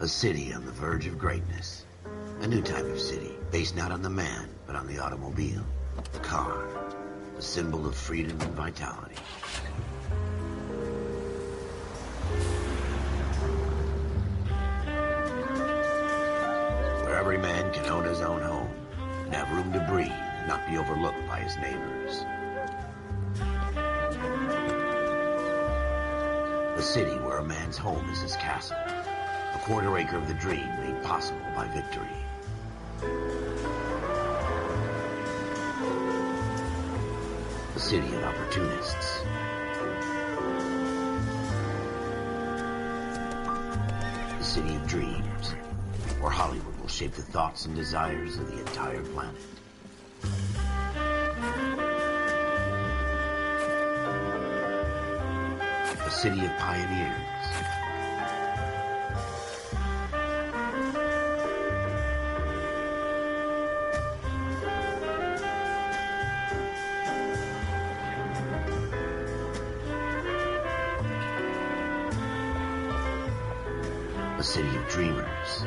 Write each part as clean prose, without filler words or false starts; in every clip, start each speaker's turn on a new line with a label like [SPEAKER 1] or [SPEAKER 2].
[SPEAKER 1] A city on the verge of greatness. A new type of city, based not on the man, but on the automobile. The car. The symbol of freedom and vitality. Where every man can own his own home, and have room to breathe, and not be overlooked by his neighbors. A city where a man's home is his castle. A quarter acre of the dream made possible by victory. A city of opportunists. A city of dreams, where Hollywood will shape the thoughts and desires of the entire planet. A city of pioneers. A city of dreamers.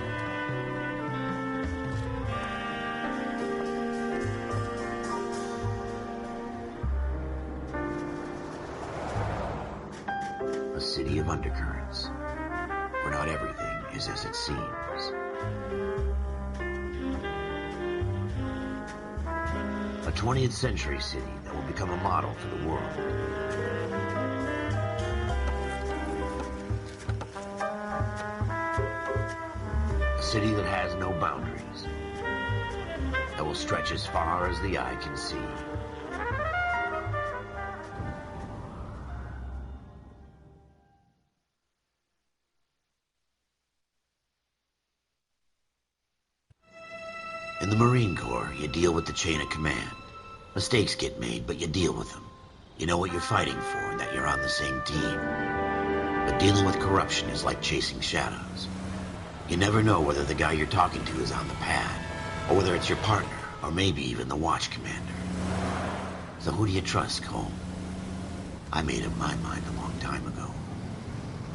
[SPEAKER 1] A city of undercurrents, where not everything is as it seems. A 20th century city that will become a model for the world. A city that has no boundaries, that will stretch as far as the eye can see. In the Marine Corps, you deal with the chain of command. Mistakes get made, but you deal with them. You know what you're fighting for and that you're on the same team. But dealing with corruption is like chasing shadows. You never know whether the guy you're talking to is on the pad, or whether it's your partner, or maybe even the watch commander. So who do you trust, Cole? I made up my mind a long time ago.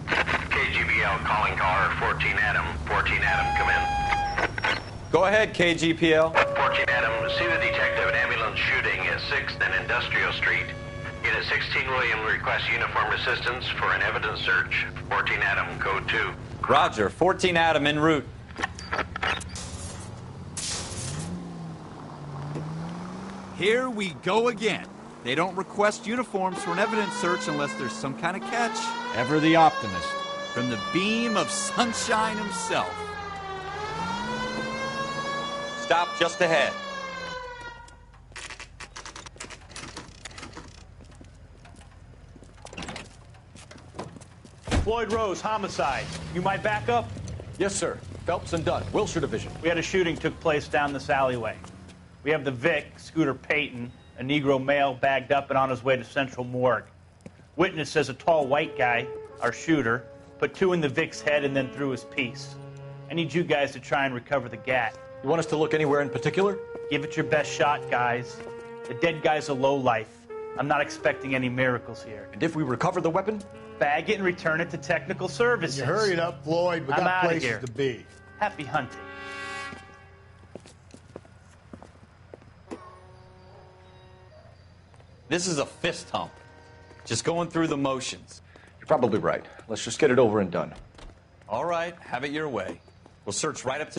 [SPEAKER 2] KGBL calling caller 14 Adam. 14 Adam, come in.
[SPEAKER 3] Go ahead, KGPL.
[SPEAKER 2] 14 Adam, see the detective, an ambulance shooting at 6th and Industrial Street. Unit 16 William requests uniformed assistance for an evidence search. 14 Adam, code 2.
[SPEAKER 3] Roger, 14 Adam en route.
[SPEAKER 4] Here we go again. They don't request uniforms for an evidence search unless there's some kind of catch.
[SPEAKER 5] Ever the optimist.
[SPEAKER 4] From the beam of sunshine himself.
[SPEAKER 3] Stop just ahead.
[SPEAKER 6] Floyd Rose, homicide. You might back up?
[SPEAKER 5] Yes, sir. Phelps and Dunn, Wilshire Division.
[SPEAKER 6] We had a shooting took place down this alleyway. We have the Vic, Scooter Payton, a Negro male bagged up and on his way to Central Morgue. Witness says a tall white guy, our shooter, put 2 in the Vic's head and then threw his piece. I need you guys to try and recover the gat.
[SPEAKER 5] You want us to look anywhere in particular?
[SPEAKER 6] Give it your best shot, guys. The dead guy's a lowlife. I'm not expecting any miracles here.
[SPEAKER 5] And if we recover the weapon?
[SPEAKER 6] Bag it and return it to technical services.
[SPEAKER 7] You hurry it up, Floyd. We
[SPEAKER 6] I'm
[SPEAKER 7] got
[SPEAKER 6] outta
[SPEAKER 7] places
[SPEAKER 6] here.
[SPEAKER 7] to be.
[SPEAKER 6] Happy hunting.
[SPEAKER 3] This is a fist hump. Just going through the motions.
[SPEAKER 5] You're probably right. Let's just get it over and done.
[SPEAKER 3] All right, have it your way. We'll search right up to...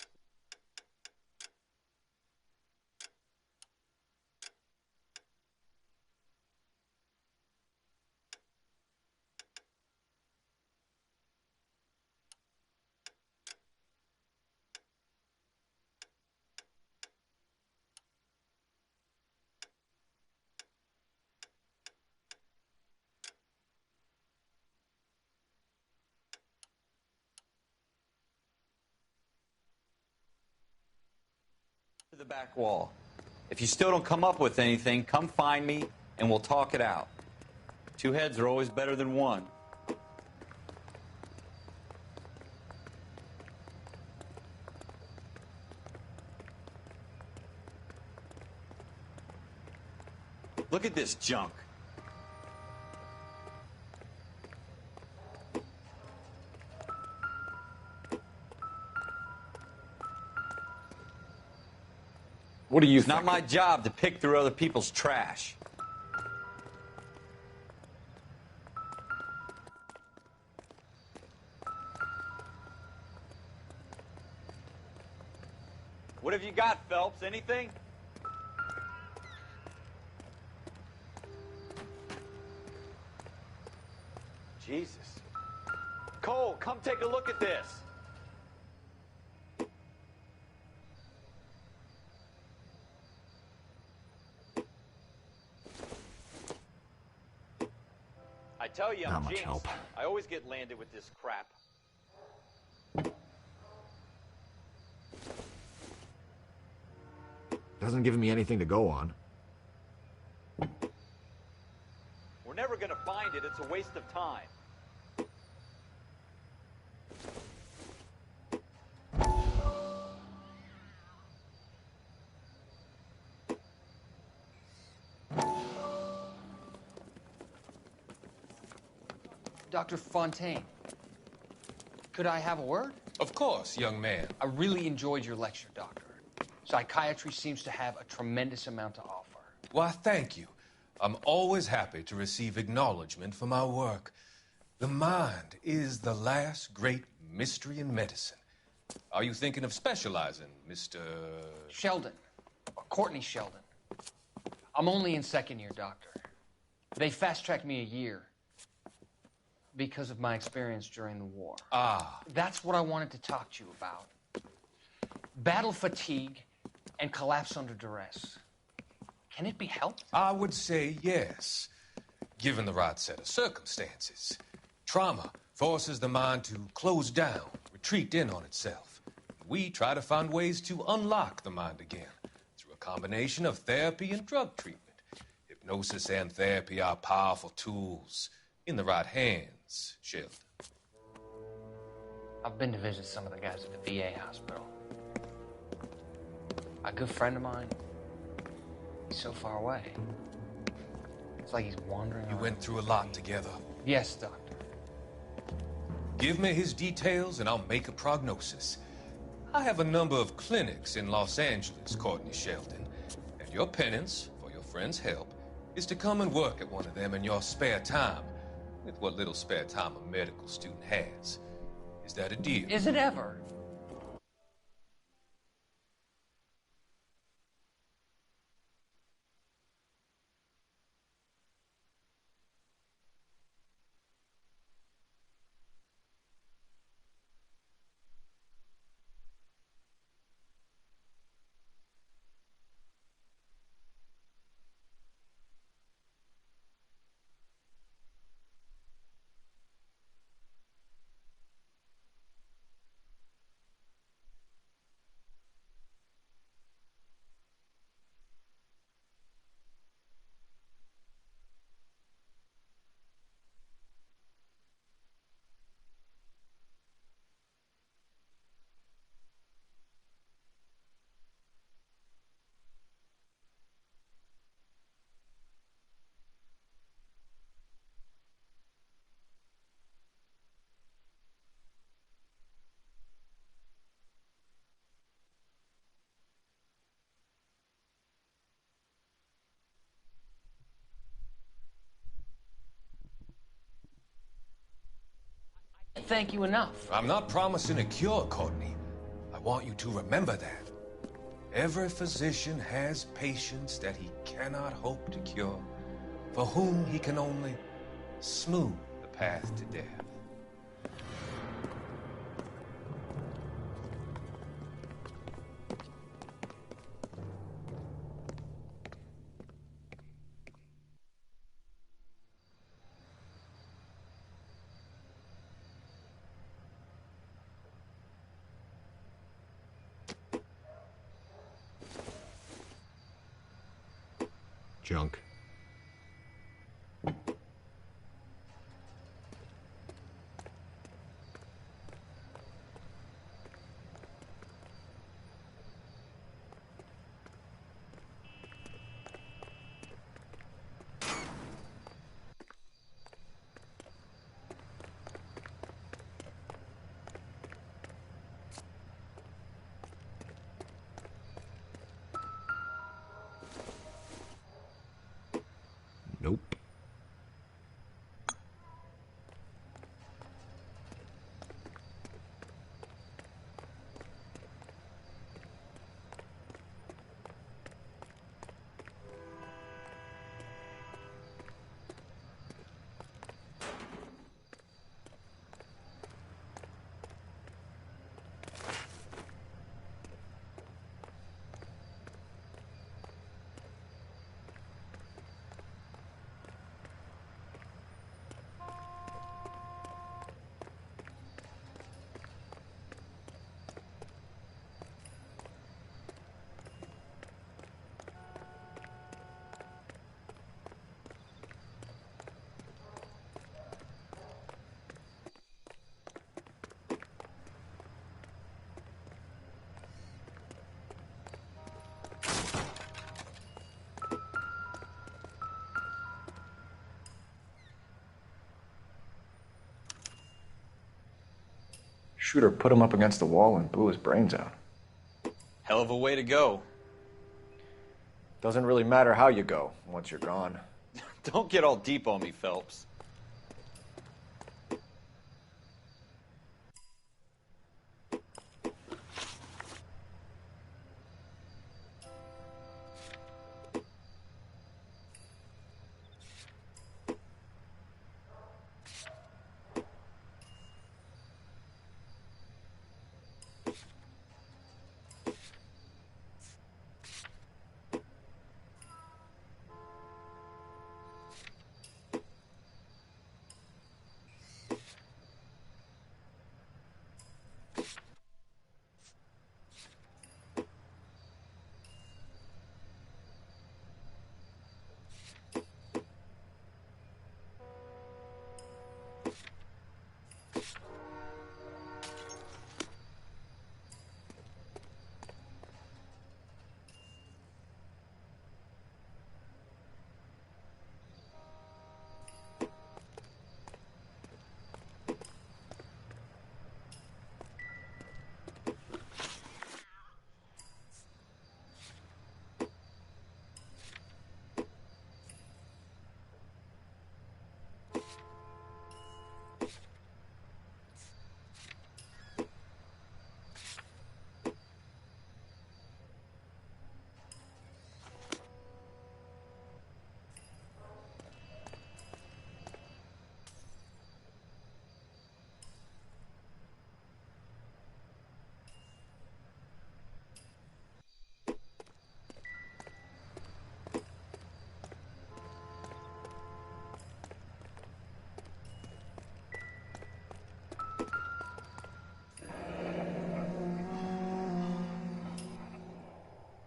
[SPEAKER 3] the back wall. If you still don't come up with anything, come find me and we'll talk it out. 2 heads are always better than 1. Look at this junk.
[SPEAKER 5] What do you
[SPEAKER 3] It's
[SPEAKER 5] think?
[SPEAKER 3] not my job to pick through other people's trash. What have you got, Phelps? Anything? Jesus. Cole, come take a look at this. I tell you,
[SPEAKER 7] Not
[SPEAKER 3] I'm
[SPEAKER 7] much
[SPEAKER 3] jinxed.
[SPEAKER 7] help.
[SPEAKER 3] I always get landed with this crap.
[SPEAKER 7] Doesn't give me anything to go on.
[SPEAKER 3] We're never gonna find it. It's a waste of time.
[SPEAKER 8] Dr. Fontaine, could I have a word?
[SPEAKER 9] Of course, young man.
[SPEAKER 8] I really enjoyed your lecture, Doctor. Psychiatry seems to have a tremendous amount to offer.
[SPEAKER 9] Why, thank you. I'm always happy to receive acknowledgement for my work. The mind is the last great mystery in medicine. Are you thinking of specializing, Mr.
[SPEAKER 8] Sheldon, or Courtney Sheldon. I'm only in second year, Doctor. They fast-tracked me a year because of my experience during the war.
[SPEAKER 9] Ah.
[SPEAKER 8] That's what I wanted to talk to you about. Battle fatigue and collapse under duress. Can it be helped?
[SPEAKER 9] I would say yes, given the right set of circumstances. Trauma forces the mind to close down, retreat in on itself. We try to find ways to unlock the mind again through a combination of therapy and drug treatment. Hypnosis and therapy are powerful tools in the right hands, Sheldon.
[SPEAKER 8] I've been to visit some of the guys at the VA hospital. A good friend of mine, he's so far away. It's like he's wandering
[SPEAKER 9] You
[SPEAKER 8] around.
[SPEAKER 9] went through a lot together.
[SPEAKER 8] Yes, Doctor.
[SPEAKER 9] Give me his details and I'll make a prognosis. I have a number of clinics in Los Angeles, Courtney Sheldon, and your penance, for your friend's help, is to come and work at one of them in your spare time, with what little spare time a medical student has. Is that a deal?
[SPEAKER 8] Is it ever? Thank you enough.
[SPEAKER 9] I'm not promising a cure, Courtney. I want you to remember that. Every physician has patients that he cannot hope to cure, for whom he can only smooth the path to death.
[SPEAKER 7] Junk. Nope.
[SPEAKER 5] Shooter put him up against the wall and blew his brains out.
[SPEAKER 3] Hell of a way to go.
[SPEAKER 5] Doesn't really matter how you go once you're gone.
[SPEAKER 3] Don't get all deep on me, Phelps.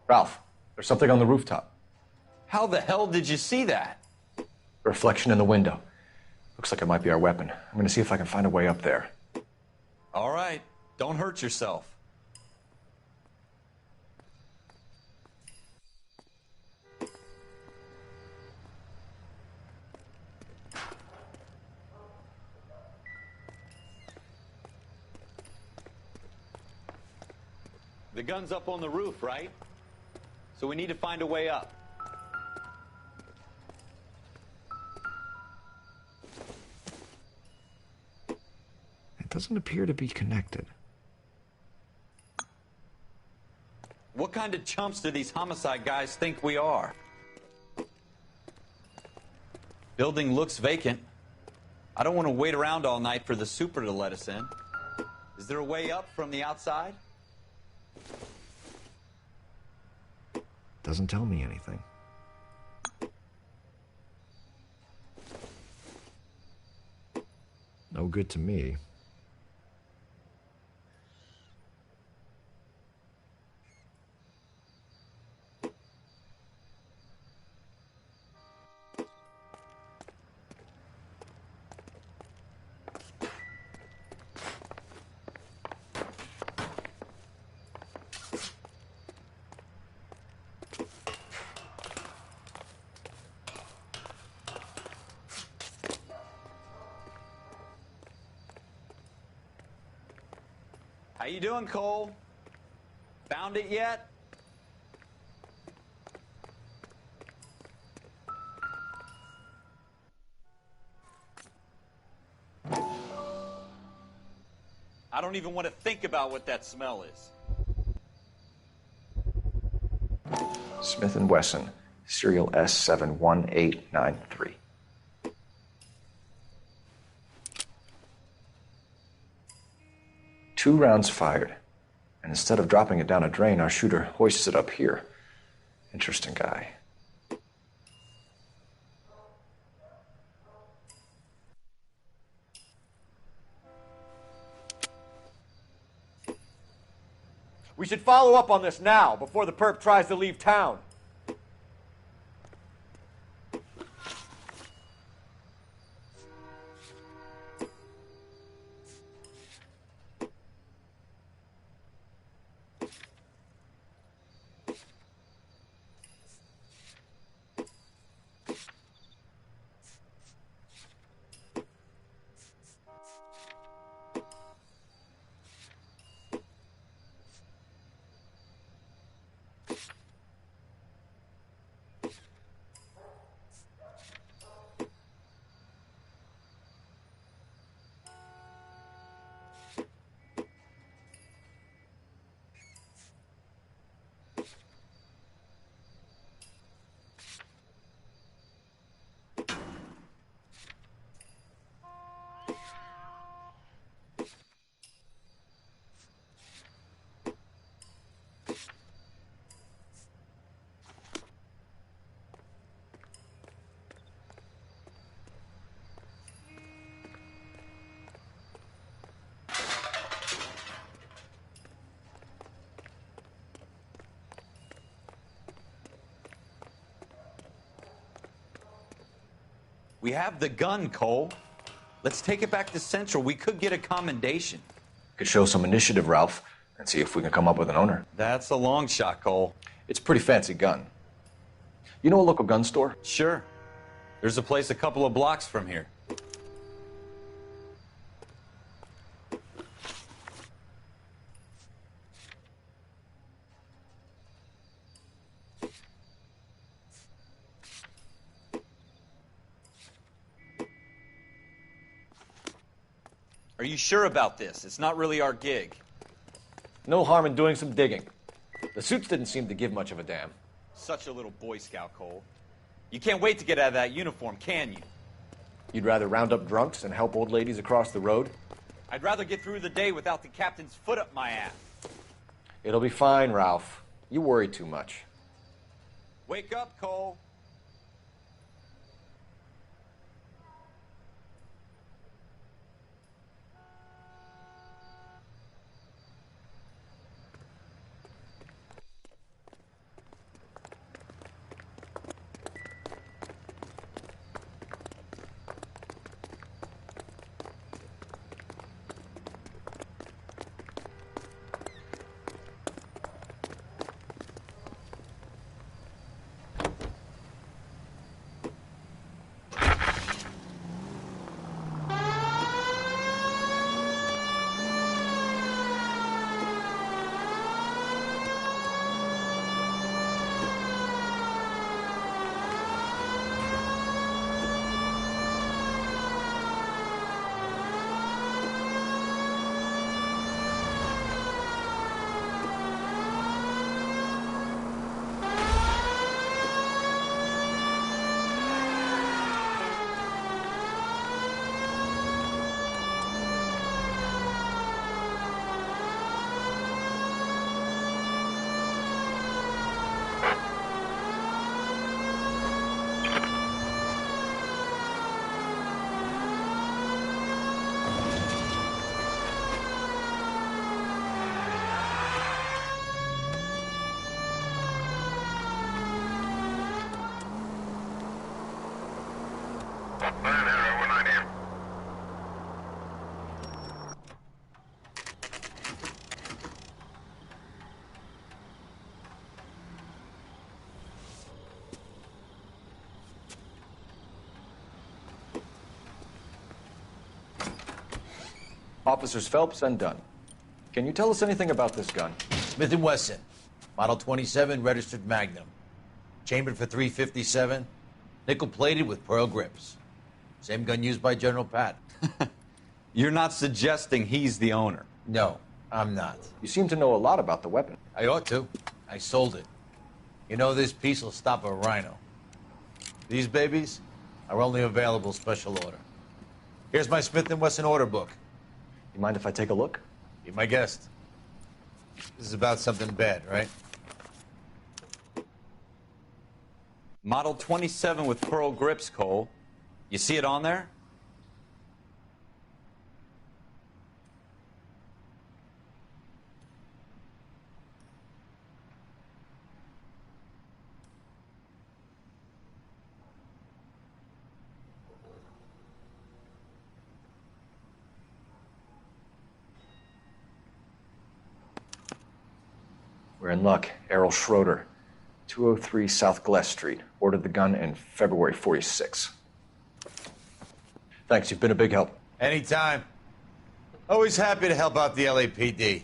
[SPEAKER 5] Ralph, there's something on the rooftop.
[SPEAKER 3] How the hell did you see that?
[SPEAKER 5] Reflection in the window. Looks like it might be our weapon. I'm gonna see if I can find a way up there.
[SPEAKER 3] All right, don't hurt yourself. The gun's up on the roof, right? So we need to find a way up.
[SPEAKER 7] It doesn't appear to be connected.
[SPEAKER 3] What kind of chumps do these homicide guys think we are? Building looks vacant. I don't want to wait around all night for the super to let us in. Is there a way up from the outside?
[SPEAKER 7] Doesn't tell me anything. No good to me.
[SPEAKER 3] How you doing, Cole? Found it yet? don't even want to think about what that smell is.
[SPEAKER 5] Smith & Wesson, serial S71893. Two rounds fired, and instead of dropping it down a drain, our shooter hoists it up here. Interesting guy.
[SPEAKER 10] We should follow up on this now, before the perp tries to leave town.
[SPEAKER 3] We have the gun, Cole. Let's take it back to Central. We could get a commendation.
[SPEAKER 5] Could show some initiative, Ralph, and see if we can come up with an owner.
[SPEAKER 3] That's a long shot, Cole.
[SPEAKER 5] It's a pretty fancy gun. You know a local gun store?
[SPEAKER 3] Sure. There's a place a couple of blocks from here. Are you sure about this? It's not really our gig.
[SPEAKER 10] No harm in doing some digging. The suits didn't seem to give much of a damn.
[SPEAKER 3] Such a little Boy Scout, Cole. You can't wait to get out of that uniform, can you?
[SPEAKER 10] You'd rather round up drunks than help old ladies across the road?
[SPEAKER 3] I'd rather get through the day without the captain's foot up my ass.
[SPEAKER 10] It'll be fine, Ralph. You worry too much.
[SPEAKER 3] Wake up, Cole.
[SPEAKER 10] Officers Phelps and Dunn. Can you tell us anything about this gun?
[SPEAKER 1] Smith & Wesson, Model 27, registered Magnum. Chambered for .357, nickel-plated with pearl grips. Same gun used by General Pat.
[SPEAKER 3] You're not suggesting he's the owner?
[SPEAKER 11] No, I'm not.
[SPEAKER 5] You seem to know a lot about the weapon.
[SPEAKER 11] I ought to. I sold it. You know, this piece will stop a rhino. These babies are only available special order. Here's my Smith & Wesson order book.
[SPEAKER 5] You mind if I take a look?
[SPEAKER 11] Be my guest. This is about something bad, right?
[SPEAKER 3] Model 27 with pearl grips, Cole. You see it on there?
[SPEAKER 5] We're in luck. Errol Schroeder, 203 South Glass Street. Ordered the gun in February '46. Thanks, you've been a big help.
[SPEAKER 11] Anytime. Always happy to help out the LAPD.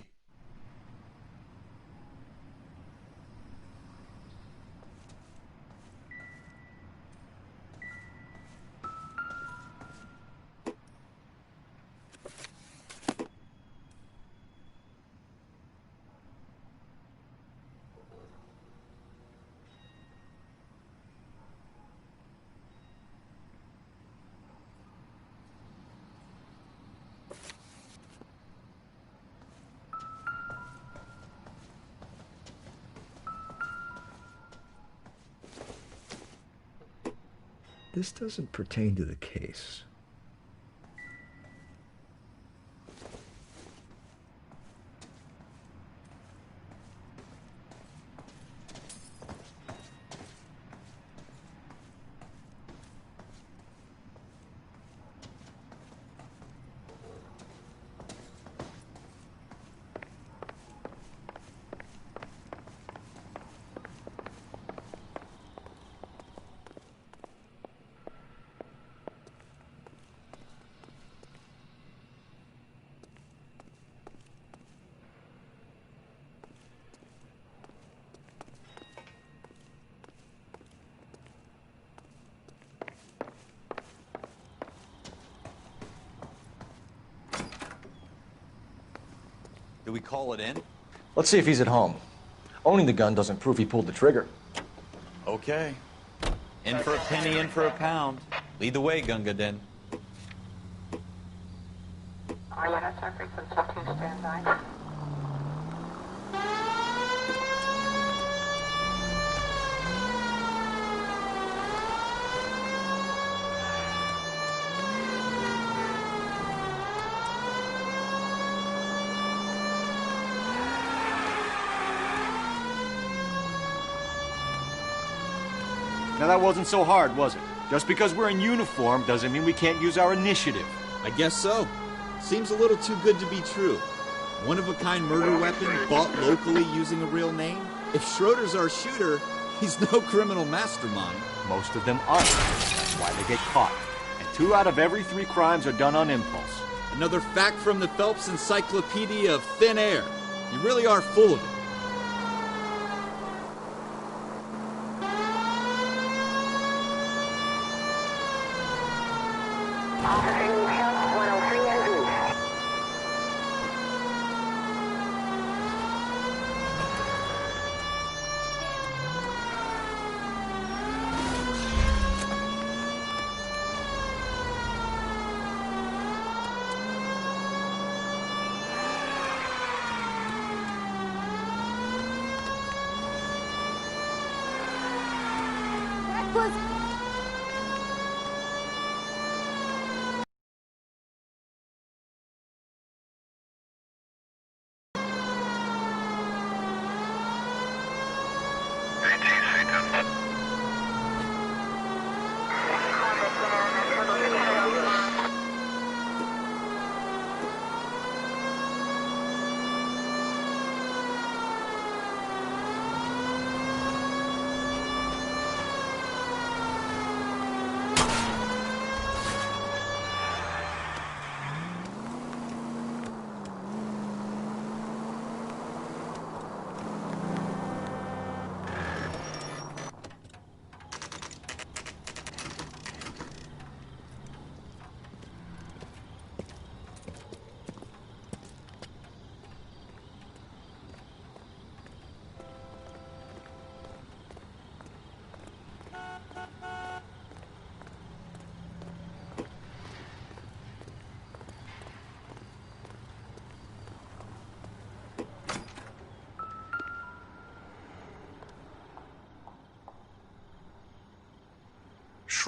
[SPEAKER 7] This doesn't pertain to the case.
[SPEAKER 3] Do we call it in?
[SPEAKER 5] Let's see if he's at home. Owning the gun doesn't prove he pulled the trigger.
[SPEAKER 3] Okay. In for a penny, in for a pound. Lead the way, Gunga Din.
[SPEAKER 10] Now that wasn't so hard, was it? Just because we're in uniform doesn't mean we can't use our initiative.
[SPEAKER 4] I guess so. Seems a little too good to be true. One-of-a-kind murder weapon bought locally using a real name? If Schroeder's our shooter, he's no criminal mastermind.
[SPEAKER 10] Most of them aren't. That's why they get caught. And 2 out of every 3 crimes are done on impulse.
[SPEAKER 4] Another fact from the Phelps Encyclopedia of Thin Air. You really are full of it.
[SPEAKER 12] Was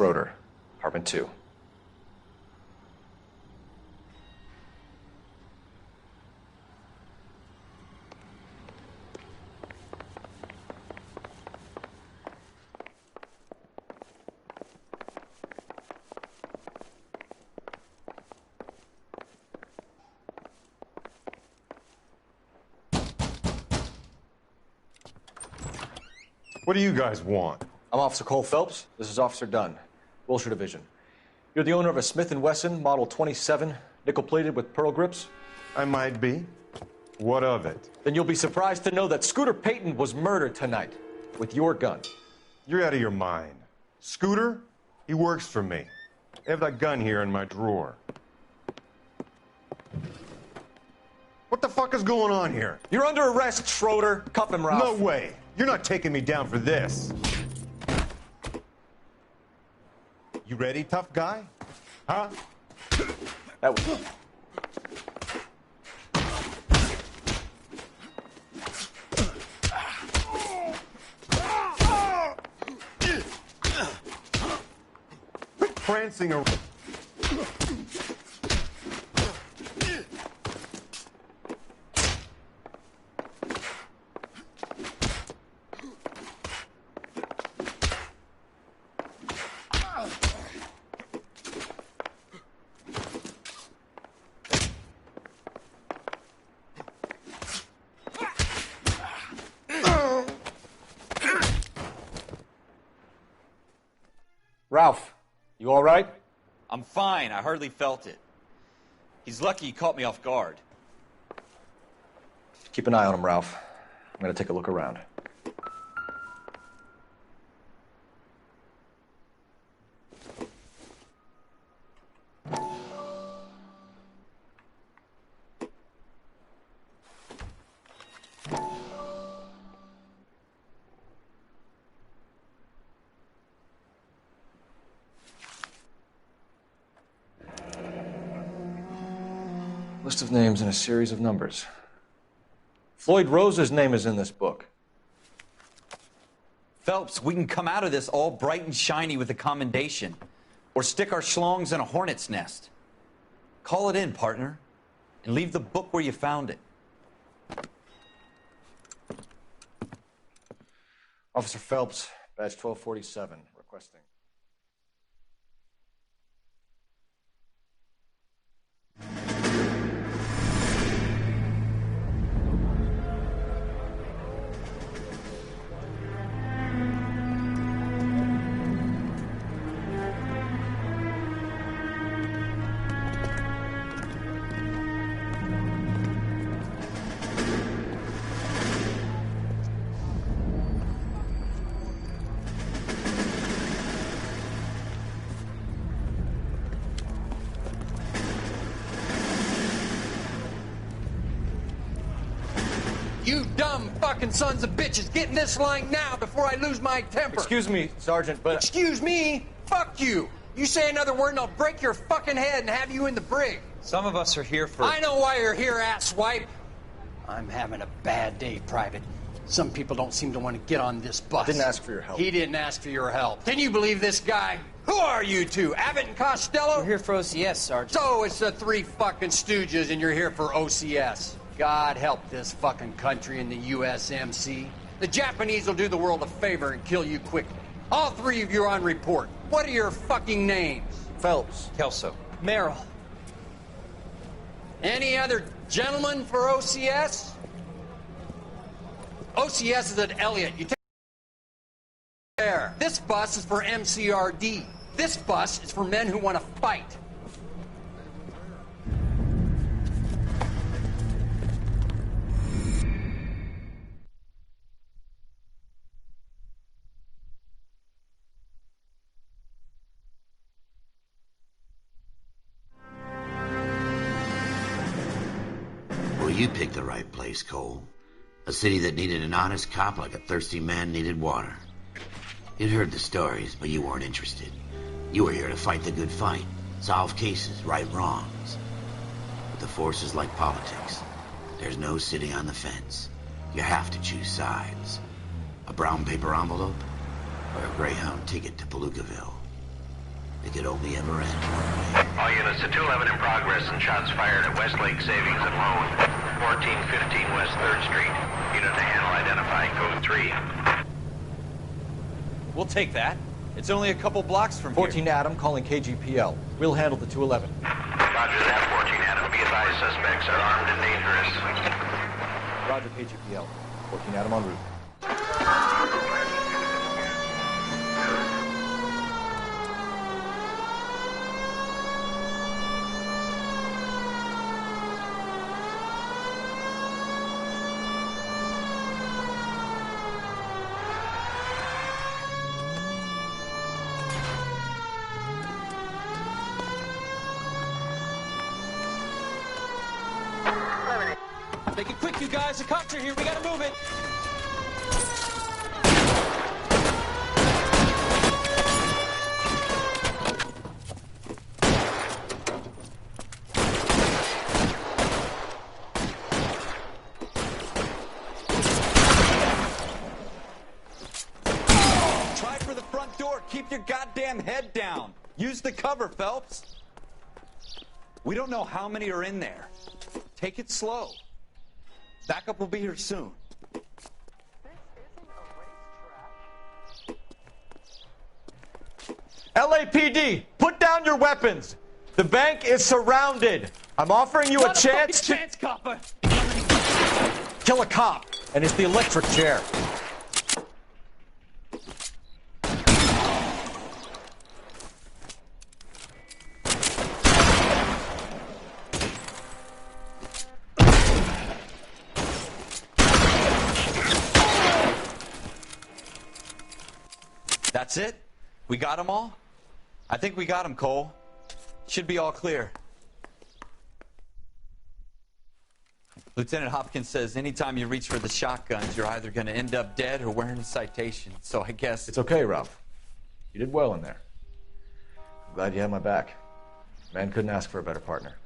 [SPEAKER 5] Schroeder, apartment 2.
[SPEAKER 12] What do you guys want?
[SPEAKER 5] I'm Officer Cole Phelps. This is Officer Dunn, Wilshire Division. You're the owner of a Smith & Wesson Model 27, nickel-plated with pearl grips?
[SPEAKER 12] I might be. What of it?
[SPEAKER 5] Then you'll be surprised to know that Scooter Payton was murdered tonight with your gun.
[SPEAKER 12] You're out of your mind. Scooter? He works for me. I have that gun here in my drawer. What the fuck is going on here?
[SPEAKER 5] You're under arrest, Schroeder. Cuff him, Ralph.
[SPEAKER 12] No way. You're not taking me down for this. You ready, tough guy? Huh?
[SPEAKER 5] That was...
[SPEAKER 12] Quit prancing around.
[SPEAKER 5] Ralph, you all right?
[SPEAKER 3] I'm fine. I hardly felt it. He's lucky he caught me off guard.
[SPEAKER 5] Keep an eye on him, Ralph. I'm gonna take a look around. List of names and a series of numbers. Floyd Rose's name is in this book.
[SPEAKER 3] Phelps, we can come out of this all bright and shiny with a commendation. Or stick our schlongs in a hornet's nest. Call it in, partner. And leave the book where you found it.
[SPEAKER 5] Officer Phelps, badge 1247, requesting.
[SPEAKER 8] You dumb fucking sons of bitches, get in this line now before I lose my temper.
[SPEAKER 5] Excuse me, Sergeant, but...
[SPEAKER 8] Excuse me? Fuck you. You say another word and I'll break your fucking head and have you in the brig.
[SPEAKER 3] Some of us are here for...
[SPEAKER 8] I know why you're here, asswipe. I'm having a bad day, Private. Some people don't seem to want to get on this bus.
[SPEAKER 5] Didn't ask for your help.
[SPEAKER 8] He didn't ask for your help. Can you believe this guy? Who are you two? Abbott and Costello?
[SPEAKER 13] We're here for OCS, Sergeant.
[SPEAKER 8] So it's the three fucking stooges and you're here for OCS. God help this fucking country and the USMC. The Japanese will do the world a favor and kill you quickly. All three of you are on report. What are your fucking names?
[SPEAKER 5] Phelps.
[SPEAKER 3] Kelso.
[SPEAKER 13] Merrill.
[SPEAKER 8] Any other gentlemen for OCS? OCS is at Elliott. You take there. This bus is for MCRD. This bus is for men who want to fight.
[SPEAKER 1] Well, you picked the right place, Cole. A city that needed an honest cop like a thirsty man needed water. You'd heard the stories, but you weren't interested. You were here to fight the good fight, solve cases, right wrongs. But the force is like politics. There's no sitting on the fence. You have to choose sides. A brown paper envelope or a Greyhound ticket to Palookaville. It could only ever end one way.
[SPEAKER 2] All units to 211 in progress and shots fired at Westlake Savings and Loan, 1415 West 3rd Street. Unit to handle identifying code 3.
[SPEAKER 3] We'll take that. It's only a couple blocks from
[SPEAKER 5] 14 Adam calling KGPL. We'll handle the 211.
[SPEAKER 2] Roger that, 14 Adam. Be advised, suspects are armed and dangerous.
[SPEAKER 5] Roger, KGPL. 14 Adam en route.
[SPEAKER 13] Make it quick, you guys. The cops are here. We gotta move it.
[SPEAKER 3] Try for the front door. Keep your goddamn head down. Use the cover, Phelps. We don't know how many are in there. Take it slow. Backup will be here soon.
[SPEAKER 5] LAPD, put down your weapons. The bank is surrounded. I'm offering you a chance to
[SPEAKER 13] copper.
[SPEAKER 5] kill a cop, and it's the electric chair.
[SPEAKER 3] That's it? We got them all? I think we got them, Cole. Should be all clear. Lieutenant Hopkins says anytime you reach for the shotguns, you're either going to end up dead or wearing a citation. So I guess...
[SPEAKER 5] It's okay, Ralph. You did well in there. I'm glad you had my back. Man couldn't ask for a better partner.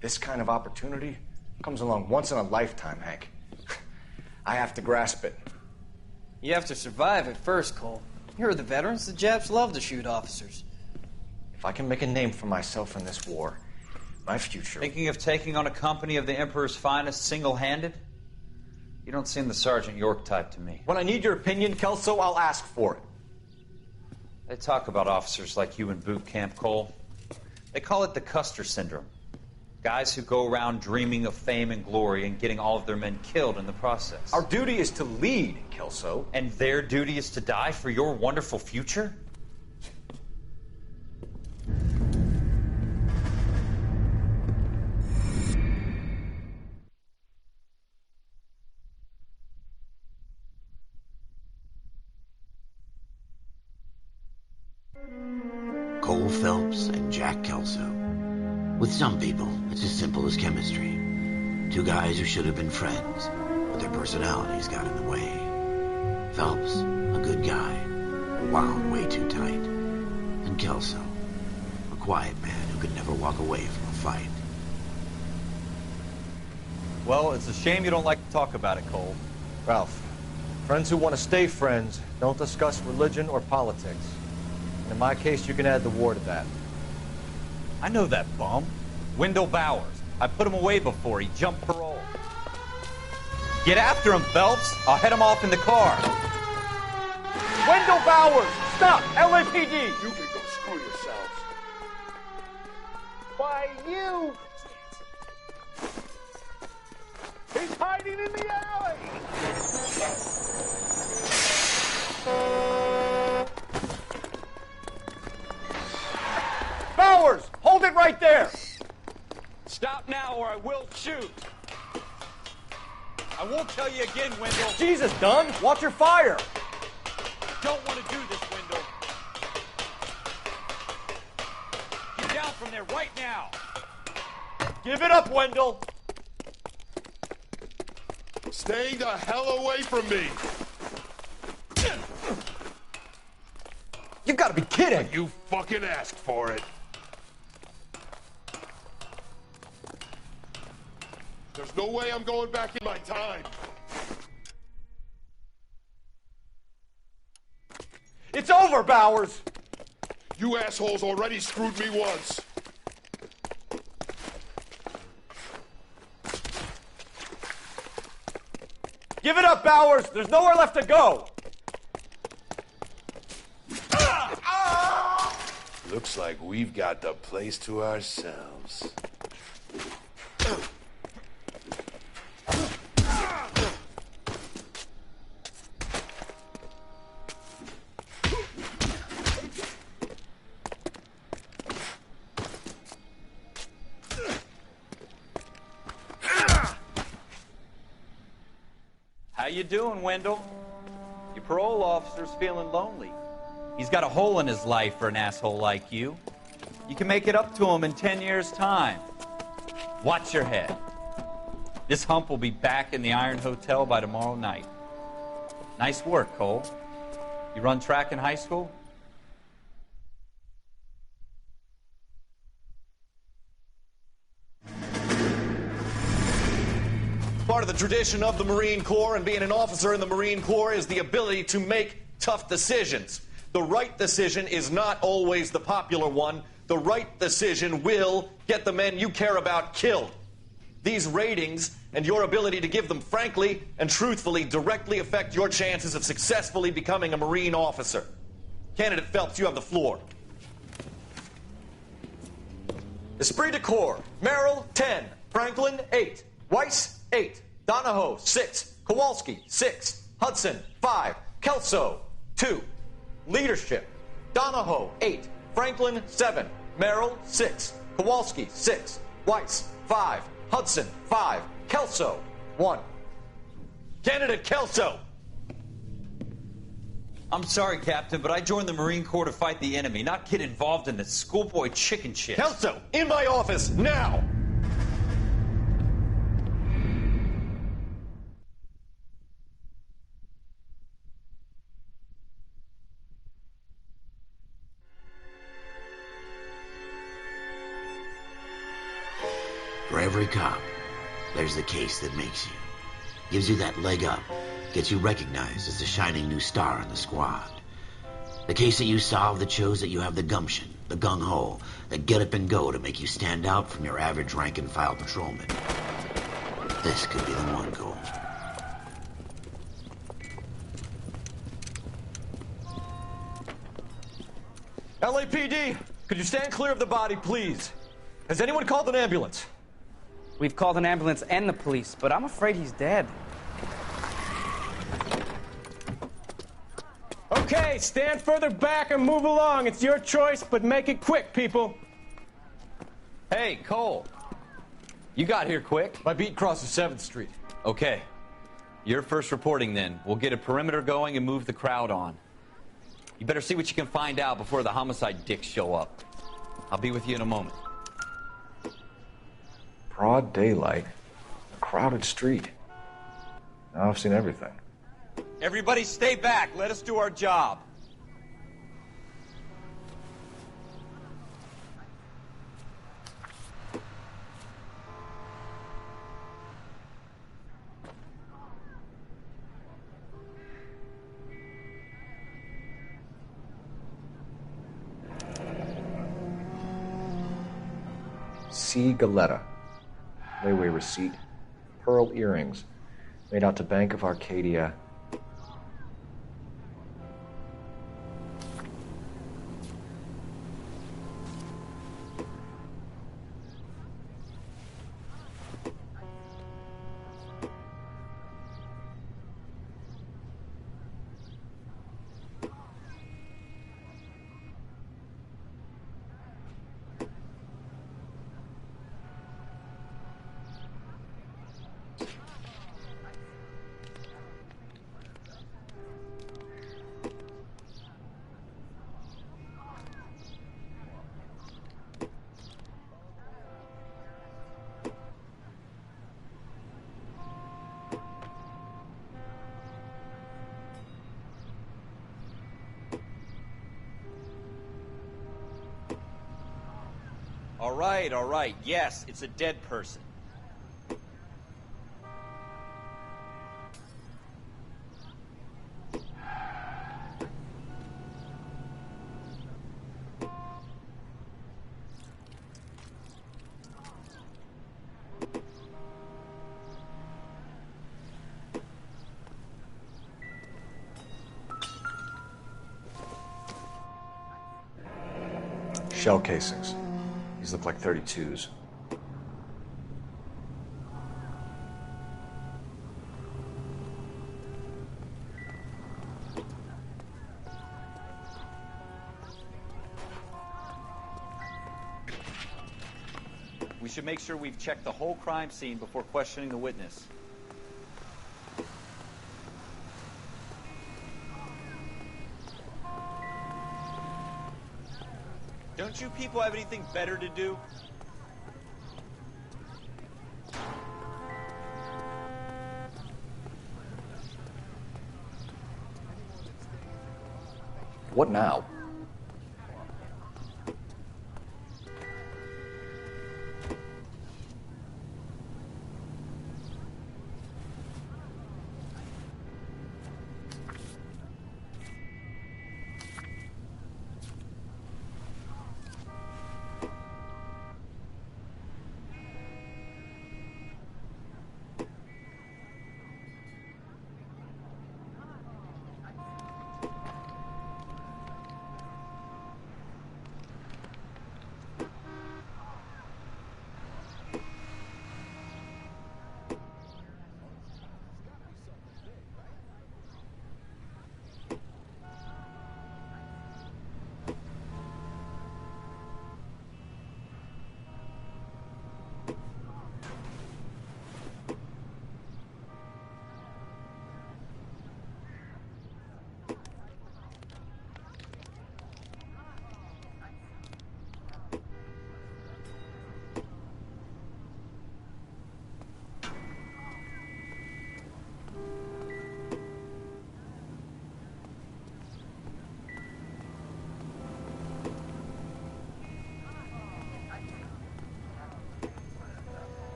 [SPEAKER 5] This kind of opportunity comes along once in a lifetime, Hank. I have to grasp it.
[SPEAKER 14] You have to survive it first, Cole. Here are the veterans. The Japs love to shoot officers.
[SPEAKER 5] If I can make a name for myself in this war, my future...
[SPEAKER 3] Thinking of taking on a company of the Emperor's finest single-handed? You don't seem the Sergeant York type to me.
[SPEAKER 5] When I need your opinion, Kelso, I'll ask for it.
[SPEAKER 3] They talk about officers like you in boot camp, Cole. They call it the Custer syndrome. Guys who go around dreaming of fame and glory and getting all of their men killed in the process.
[SPEAKER 5] Our duty is to lead, Kelso.
[SPEAKER 3] And their duty is to die for your wonderful future?
[SPEAKER 1] Cole Phelps and Jack Kelso. With some people, it's as simple as chemistry. Two guys who should have been friends, but their personalities got in the way. Phelps, a good guy, wound way too tight. And Kelso, a quiet man who could never walk away from a fight.
[SPEAKER 3] Well, it's a shame you don't like to talk about it, Cole.
[SPEAKER 5] Ralph, friends who want to stay friends don't discuss religion or politics. And in my case, you can add the war to that.
[SPEAKER 3] I know that bum. Wendell Bowers. I put him away before. He jumped parole. Get after him, Phelps. I'll head him off in the car.
[SPEAKER 5] Wendell Bowers! Stop! LAPD!
[SPEAKER 15] You can go screw yourselves. Why, you... He's hiding in the alley!
[SPEAKER 5] Bowers! Hold it right there!
[SPEAKER 3] Stop now or I will shoot. I won't tell you again, Wendell.
[SPEAKER 5] Jesus, Dunn! Watch your fire!
[SPEAKER 3] Don't want to do this, Wendell. Get down from there right now.
[SPEAKER 5] Give it up, Wendell!
[SPEAKER 15] Stay the hell away from me!
[SPEAKER 5] You gotta be kidding!
[SPEAKER 15] You fucking asked for it. There's no way I'm going back in my time.
[SPEAKER 5] It's over, Bowers!
[SPEAKER 15] You assholes already screwed me once.
[SPEAKER 5] Give it up, Bowers! There's nowhere left to go!
[SPEAKER 15] Looks like we've got the place to ourselves.
[SPEAKER 3] How you doing, Wendell? Your parole officer's feeling lonely. He's got a hole in his life for an asshole like you. You can make it up to him in 10 years' time. Watch your head. This hump will be back in the Iron Hotel by tomorrow night. Nice work, Cole. You run track in high school?
[SPEAKER 5] Part of the tradition of the Marine Corps and being an officer in the Marine Corps is the ability to make tough decisions. The right decision is not always the popular one. The right decision will get the men you care about killed. These ratings and your ability to give them frankly and truthfully directly affect your chances of successfully becoming a Marine officer. Candidate Phelps, you have the floor. Esprit de Corps, Merrill, 10. Franklin, 8. Weiss, 8. Donahoe, 6. Kowalski, 6. Hudson, 5. Kelso, 2. Leadership, Donahoe, 8. Franklin, 7. Merrill, 6. Kowalski, 6. Weiss, 5. Hudson, 5. Kelso, 1. Candidate Kelso!
[SPEAKER 3] I'm sorry, Captain, but I joined the Marine Corps to fight the enemy, not get involved in this schoolboy chicken shit.
[SPEAKER 5] Kelso, in my office, now!
[SPEAKER 1] For every cop, there's the case that makes you. Gives you that leg up. Gets you recognized as the shining new star in the squad. The case that you solve that shows that you have the gumption, the gung-ho, the get up and go to make you stand out from your average rank-and-file patrolman. This could be the one, Cole.
[SPEAKER 5] LAPD, could you stand clear of the body, please? Has anyone called an ambulance?
[SPEAKER 16] We've called an ambulance and the police, but I'm afraid he's dead.
[SPEAKER 13] Okay, stand further back and move along. It's your choice, but make it quick, people.
[SPEAKER 3] Hey, Cole. You got here quick.
[SPEAKER 5] My beat crosses 7th Street.
[SPEAKER 3] Okay. You're first reporting then. We'll get a perimeter going and move the crowd on. You better see what you can find out before the homicide dicks show up. I'll be with you in a moment.
[SPEAKER 10] Broad daylight, a crowded street. Now I've seen everything.
[SPEAKER 3] Everybody stay back. Let us do our job.
[SPEAKER 10] C. Galetta. Layaway receipt. Pearl earrings. Made out to Bank of Arcadia.
[SPEAKER 3] All right, all right. Yes, it's a dead person.
[SPEAKER 10] Shell casings. These look like 32s.
[SPEAKER 3] We should make sure we've checked the whole crime scene before questioning the witness. Don't you people have anything better to do?
[SPEAKER 10] What now?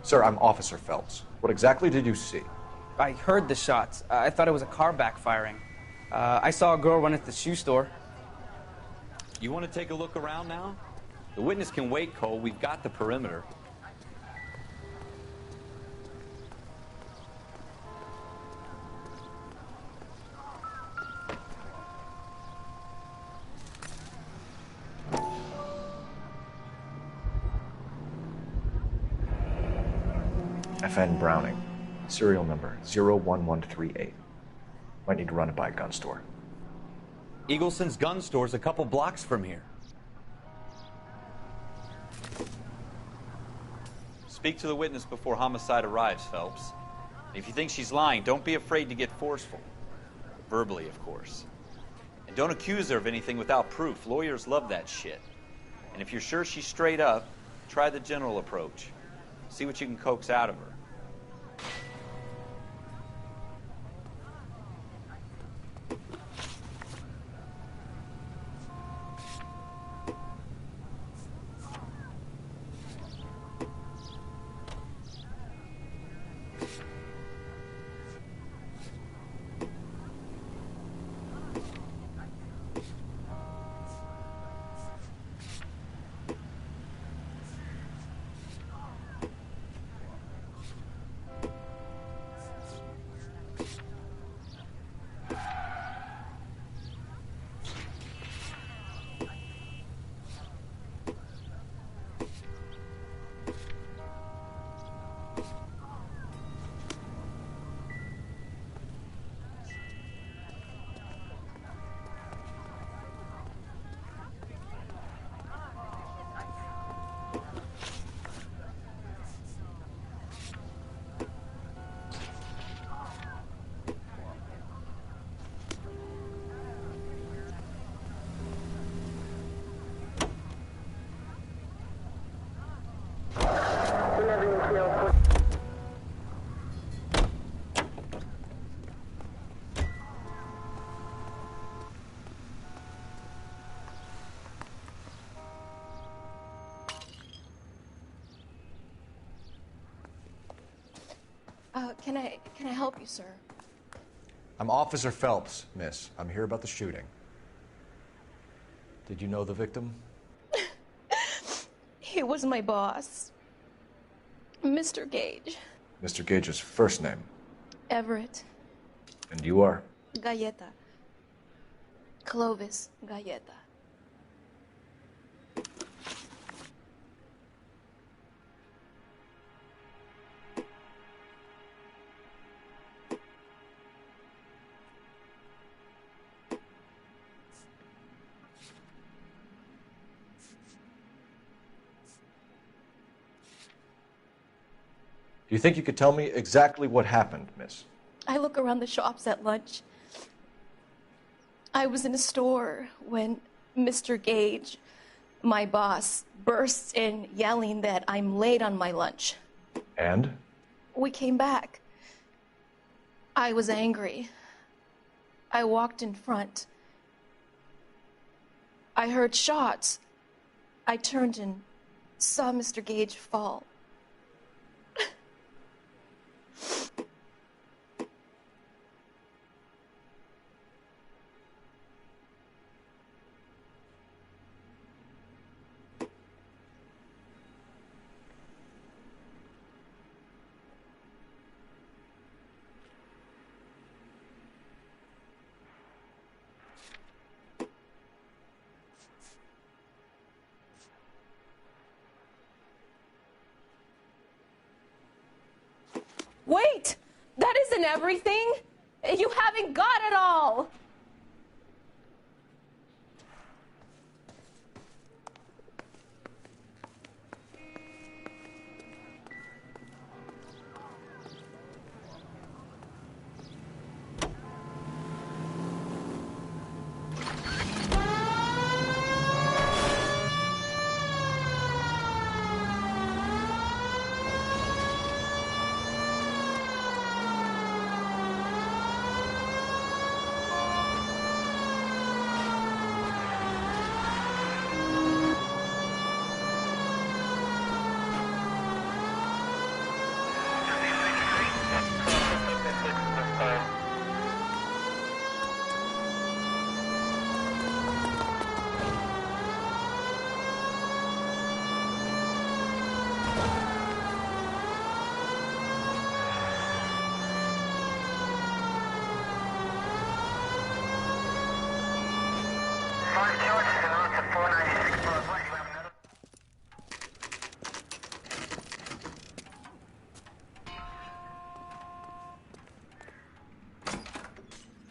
[SPEAKER 10] Sir, I'm Officer Phelps. What exactly did you see?
[SPEAKER 16] I heard the shots. I thought it was a car backfiring. I saw a girl run at the shoe store.
[SPEAKER 3] You want to take a look around now? The witness can wait, Cole. We've got the perimeter.
[SPEAKER 10] FN Browning. Serial number 01138. Might need to run it by a gun store.
[SPEAKER 3] Eagleson's gun store's a couple blocks from here. Speak to the witness before homicide arrives, Phelps. If you think she's lying, don't be afraid to get forceful. Verbally, of course. And don't accuse her of anything without proof. Lawyers love that shit. And if you're sure she's straight up, try the general approach. See what you can coax out of her.
[SPEAKER 17] Can I help you, sir?
[SPEAKER 10] I'm Officer Phelps, miss. I'm here about the shooting. Did you know the victim?
[SPEAKER 17] He was my boss, Mr. Gage.
[SPEAKER 10] Mr. Gage's first name.
[SPEAKER 17] Everett.
[SPEAKER 10] And you are?
[SPEAKER 17] Galleta. Clovis Galleta.
[SPEAKER 10] Do you think you could tell me exactly what happened, miss?
[SPEAKER 17] I look around the shops at lunch. I was in a store when Mr. Gage, my boss, bursts in yelling that I'm late on my lunch.
[SPEAKER 10] And?
[SPEAKER 17] We came back. I was angry. I walked in front. I heard shots. I turned and saw Mr. Gage fall. Wait! That isn't everything! You haven't got it all!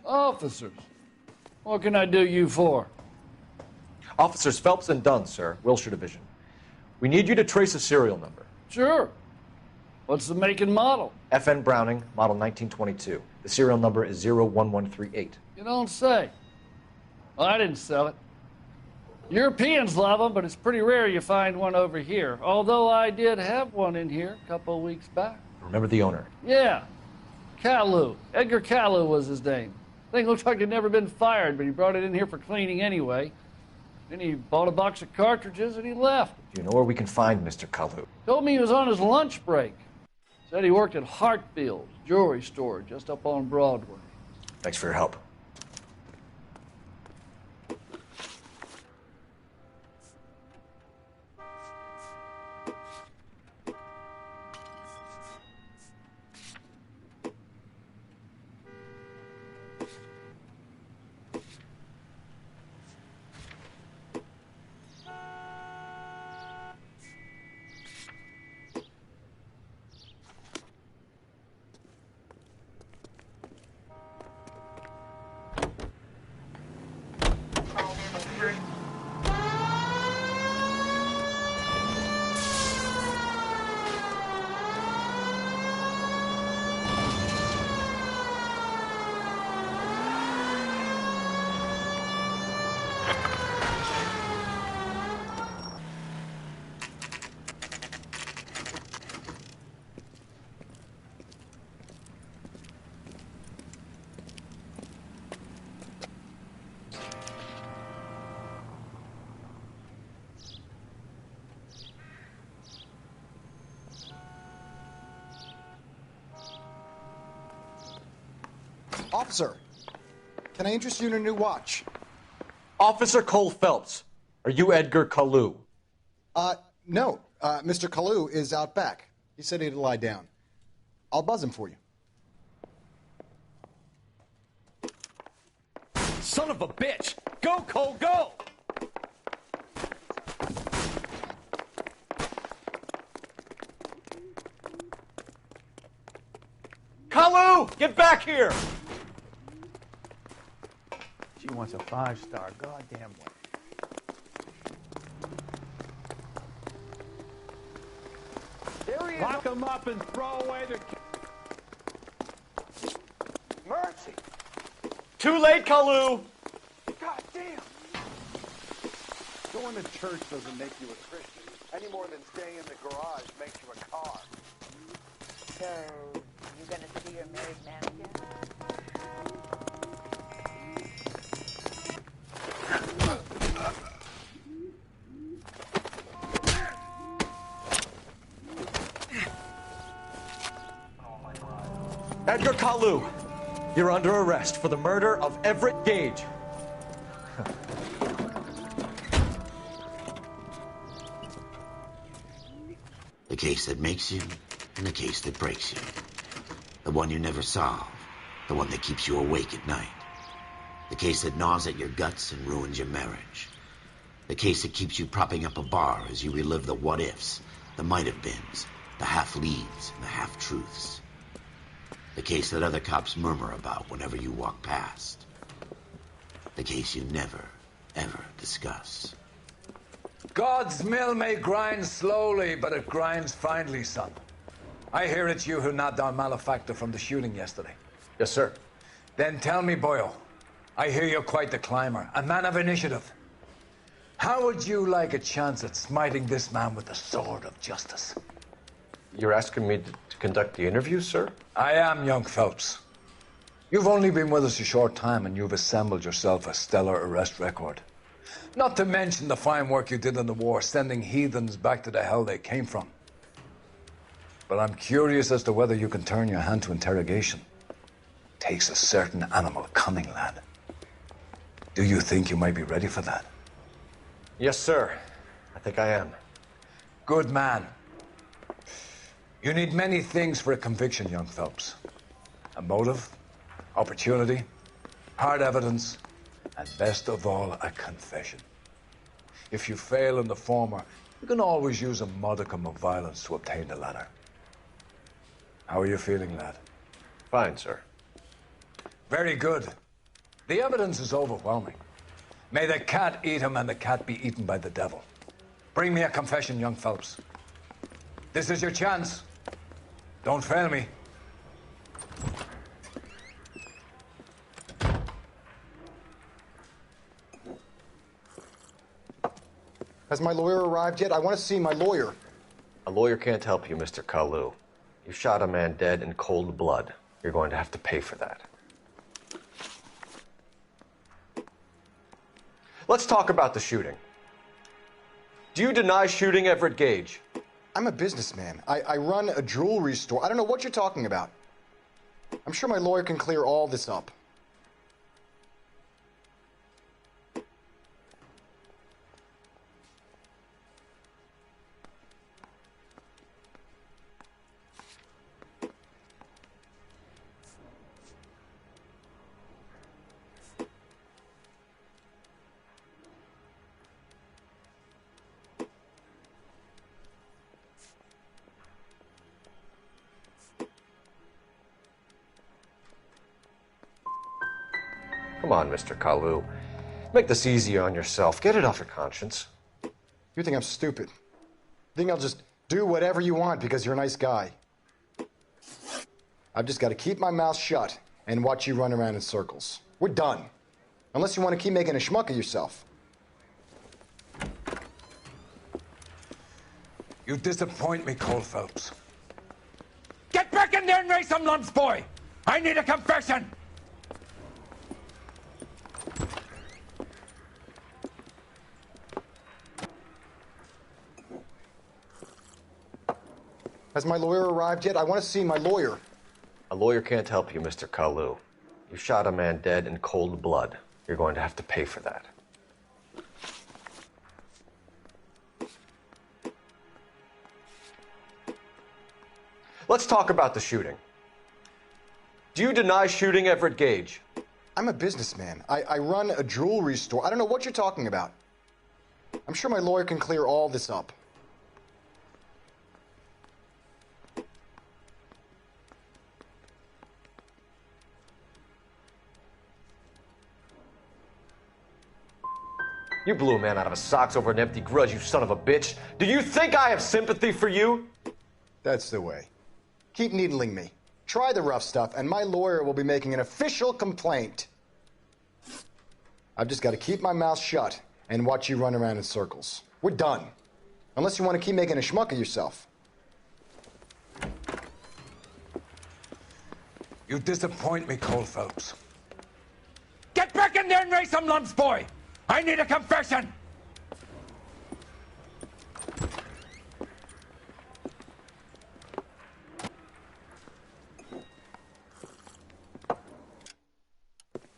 [SPEAKER 18] Officers, what can I do you for?
[SPEAKER 10] Officers Phelps and Dunn, sir, Wilshire Division. We need you to trace a serial number.
[SPEAKER 18] Sure. What's the make and model?
[SPEAKER 10] FN Browning, model 1922. The serial number is 01138.
[SPEAKER 18] You don't say. Well, I didn't sell it. Europeans love them, but it's pretty rare you find one over here. Although I did have one in here a couple of weeks back.
[SPEAKER 10] Remember the owner?
[SPEAKER 18] Yeah. Caillou. Edgar Caillou was his name. Thing looks like it'd never been fired, but he brought it in here for cleaning anyway. Then he bought a box of cartridges and he left.
[SPEAKER 10] Do you know where we can find Mr. Caillou?
[SPEAKER 18] Told me he was on his lunch break. Said he worked at Hartfield's jewelry store just up on Broadway.
[SPEAKER 10] Thanks for your help.
[SPEAKER 19] Officer, can I interest you in a new watch?
[SPEAKER 8] Officer Cole Phelps, are you Edgar Kalu?
[SPEAKER 19] No. Mr. Kalu is out back. He said he'd lie down. I'll buzz him for you.
[SPEAKER 3] Son of a bitch! Go, Cole, go!
[SPEAKER 8] Kalu, get back here!
[SPEAKER 6] She wants a 5-star goddamn way.
[SPEAKER 3] Lock him up and throw away the...
[SPEAKER 8] Mercy! Too late, Kalu!
[SPEAKER 20] God damn! Going to church doesn't make you a Christian, any more than staying in the garage makes you a car.
[SPEAKER 21] So, you gonna see your married man again?
[SPEAKER 8] Edgar Kalu, you're under arrest for the murder of Everett Gage.
[SPEAKER 1] The case that makes you, and the case that breaks you. The one you never solve, the one that keeps you awake at night. The case that gnaws at your guts and ruins your marriage. The case that keeps you propping up a bar as you relive the what-ifs, the might-have-beens, the half-leads, and the half-truths. The case that other cops murmur about whenever you walk past. The case you never, ever discuss.
[SPEAKER 11] God's mill may grind slowly, but it grinds finely, son. I hear it's you who knocked down Malefactor from the shooting yesterday.
[SPEAKER 10] Yes, sir.
[SPEAKER 11] Then tell me, boyo, I hear you're quite the climber, a man of initiative. How would you like a chance at smiting this man with the sword of justice?
[SPEAKER 10] You're asking me to conduct the interview, sir?
[SPEAKER 11] I am, young Phelps. You've only been with us a short time, and you've assembled yourself a stellar arrest record. Not to mention the fine work you did in the war, sending heathens back to the hell they came from. But I'm curious as to whether you can turn your hand to interrogation. Takes a certain animal cunning, lad. Do you think you might be ready for that?
[SPEAKER 10] Yes, sir. I think I am.
[SPEAKER 11] Good man. You need many things for a conviction, young Phelps. A motive, opportunity, hard evidence, and best of all, a confession. If you fail in the former, you can always use a modicum of violence to obtain the latter. How are you feeling, lad?
[SPEAKER 10] Fine, sir.
[SPEAKER 11] Very good. The evidence is overwhelming. May the cat eat him and the cat be eaten by the devil. Bring me a confession, young Phelps. This is your chance. Don't fail me.
[SPEAKER 19] Has my lawyer arrived yet? I want to see my lawyer.
[SPEAKER 10] A lawyer can't help you, Mr. Kalu. You shot a man dead in cold blood. You're going to have to pay for that. Let's talk about the shooting. Do you deny shooting Everett Gage?
[SPEAKER 19] I'm a businessman. I run a jewelry store. I don't know what you're talking about. I'm sure my lawyer can clear all this up.
[SPEAKER 10] Come on, Mr. Kalu. Make this easy on yourself. Get it off your conscience.
[SPEAKER 19] You think I'm stupid? You think I'll just do whatever you want because you're a nice guy? I've just got to keep my mouth shut and watch you run around in circles. We're done. Unless you want to keep making a schmuck of yourself.
[SPEAKER 11] You disappoint me, Cole Phelps. Get back in there and raise some lumps, boy! I need a confession!
[SPEAKER 19] Has my lawyer arrived yet? I want to see my lawyer.
[SPEAKER 10] A lawyer can't help you, Mr. Kalu. You shot a man dead in cold blood. You're going to have to pay for that. Let's talk about the shooting. Do you deny shooting Everett Gage?
[SPEAKER 19] I'm a businessman. I run a jewelry store. I don't know what you're talking about. I'm sure my lawyer can clear all this up.
[SPEAKER 10] You blew a man out of his socks over an empty grudge, you son of a bitch. Do you think I have sympathy for you?
[SPEAKER 19] That's the way. Keep needling me. Try the rough stuff, and my lawyer will be making an official complaint. I've just got to keep my mouth shut and watch you run around in circles. We're done. Unless you want to keep making a schmuck of yourself.
[SPEAKER 11] You disappoint me, Cole Phelps. Get back in there and raise some lumps, boy! I need a confession!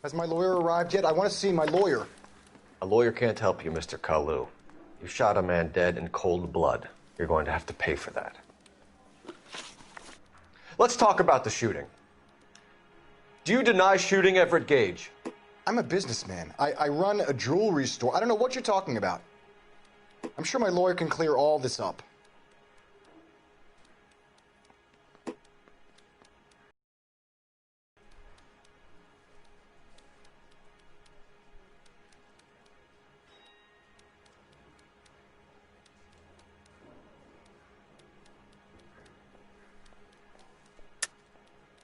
[SPEAKER 19] Has my lawyer arrived yet? I want to see my lawyer.
[SPEAKER 10] A lawyer can't help you, Mr. Kalu. You shot a man dead in cold blood. You're going to have to pay for that. Let's talk about the shooting. Do you deny shooting Everett Gage?
[SPEAKER 19] I'm a businessman. I run a jewelry store. I don't know what you're talking about. I'm sure my lawyer can clear all this up.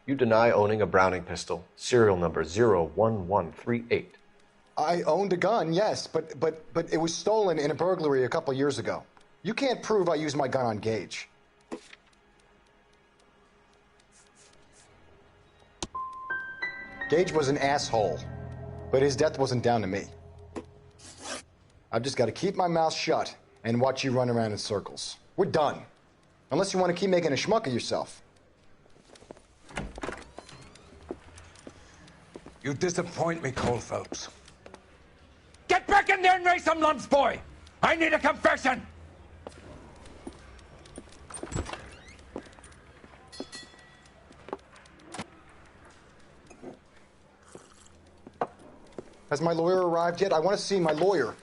[SPEAKER 10] You deny owning a Browning pistol, serial number 01138.
[SPEAKER 19] I owned a gun, yes, but it was stolen in a burglary a couple years ago. You can't prove I used my gun on Gage. Gage was an asshole, but his death wasn't down to me. I've just got to keep my mouth shut and watch you run around in circles. We're done. Unless you want to keep making a schmuck of yourself.
[SPEAKER 11] You disappoint me, Cole Phelps. Get back in there and raise some lumps, boy! I need a confession!
[SPEAKER 19] Has my lawyer arrived yet? I want to see my lawyer.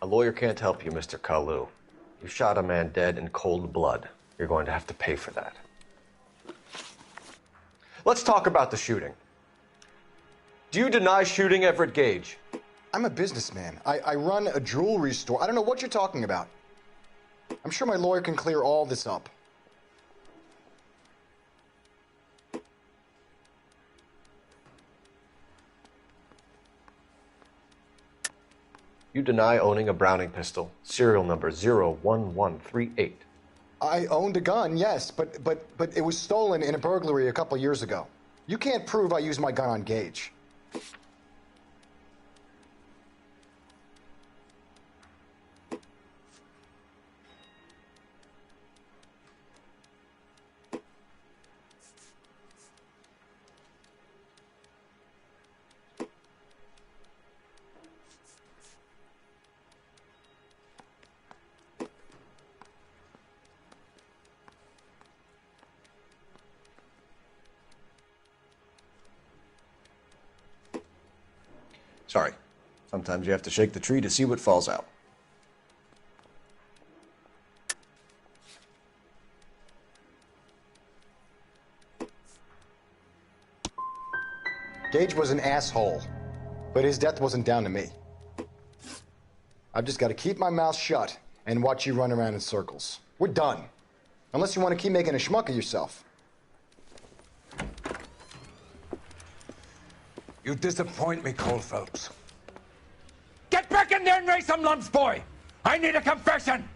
[SPEAKER 10] A lawyer can't help you, Mr. Kalu. You shot a man dead in cold blood. You're going to have to pay for that. Let's talk about the shooting. Do you deny shooting Everett Gage?
[SPEAKER 19] I'm a businessman. I run a jewelry store. I don't know what you're talking about. I'm sure my lawyer can clear all this up.
[SPEAKER 10] You deny owning a Browning pistol, serial number 01138.
[SPEAKER 19] I owned a gun, yes, but it was stolen in a burglary a couple years ago. You can't prove I used my gun on Gage.
[SPEAKER 10] Sorry. Sometimes you have to shake the tree to see what falls out.
[SPEAKER 19] Gage was an asshole, but his death wasn't down to me. I've just got to keep my mouth shut and watch you run around in circles. We're done. Unless you want to keep making a schmuck of yourself.
[SPEAKER 11] You disappoint me, Cole Phelps. Get back in there and raise some lumps, boy! I need a confession!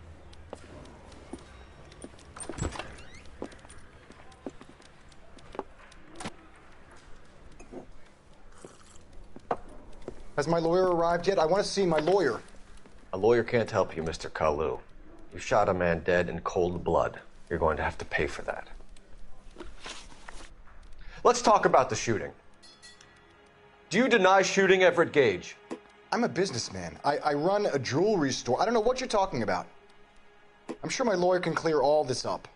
[SPEAKER 19] Has my lawyer arrived yet? I want to see my lawyer.
[SPEAKER 10] A lawyer can't help you, Mr. Kalu. You shot a man dead in cold blood. You're going to have to pay for that. Let's talk about the shooting. Do you deny shooting Everett Gage?
[SPEAKER 19] I'm a businessman. I run a jewelry store. I don't know what you're talking about. I'm sure my lawyer can clear all this up.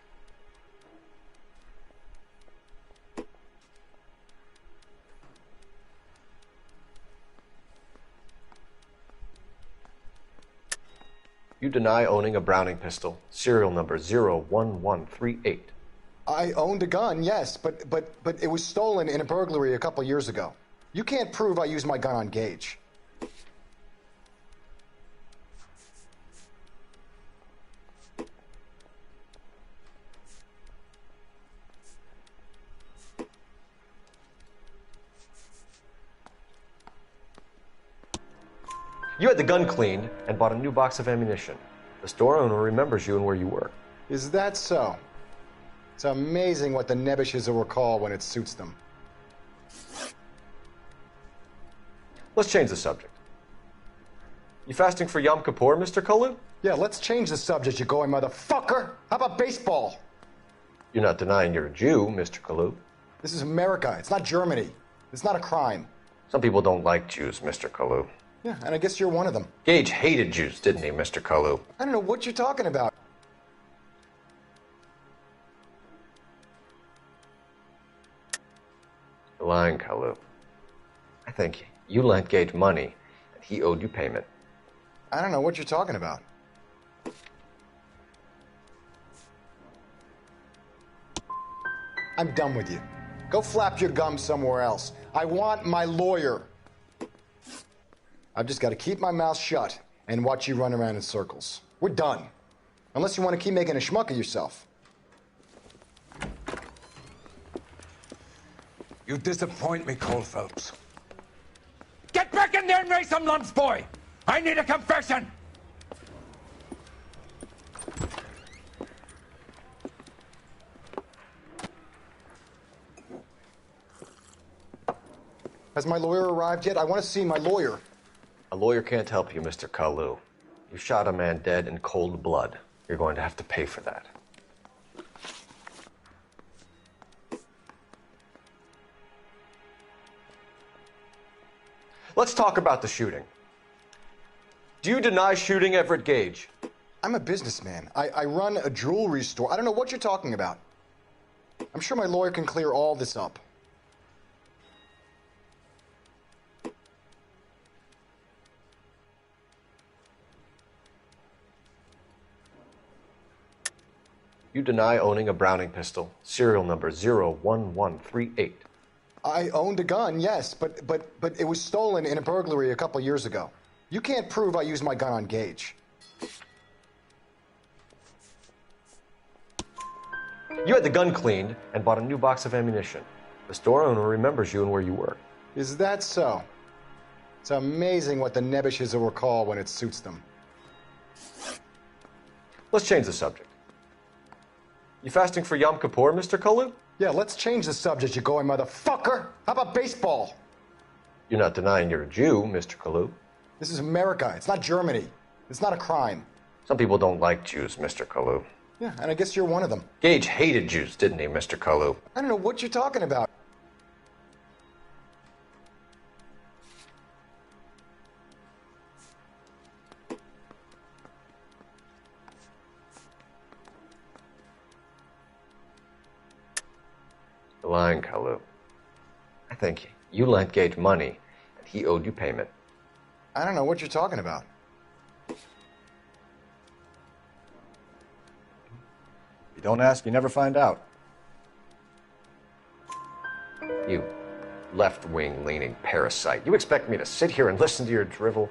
[SPEAKER 10] You deny owning a Browning pistol, serial number 01138.
[SPEAKER 19] I owned a gun, yes, but it was stolen in a burglary a couple years ago. You can't prove I used my gun on Gage.
[SPEAKER 10] You had the gun cleaned and bought a new box of ammunition. The store owner remembers you and where you work.
[SPEAKER 19] Is that so? It's amazing what the nebbishes will recall when it suits them.
[SPEAKER 10] Let's change the subject. You fasting for Yom Kippur, Mr. Kalu?
[SPEAKER 19] Yeah, let's change the subject, you going motherfucker. How about baseball?
[SPEAKER 10] You're not denying you're a Jew, Mr. Kalu.
[SPEAKER 19] This is America. It's not Germany. It's not a crime.
[SPEAKER 10] Some people don't like Jews, Mr. Kalu.
[SPEAKER 19] Yeah, and I guess you're one of them.
[SPEAKER 10] Gage hated Jews, didn't he, Mr. Kalu?
[SPEAKER 19] I don't know what you're talking about.
[SPEAKER 10] You're lying, Kalu. I think you lent Gage money, and he owed you payment.
[SPEAKER 19] I don't know what you're talking about. I'm done with you. Go flap your gums somewhere else. I want my lawyer. I've just got to keep my mouth shut and watch you run around in circles. We're done. Unless you want to keep making a schmuck of yourself.
[SPEAKER 11] You disappoint me, Cole Phelps. Get back in there and raise some lumps, boy! I need a confession!
[SPEAKER 19] Has my lawyer arrived yet? I want to see my lawyer.
[SPEAKER 10] A lawyer can't help you, Mr. Kalu. You shot a man dead in cold blood. You're going to have to pay for that. Let's talk about the shooting. Do you deny shooting Everett Gage?
[SPEAKER 19] I'm a businessman. I run a jewelry store. I don't know what you're talking about. I'm sure my lawyer can clear all this up.
[SPEAKER 10] You deny owning a Browning pistol, serial number 01138.
[SPEAKER 19] I owned a gun, yes, but it was stolen in a burglary a couple years ago. You can't prove I used my gun on Gage.
[SPEAKER 10] You had the gun cleaned and bought a new box of ammunition. The store owner remembers you and where you work.
[SPEAKER 19] Is that so? It's amazing what the nebbishes will recall when it suits them.
[SPEAKER 10] Let's change the subject. You fasting for Yom Kippur, Mr. Kalu?
[SPEAKER 19] Yeah, let's change the subject, you going motherfucker. How about baseball?
[SPEAKER 10] You're not denying you're a Jew, Mr. Kalu.
[SPEAKER 19] This is America. It's not Germany. It's not a crime.
[SPEAKER 10] Some people don't like Jews, Mr. Kalu.
[SPEAKER 19] Yeah, and I guess you're one of them.
[SPEAKER 10] Gage hated Jews, didn't he, Mr. Kalu?
[SPEAKER 19] I don't know what you're talking about.
[SPEAKER 10] You're lying, Kalu. I think you lent Gage money, and he owed you payment.
[SPEAKER 19] I don't know what you're talking about.
[SPEAKER 4] You don't ask, you never find out.
[SPEAKER 10] You left-wing leaning parasite. You expect me to sit here and listen to your drivel?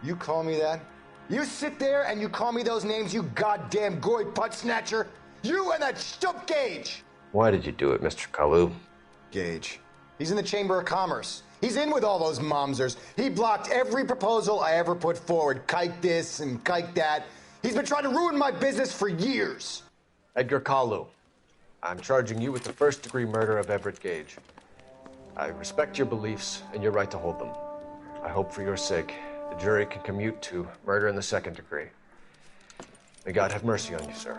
[SPEAKER 19] You call me that? You sit there and you call me those names, you goddamn goy butt snatcher? You and that stump Gage!
[SPEAKER 10] Why did you do it, Mr. Kalu?
[SPEAKER 19] Gage. He's in the Chamber of Commerce. He's in with all those momsers. He blocked every proposal I ever put forward. Kike this and kike that. He's been trying to ruin my business for years.
[SPEAKER 10] Edgar Kalu, I'm charging you with the first-degree murder of Everett Gage. I respect your beliefs and your right to hold them. I hope for your sake the jury can commute to murder in the second degree. May God have mercy on you, sir.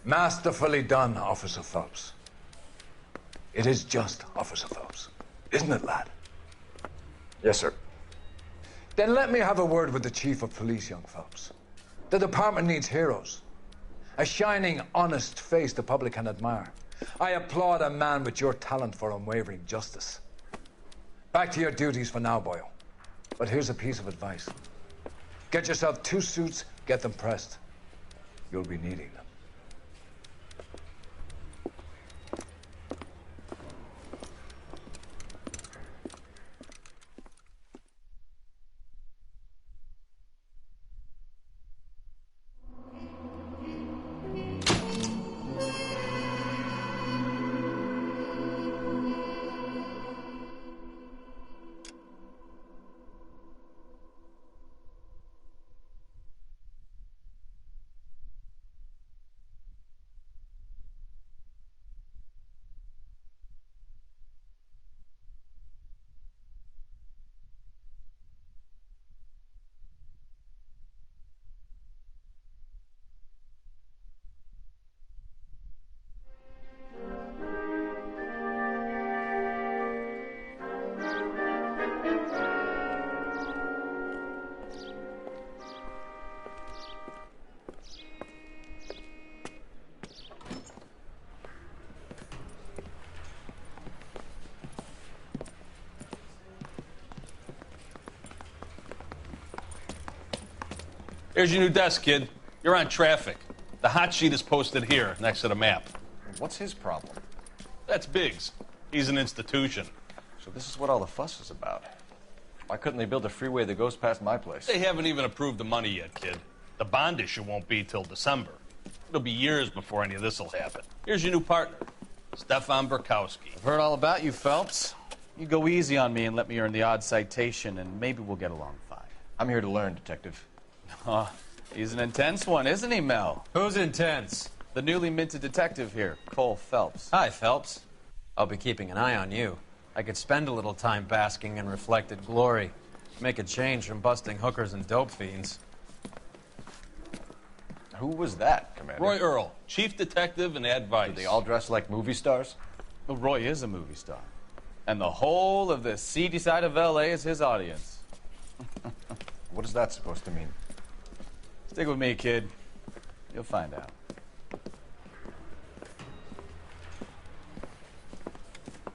[SPEAKER 11] Masterfully done, Officer Phelps. It is just, Officer Phelps. Isn't it, lad?
[SPEAKER 10] Yes, sir.
[SPEAKER 11] Then let me have a word with the Chief of Police, young Phelps. The department needs heroes. A shining, honest face the public can admire. I applaud a man with your talent for unwavering justice. Back to your duties for now, boyo. But here's a piece of advice. Get yourself 2 suits, get them pressed. You'll be needing them.
[SPEAKER 9] Here's your new desk, kid. You're on traffic. The hot sheet is posted here, next to the map.
[SPEAKER 10] What's his problem?
[SPEAKER 9] That's Biggs. He's an institution.
[SPEAKER 10] So this is what all the fuss is about. Why couldn't they build a freeway that goes past my place?
[SPEAKER 9] They haven't even approved the money yet, kid. The bond issue won't be till December. It'll be years before any of this will happen. Here's your new partner, Stefan Burkowski.
[SPEAKER 22] I've heard all about you, Phelps. You go easy on me and let me earn the odd citation, and maybe we'll get along fine.
[SPEAKER 10] I'm here to learn, Detective.
[SPEAKER 22] Oh, he's an intense one, isn't he, Mel?
[SPEAKER 8] Who's intense?
[SPEAKER 22] The newly minted detective here, Cole Phelps.
[SPEAKER 8] Hi, Phelps. I'll be keeping an eye on you. I could spend a little time basking in reflected glory. Make a change from busting hookers and dope fiends.
[SPEAKER 10] Who was that, Commander?
[SPEAKER 9] Roy Earl, chief detective and advice.
[SPEAKER 10] Do they all dress like movie stars?
[SPEAKER 22] Well, Roy is a movie star. And the whole of the seedy side of L.A. is his audience.
[SPEAKER 10] What is that supposed to mean?
[SPEAKER 22] Stick with me, kid. You'll find out.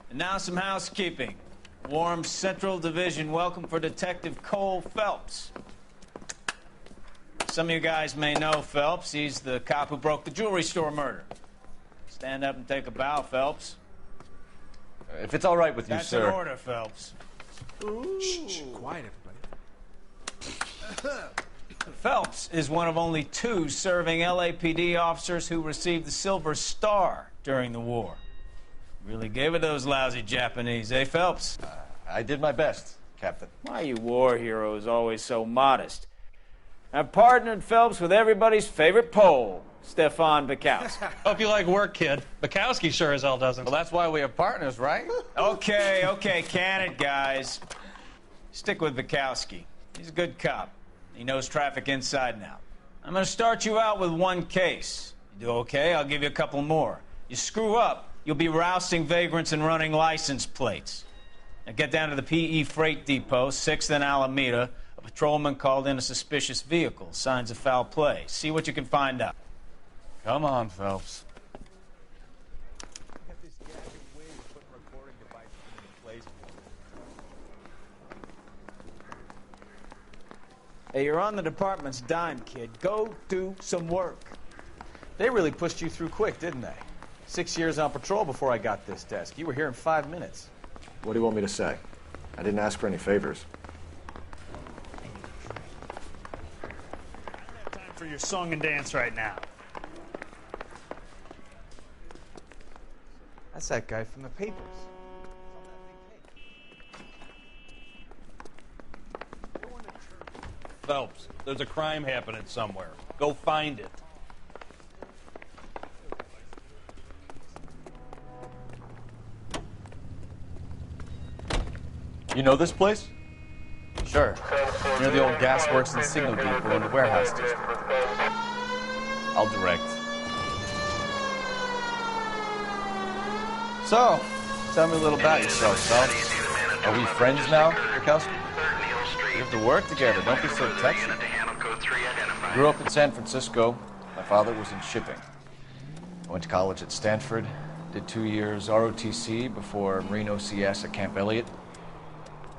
[SPEAKER 23] And now some housekeeping. Warm Central Division welcome for Detective Cole Phelps. Some of you guys may know Phelps. He's the cop who broke the jewelry store murder. Stand up and take a bow, Phelps.
[SPEAKER 10] If it's all right with you,
[SPEAKER 23] That's
[SPEAKER 10] sir.
[SPEAKER 23] That's an order, Phelps.
[SPEAKER 24] Shh, quiet, everybody.
[SPEAKER 23] Phelps is one of only 2 serving LAPD officers who received the Silver Star during the war. Really gave it those lousy Japanese, eh, Phelps?
[SPEAKER 10] I did my best, Captain.
[SPEAKER 23] Why are you war heroes always so modest? I've partnered Phelps with everybody's favorite Pole, Stefan Burkowski.
[SPEAKER 9] Hope you like work, kid. Burkowski sure as hell doesn't.
[SPEAKER 22] Well, that's why we have partners, right?
[SPEAKER 23] Okay, can it, guys. Stick with Burkowski. He's a good cop. He knows traffic inside and out. I'm going to start you out with 1 case. You do okay, I'll give you a couple more. You screw up, you'll be rousting vagrants and running license plates. Now get down to the PE Freight Depot, 6th and Alameda. A patrolman called in a suspicious vehicle. Signs of foul play. See what you can find out.
[SPEAKER 22] Come on, Phelps.
[SPEAKER 23] Hey, you're on the department's dime, kid. Go do some work.
[SPEAKER 22] They really pushed you through quick, didn't they? 6 years on patrol before I got this desk. You were here in 5 minutes.
[SPEAKER 10] What do you want me to say? I didn't ask for any favors.
[SPEAKER 6] Time for your song and dance right now.
[SPEAKER 22] That's that guy from the papers.
[SPEAKER 9] Phelps, there's a crime happening somewhere. Go find it.
[SPEAKER 10] You know this place?
[SPEAKER 22] Sure. Near the old gas works and signal depot in the warehouse district. I'll direct. So, tell me a little about yourself, fellas. Are we friends now, Bukowski? We have to work together. Don't be so touchy. I grew up in San Francisco. My father was in shipping. I went to college at Stanford, did 2 years ROTC before Marine OCS at Camp Elliott.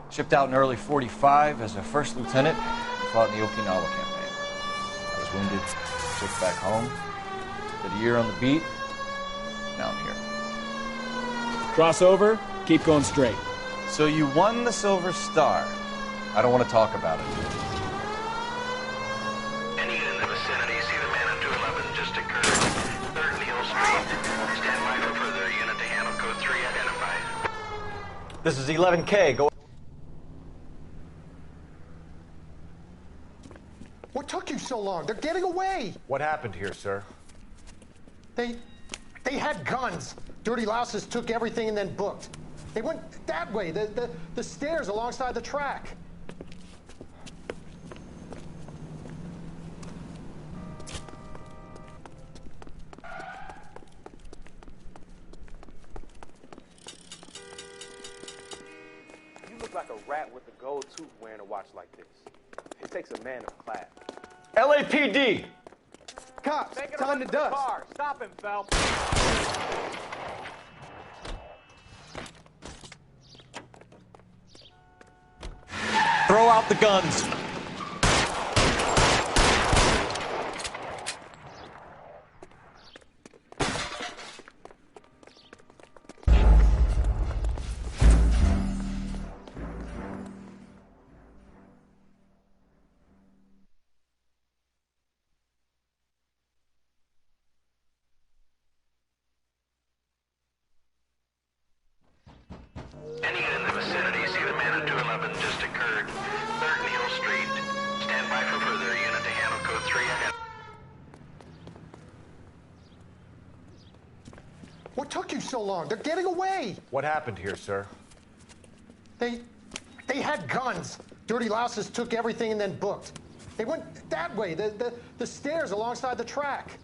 [SPEAKER 22] Shipped out in early 45 as a first lieutenant and fought in the Okinawa campaign. I was wounded, shipped back home, did a year on the beat. Now I'm here.
[SPEAKER 13] Cross over, keep going straight.
[SPEAKER 22] So you won the Silver Star. I don't want to talk about it.
[SPEAKER 1] Any unit in the vicinity, see the man on 211 just occurred. 3rd Neal Street. Stand by for further. Unit to handle code 3 identified.
[SPEAKER 10] This is 11K. Go.
[SPEAKER 19] What took you so long? They're getting away.
[SPEAKER 10] What happened here, sir?
[SPEAKER 19] They had guns. Dirty louses took everything and then booked. They went that way, the stairs alongside the track.
[SPEAKER 20] You look like a rat with a gold tooth wearing a watch like this. It takes a man of class.
[SPEAKER 10] LAPD!
[SPEAKER 20] Cops, time to dust. Car. Stop him, Phelps.
[SPEAKER 5] Throw out the guns.
[SPEAKER 1] Any unit in the vicinity, see the man on 211 just occurred. 3rd Neal Street. Stand by for further. Unit to handle code 3 identified.
[SPEAKER 19] What took you so long? They're getting away.
[SPEAKER 10] What happened here, sir?
[SPEAKER 19] They had guns. Dirty louses took everything and then booked. They went that way, the stairs alongside the track.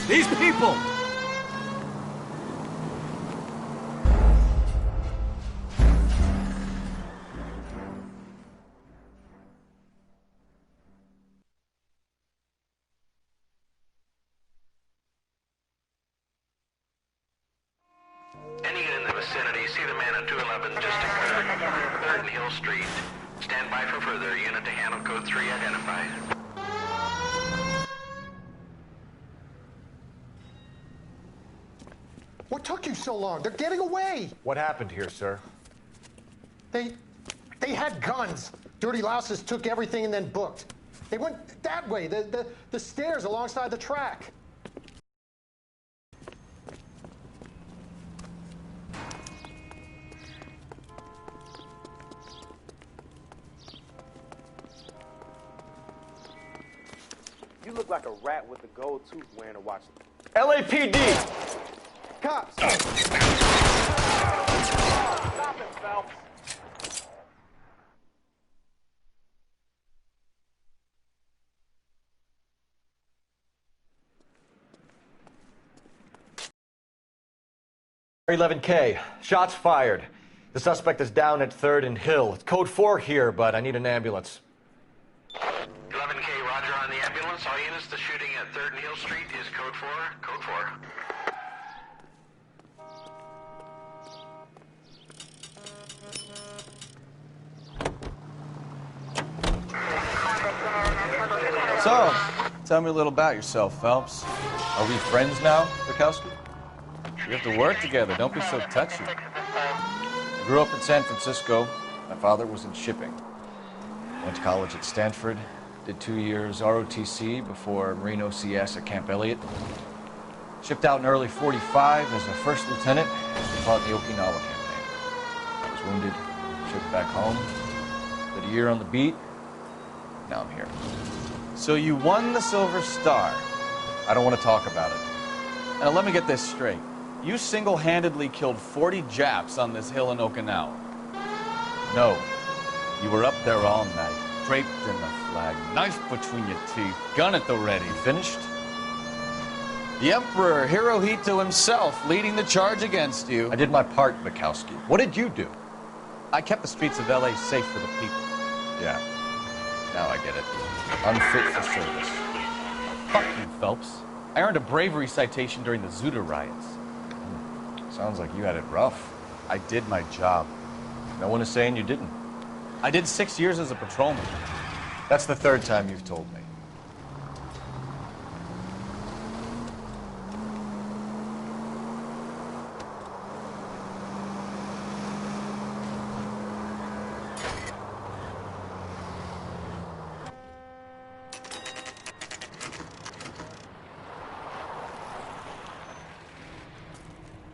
[SPEAKER 18] These people!
[SPEAKER 1] Any unit in the vicinity, see the man on 211 just occurred. 3rd Neal Street. Stand by for further. Unit to handle code 3 identified.
[SPEAKER 19] What took you so long? They're getting away.
[SPEAKER 10] What happened here, sir?
[SPEAKER 19] They had guns. Dirty louses took everything and then booked. They went that way, the stairs alongside the track.
[SPEAKER 20] You look like a rat with a gold tooth wearing a watch.
[SPEAKER 10] LAPD!
[SPEAKER 20] Cops! Stop him, Phelps.
[SPEAKER 10] .11K. Shots fired. The suspect is down at 3rd and Hill. It's code 4 here, but I need an ambulance.
[SPEAKER 1] 11K, roger on the ambulance. All units, the shooting at 3rd Neal Street is code 4. Code 4.
[SPEAKER 22] So, tell me a little about yourself, Phelps. Are we friends now, Bukowski? We have to work together. Don't be so touchy. I grew up in San Francisco. My father was in shipping. Went to college at Stanford. Did 2 years ROTC before Marine OCS at Camp Elliott. Shipped out in early 45 as a first lieutenant and fought in the Okinawa campaign. I was wounded, shipped back home. Did a year on the beat. Now I'm here. So you won the Silver Star. I I don't want to talk about it. Now, let me get this straight. You single-handedly killed 40 Japs on this hill in Okinawa. No. You were up there all night, draped in the flag, knife between your teeth, gun at the ready. Finished? The Emperor Hirohito himself leading the charge against you. I did my part, Bukowski. What did you do? I kept the streets of L.A. safe for the people. Yeah. Now I get it. Unfit for service. Fuck you, Phelps. I earned a bravery citation during the Zuda riots. Sounds like you had it rough. I did my job. No one is saying you didn't. I did 6 years as a patrolman. That's the third time you've told me.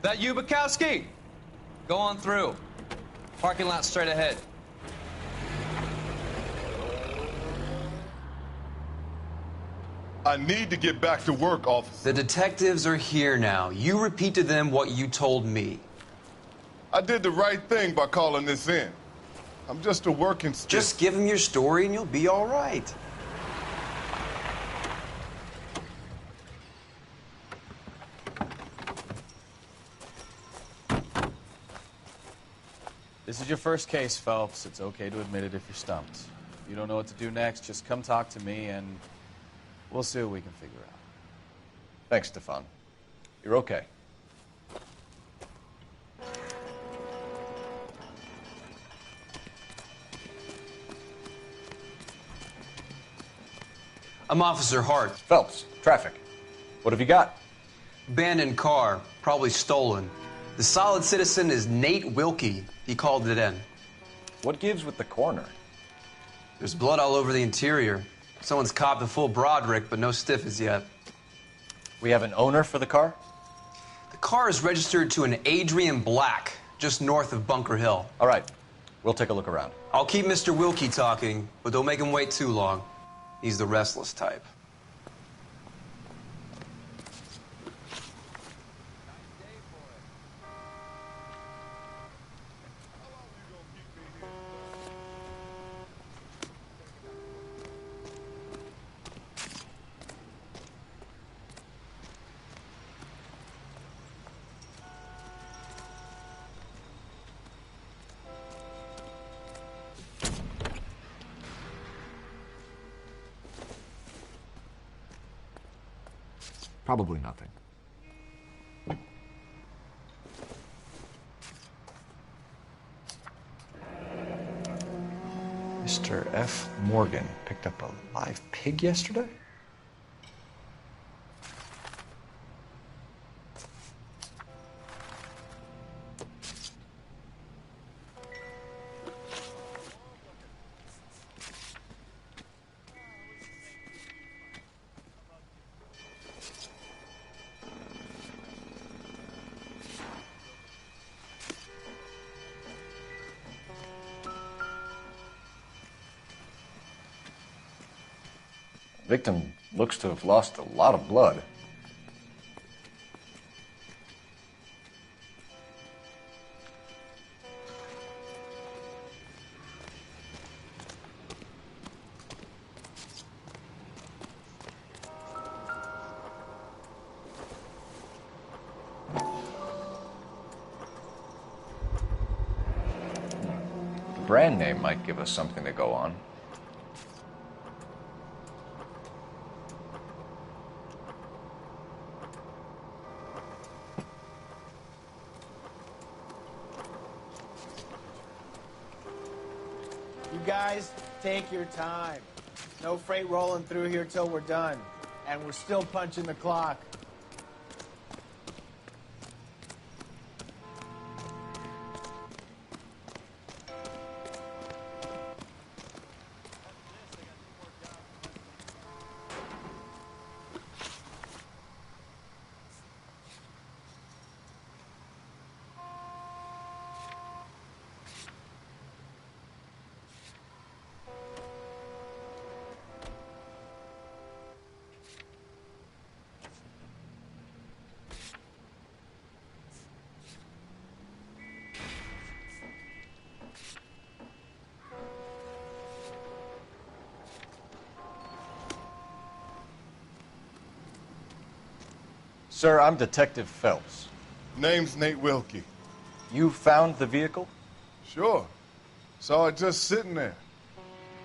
[SPEAKER 2] That you, Bukowski? Go on through. Parking lot straight ahead.
[SPEAKER 15] I need to get back to work, officer.
[SPEAKER 7] The detectives are here now. You repeat to them what you told me.
[SPEAKER 15] I did the right thing by calling this in. I'm just a working stiff.
[SPEAKER 7] Just give them your story and you'll be all right.
[SPEAKER 22] This is your first case, Phelps. It's okay to admit it if you're stumped. If you don't know what to do next, just come talk to me and we'll see what we can figure out. Thanks, Stefan. You're okay.
[SPEAKER 7] I'm Officer Hart.
[SPEAKER 22] Phelps, traffic. What have you got?
[SPEAKER 7] Abandoned car, probably stolen. The solid citizen is Nate Wilkie. He called it in.
[SPEAKER 22] What gives with the coroner?
[SPEAKER 7] There's blood all over the interior. Someone's copped a full Broderick, but no stiff as yet.
[SPEAKER 22] We have an owner for the car?
[SPEAKER 7] The car is registered to an Adrian Black, just north of Bunker Hill.
[SPEAKER 22] All right. We'll take a look around.
[SPEAKER 7] I'll keep Mr. Wilkie talking, but don't make him wait too long. He's the restless type.
[SPEAKER 10] Probably nothing.
[SPEAKER 22] Mr. F. Morgan picked up a live pig yesterday? Victim looks to have lost a lot of blood. The brand name might give us something to go on.
[SPEAKER 13] You guys, take your time. No freight rolling through here till we're done. And we're still punching the clock.
[SPEAKER 22] Sir, I'm Detective Phelps.
[SPEAKER 15] Name's Nate Wilkie.
[SPEAKER 22] You found the vehicle?
[SPEAKER 15] Sure. Saw it just sitting there.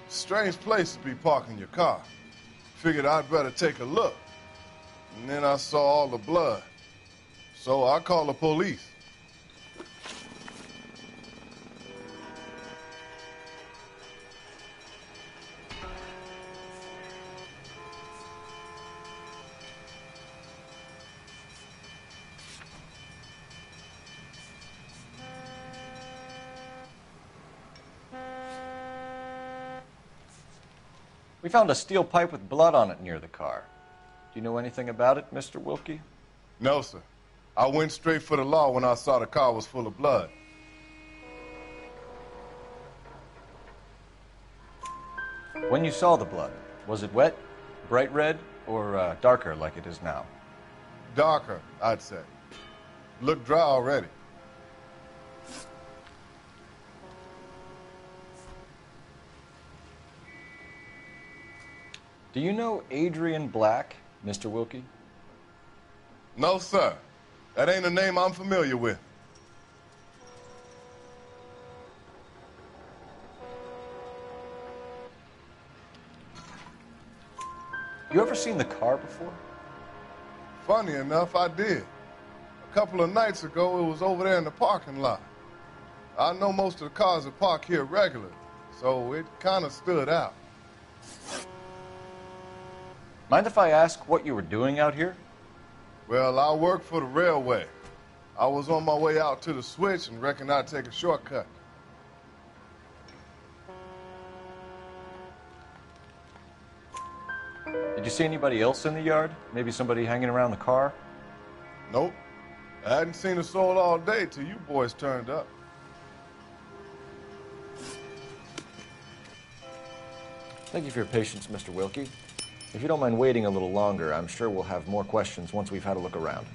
[SPEAKER 15] Strange place to be parking your car. Figured I'd better take a look. And then I saw all the blood. So I called the police.
[SPEAKER 22] We found a steel pipe with blood on it near the car. Do you know anything about it, Mr. Wilkie?
[SPEAKER 15] No, sir. I went straight for the law when I saw the car was full of blood.
[SPEAKER 22] When you saw the blood, was it wet, bright red, or darker like it is now?
[SPEAKER 15] Darker, I'd say. Looked dry already.
[SPEAKER 22] Do you know Adrian Black, Mr. Wilkie?
[SPEAKER 15] No, sir. That ain't a name I'm familiar with.
[SPEAKER 22] You ever seen the car before?
[SPEAKER 15] Funny enough, I did. A couple of nights ago, it was over there in the parking lot. I know most of the cars that park here regularly, so it kind of stood out.
[SPEAKER 22] Mind if I ask what you were doing out here?
[SPEAKER 15] Well, I work for the railway. I was on my way out to the switch and reckoned I'd take a shortcut.
[SPEAKER 22] Did you see anybody else in the yard? Maybe somebody hanging around the car?
[SPEAKER 15] Nope. I hadn't seen a soul all day till you boys turned up.
[SPEAKER 22] Thank you for your patience, Mr. Wilkie. If you don't mind waiting a little longer, I'm sure we'll have more questions once we've had a look around.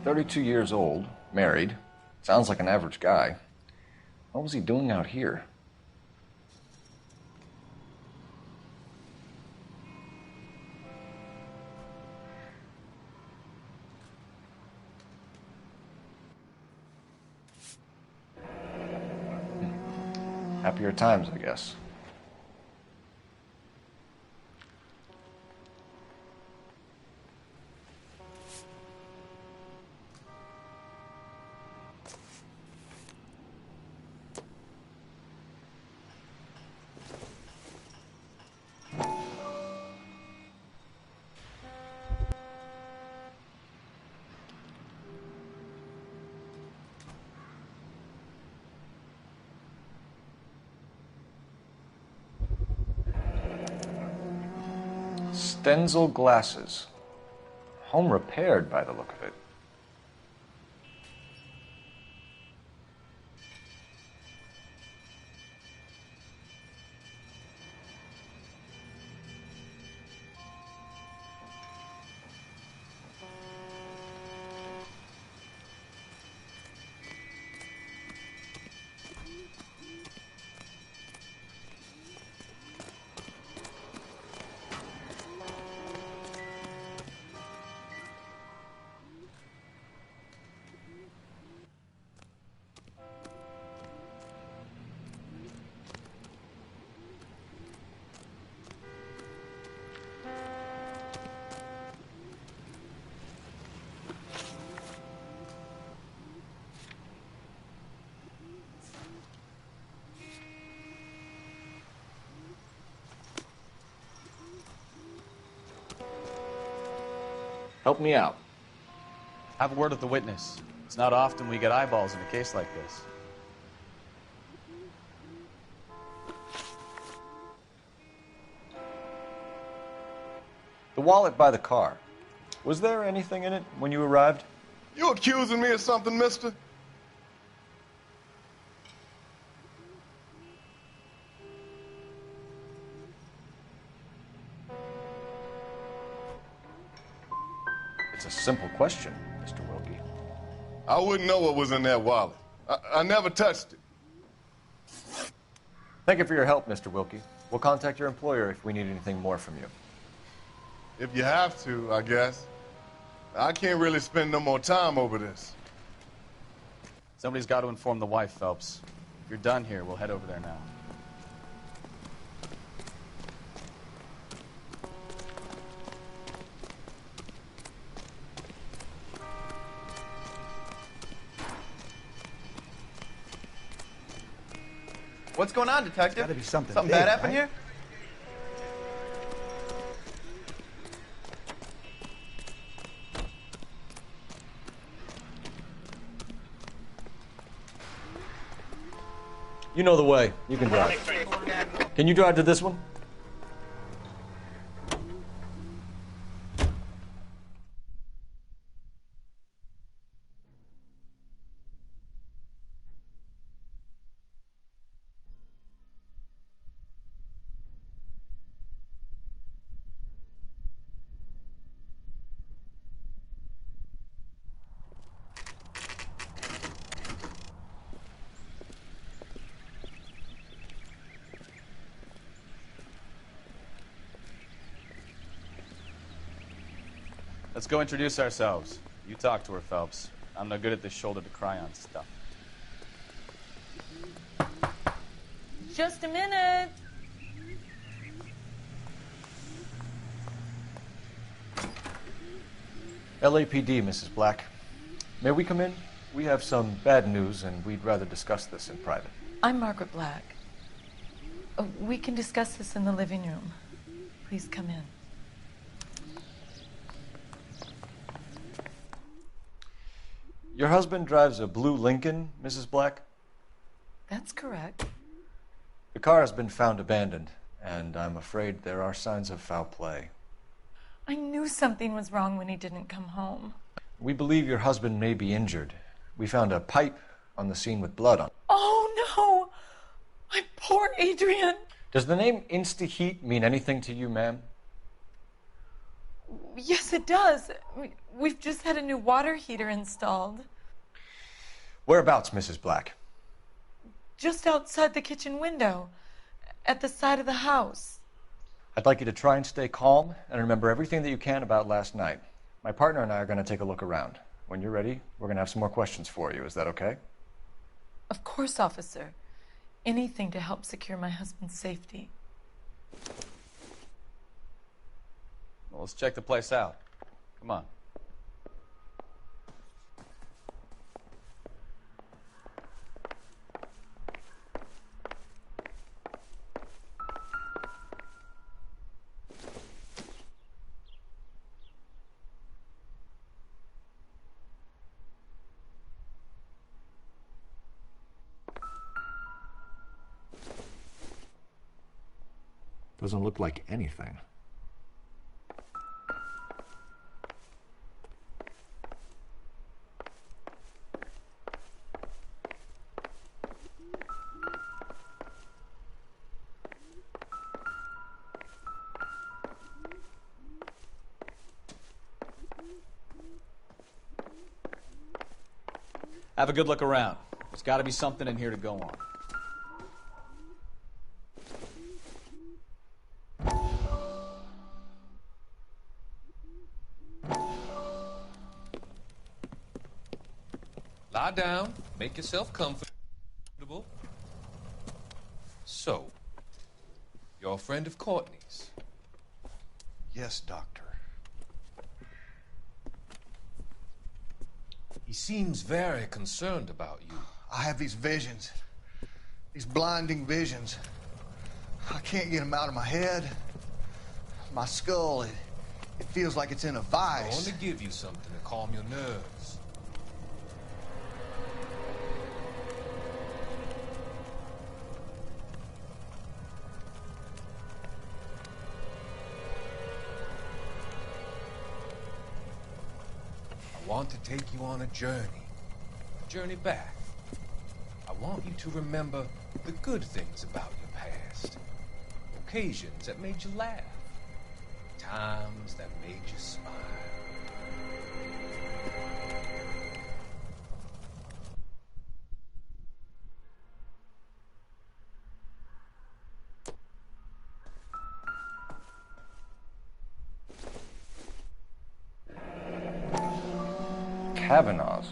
[SPEAKER 22] "32 years old, married. Sounds like an average guy. What was he doing out here?" Happier times, I guess. Stenzel glasses. Home repaired by the look of it. Help me out.
[SPEAKER 23] Have a word with the witness. It's not often we get eyeballs in a case like this.
[SPEAKER 22] The wallet by the car. Was there anything in it when you arrived?
[SPEAKER 15] You accusing me of something, mister?
[SPEAKER 22] It's a simple question, Mr. Wilkie.
[SPEAKER 15] I wouldn't know what was in that wallet. I never touched it.
[SPEAKER 22] Thank you for your help, Mr. Wilkie. We'll contact your employer if we need anything more from you.
[SPEAKER 15] If you have to, I guess. I can't really spend no more time over this.
[SPEAKER 23] Somebody's got to inform the wife, Phelps. If you're done here, we'll head over there now.
[SPEAKER 12] What's going on, Detective?
[SPEAKER 14] Gotta be something
[SPEAKER 12] Something
[SPEAKER 14] big,
[SPEAKER 12] bad happen
[SPEAKER 14] right?
[SPEAKER 12] here?
[SPEAKER 22] You know the way. You can drive. Can you drive to this one?
[SPEAKER 23] Let's go introduce ourselves. You talk to her, Phelps. I'm no good at this shoulder to cry on stuff.
[SPEAKER 21] Just a minute.
[SPEAKER 22] LAPD, Mrs. Black. May we come in? We have some bad news, and we'd rather discuss this in private.
[SPEAKER 16] I'm Margaret Black. We can discuss this in the living room. Please come in.
[SPEAKER 22] Your husband drives a blue Lincoln, Mrs. Black?
[SPEAKER 16] That's correct.
[SPEAKER 22] The car has been found abandoned, and I'm afraid there are signs of foul play.
[SPEAKER 16] I knew something was wrong when he didn't come home.
[SPEAKER 22] We believe your husband may be injured. We found a pipe on the scene with blood on it.
[SPEAKER 16] Oh, no! My poor Adrian!
[SPEAKER 22] Does the name Insta-Heat mean anything to you, ma'am?
[SPEAKER 16] Yes, it does. We've just had a new water heater installed.
[SPEAKER 22] Whereabouts, Mrs. Black?
[SPEAKER 16] Just outside the kitchen window, at the side of the house.
[SPEAKER 22] I'd like you to try and stay calm and remember everything that you can about last night. My partner and I are going to take a look around. When you're ready, we're going to have some more questions for you. Is that okay?
[SPEAKER 16] Of course, officer. Anything to help secure my husband's safety.
[SPEAKER 23] Well, let's check the place out. Come on.
[SPEAKER 14] Doesn't look like anything.
[SPEAKER 23] Have a good look around. There's got to be something in here to go on.
[SPEAKER 17] Lie down, make yourself comfortable. So, you're a friend of Courtney's?
[SPEAKER 14] Yes, Doctor.
[SPEAKER 17] He seems very concerned about you.
[SPEAKER 25] I have these visions, these blinding visions. I can't get them out of my head. My skull, It feels like it's in a
[SPEAKER 17] I
[SPEAKER 25] vice.
[SPEAKER 17] want to give you something to calm your nerves. I want to take you on a journey back. I want you to remember the good things about your past, occasions that made you laugh, times that made you smile.
[SPEAKER 22] Kavanaugh's.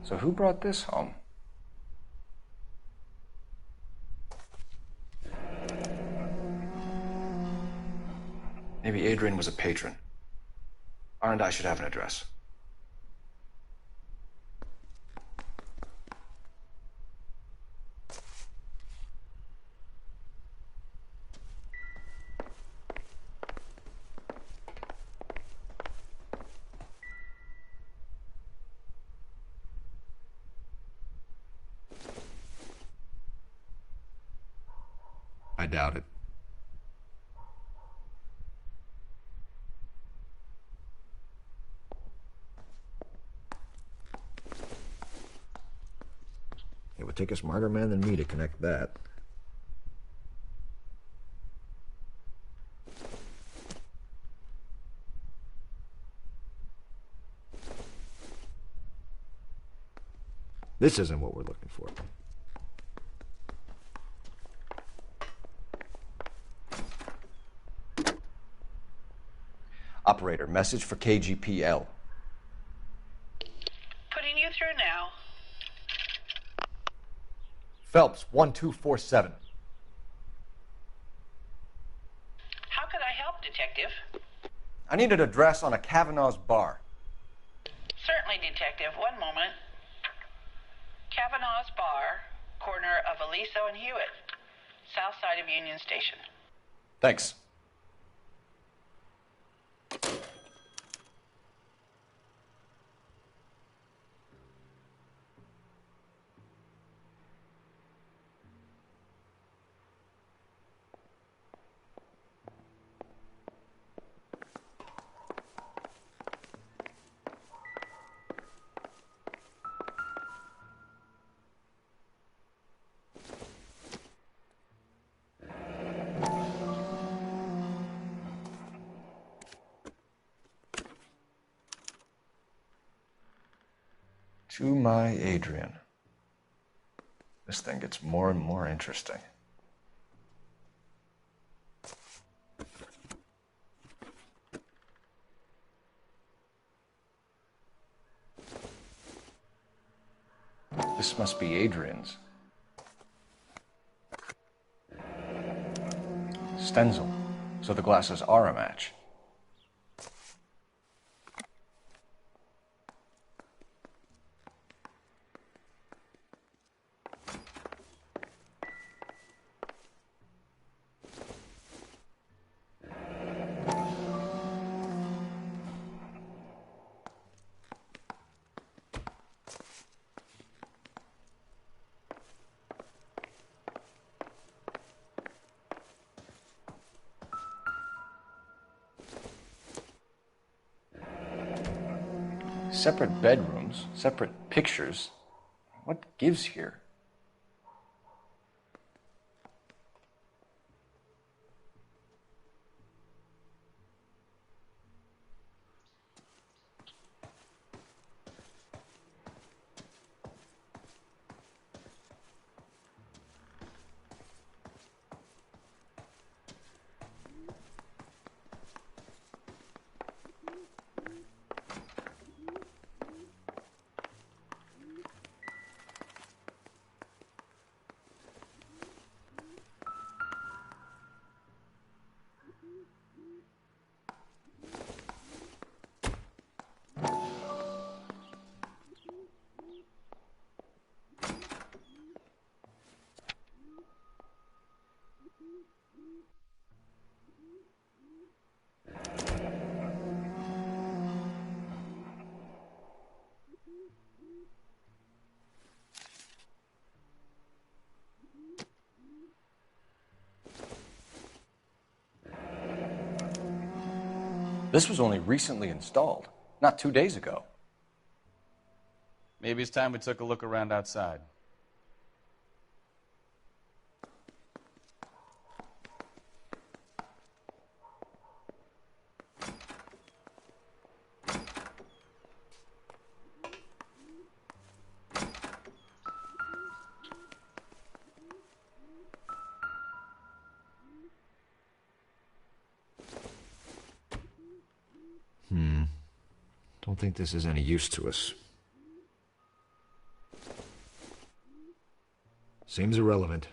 [SPEAKER 22] So who brought this home? Maybe Adrian was a patron. R and I should have an address. I doubt it.
[SPEAKER 14] It would take a smarter man than me to connect that. This isn't what we're looking for.
[SPEAKER 10] Operator, message for KGPL.
[SPEAKER 21] Putting you through now.
[SPEAKER 10] Phelps, 1247.
[SPEAKER 21] How could I help, Detective?
[SPEAKER 10] I need an address on a Kavanaugh's bar.
[SPEAKER 21] Certainly, Detective. One moment. Kavanaugh's Bar, corner of Aliso and Hewitt, south side of Union Station.
[SPEAKER 10] Thanks.
[SPEAKER 22] To my Adrian. This thing gets more and more interesting. This must be Adrian's. Stenzel. So the glasses are a match. Separate bedrooms, separate pictures. What gives here? This was only recently installed, not 2 days ago. Maybe it's time we took a look around outside.
[SPEAKER 14] Don't think this is any use to us. Seems irrelevant.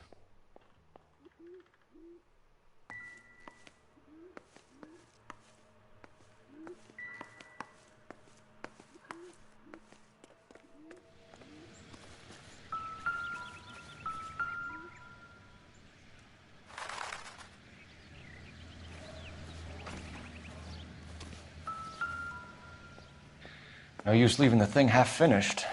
[SPEAKER 22] No use leaving the thing half finished.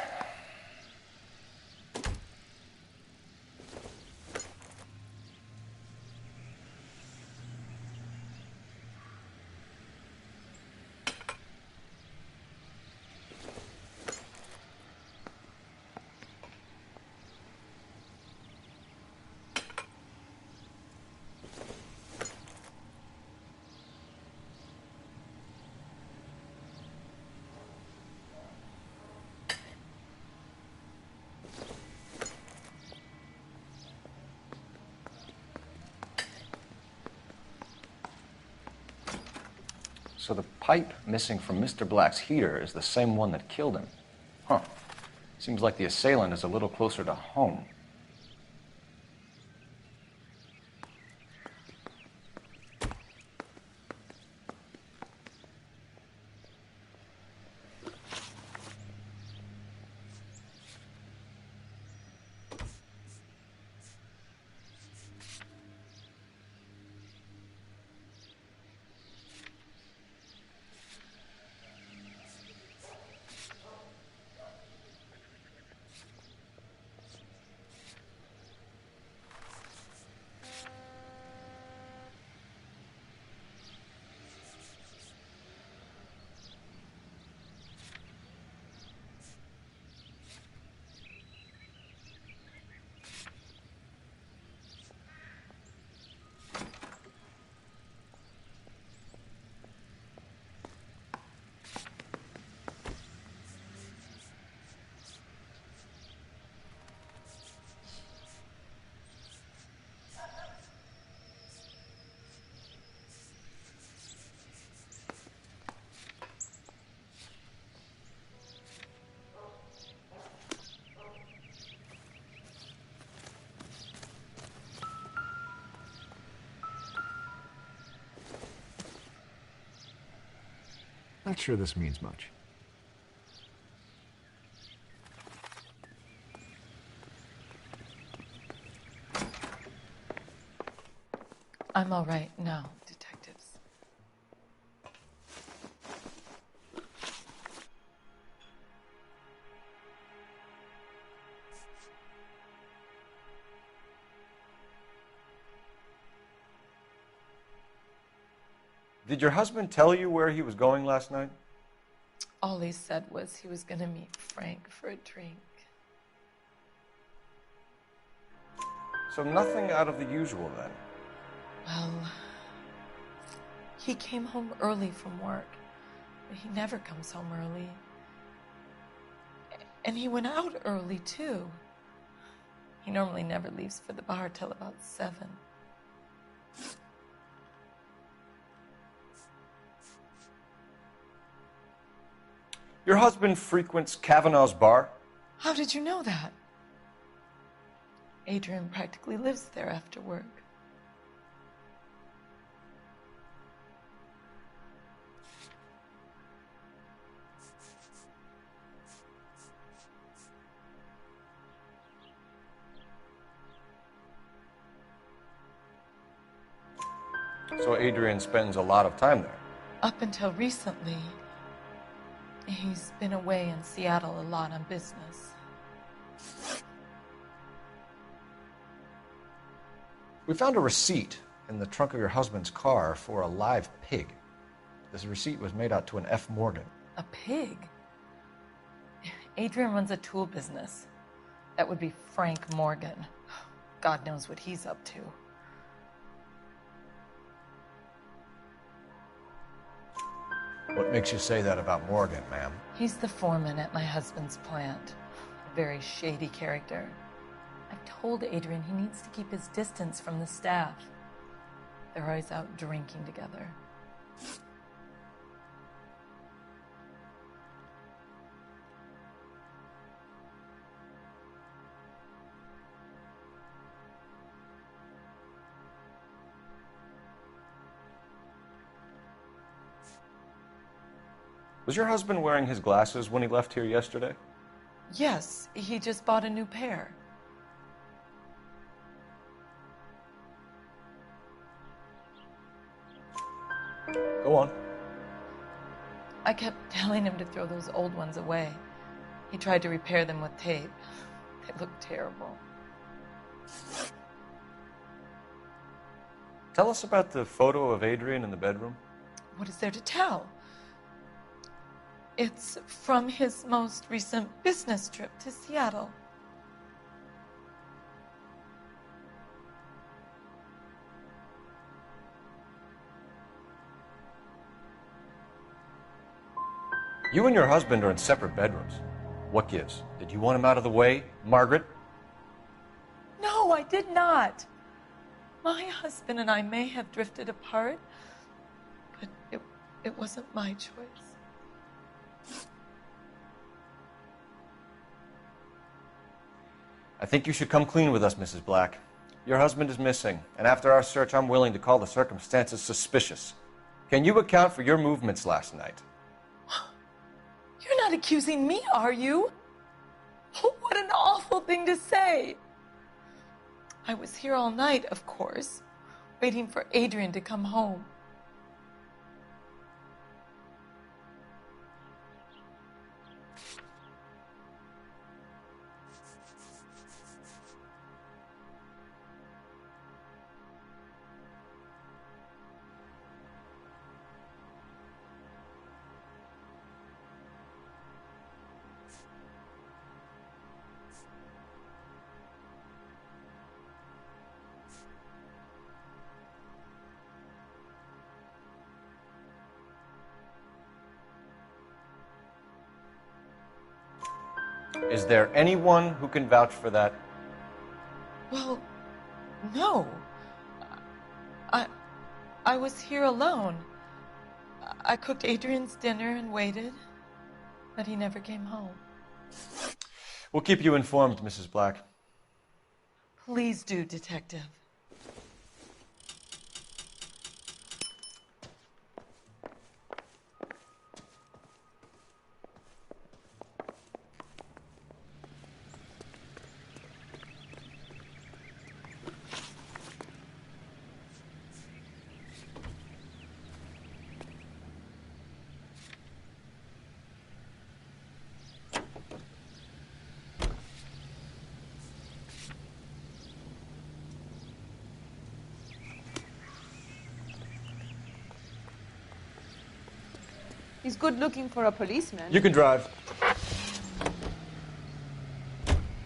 [SPEAKER 22] So the pipe missing from Mr. Black's heater is the same one that killed him. Huh. Seems like the assailant is a little closer to home.
[SPEAKER 14] Not sure this means much.
[SPEAKER 16] I'm all right now, detectives.
[SPEAKER 22] Did your husband tell you where he was going last night?
[SPEAKER 16] All he said was he was going to meet Frank for a drink.
[SPEAKER 22] So nothing out of the usual then?
[SPEAKER 16] Well, he came home early from work. He never comes home early. And he went out early, too. He normally never leaves for the bar till about 7.
[SPEAKER 22] Your husband frequents Kavanaugh's bar?
[SPEAKER 16] How did you know that? Adrian practically lives there after work.
[SPEAKER 22] So Adrian spends a lot of time there?
[SPEAKER 16] Up until recently, he's been away in Seattle a lot on business.
[SPEAKER 22] We found a receipt in the trunk of your husband's car for a live pig. This receipt was made out to an F. Morgan.
[SPEAKER 16] A pig? Adrian runs a tool business. That would be Frank Morgan. God knows what he's up to.
[SPEAKER 22] What makes you say that about Morgan, ma'am?
[SPEAKER 16] He's the foreman at my husband's plant. A very shady character. I've told Adrian he needs to keep his distance from the staff. They're always out drinking together.
[SPEAKER 22] Was your husband wearing his glasses when he left here yesterday?
[SPEAKER 16] Yes, he just bought a new pair.
[SPEAKER 22] Go on.
[SPEAKER 16] I kept telling him to throw those old ones away. He tried to repair them with tape. They looked terrible.
[SPEAKER 22] Tell us about the photo of Adrian in the bedroom.
[SPEAKER 16] What is there to tell? It's from his most recent business trip to Seattle.
[SPEAKER 22] You and your husband are in separate bedrooms. What gives? Did you want him out of the way, Margaret?
[SPEAKER 16] No, I did not. My husband and I may have drifted apart, but it wasn't my choice.
[SPEAKER 22] I think you should come clean with us, Mrs. Black. Your husband is missing, and after our search, I'm willing to call the circumstances suspicious. Can you account for your movements last night?
[SPEAKER 16] You're not accusing me, are you? What an awful thing to say. I was here all night, of course, waiting for Adrian to come home.
[SPEAKER 22] Is there anyone who can vouch for that?
[SPEAKER 16] Well, no. I was here alone. I cooked Adrian's dinner and waited, but he never came home.
[SPEAKER 22] We'll keep you informed, Mrs. Black.
[SPEAKER 16] Please do, Detective.
[SPEAKER 3] He's good looking for a policeman.
[SPEAKER 22] You can drive.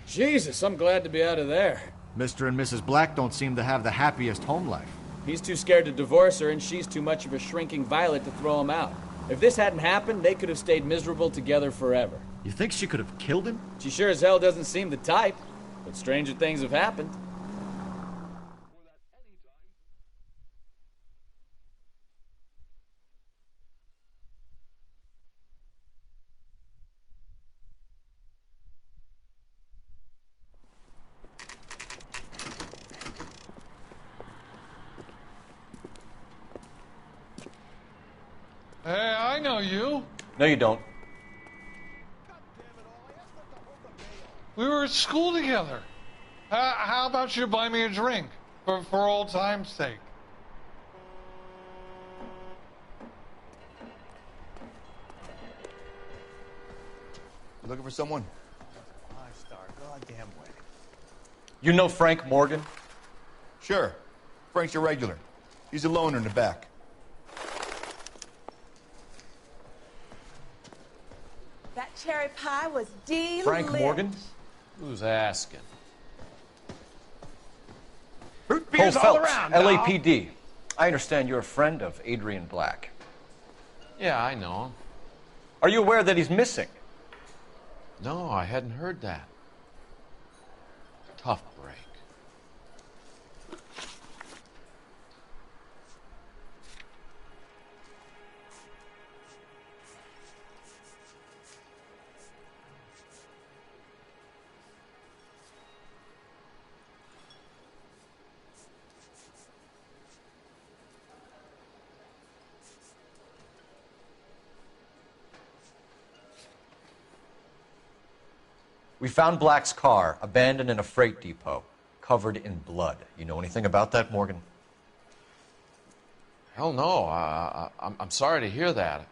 [SPEAKER 18] Jesus, I'm glad to be out of there.
[SPEAKER 14] Mr. and Mrs. Black don't seem to have the happiest home life.
[SPEAKER 4] He's too scared to divorce her, and she's too much of a shrinking violet to throw him out. If this hadn't happened, they could have stayed miserable together forever.
[SPEAKER 14] You think she could have killed him?
[SPEAKER 4] She sure as hell doesn't seem the type, but stranger things have happened.
[SPEAKER 15] Hey, I know you.
[SPEAKER 22] No, you don't.
[SPEAKER 15] We were at school together. How about you buy me a drink for old time's sake?
[SPEAKER 8] You looking for someone?
[SPEAKER 13] Star, goddamn way.
[SPEAKER 22] You know Frank Morgan?
[SPEAKER 8] Sure. Frank's your regular. He's a loner in the back.
[SPEAKER 21] cherry pie was delicious.
[SPEAKER 22] Frank Morgan? Who's asking?
[SPEAKER 12] Root
[SPEAKER 22] Cole
[SPEAKER 12] beers all
[SPEAKER 22] Phelps,
[SPEAKER 12] around, dawg.
[SPEAKER 22] LAPD. I understand you're a friend of Adrian Black.
[SPEAKER 5] Yeah, I know him.
[SPEAKER 22] Are you aware that he's missing?
[SPEAKER 5] No, I hadn't heard that. Tough break.
[SPEAKER 22] We found Black's car abandoned in a freight depot, covered in blood. You know anything about that, Morgan?
[SPEAKER 5] Hell no. I'm sorry to hear that.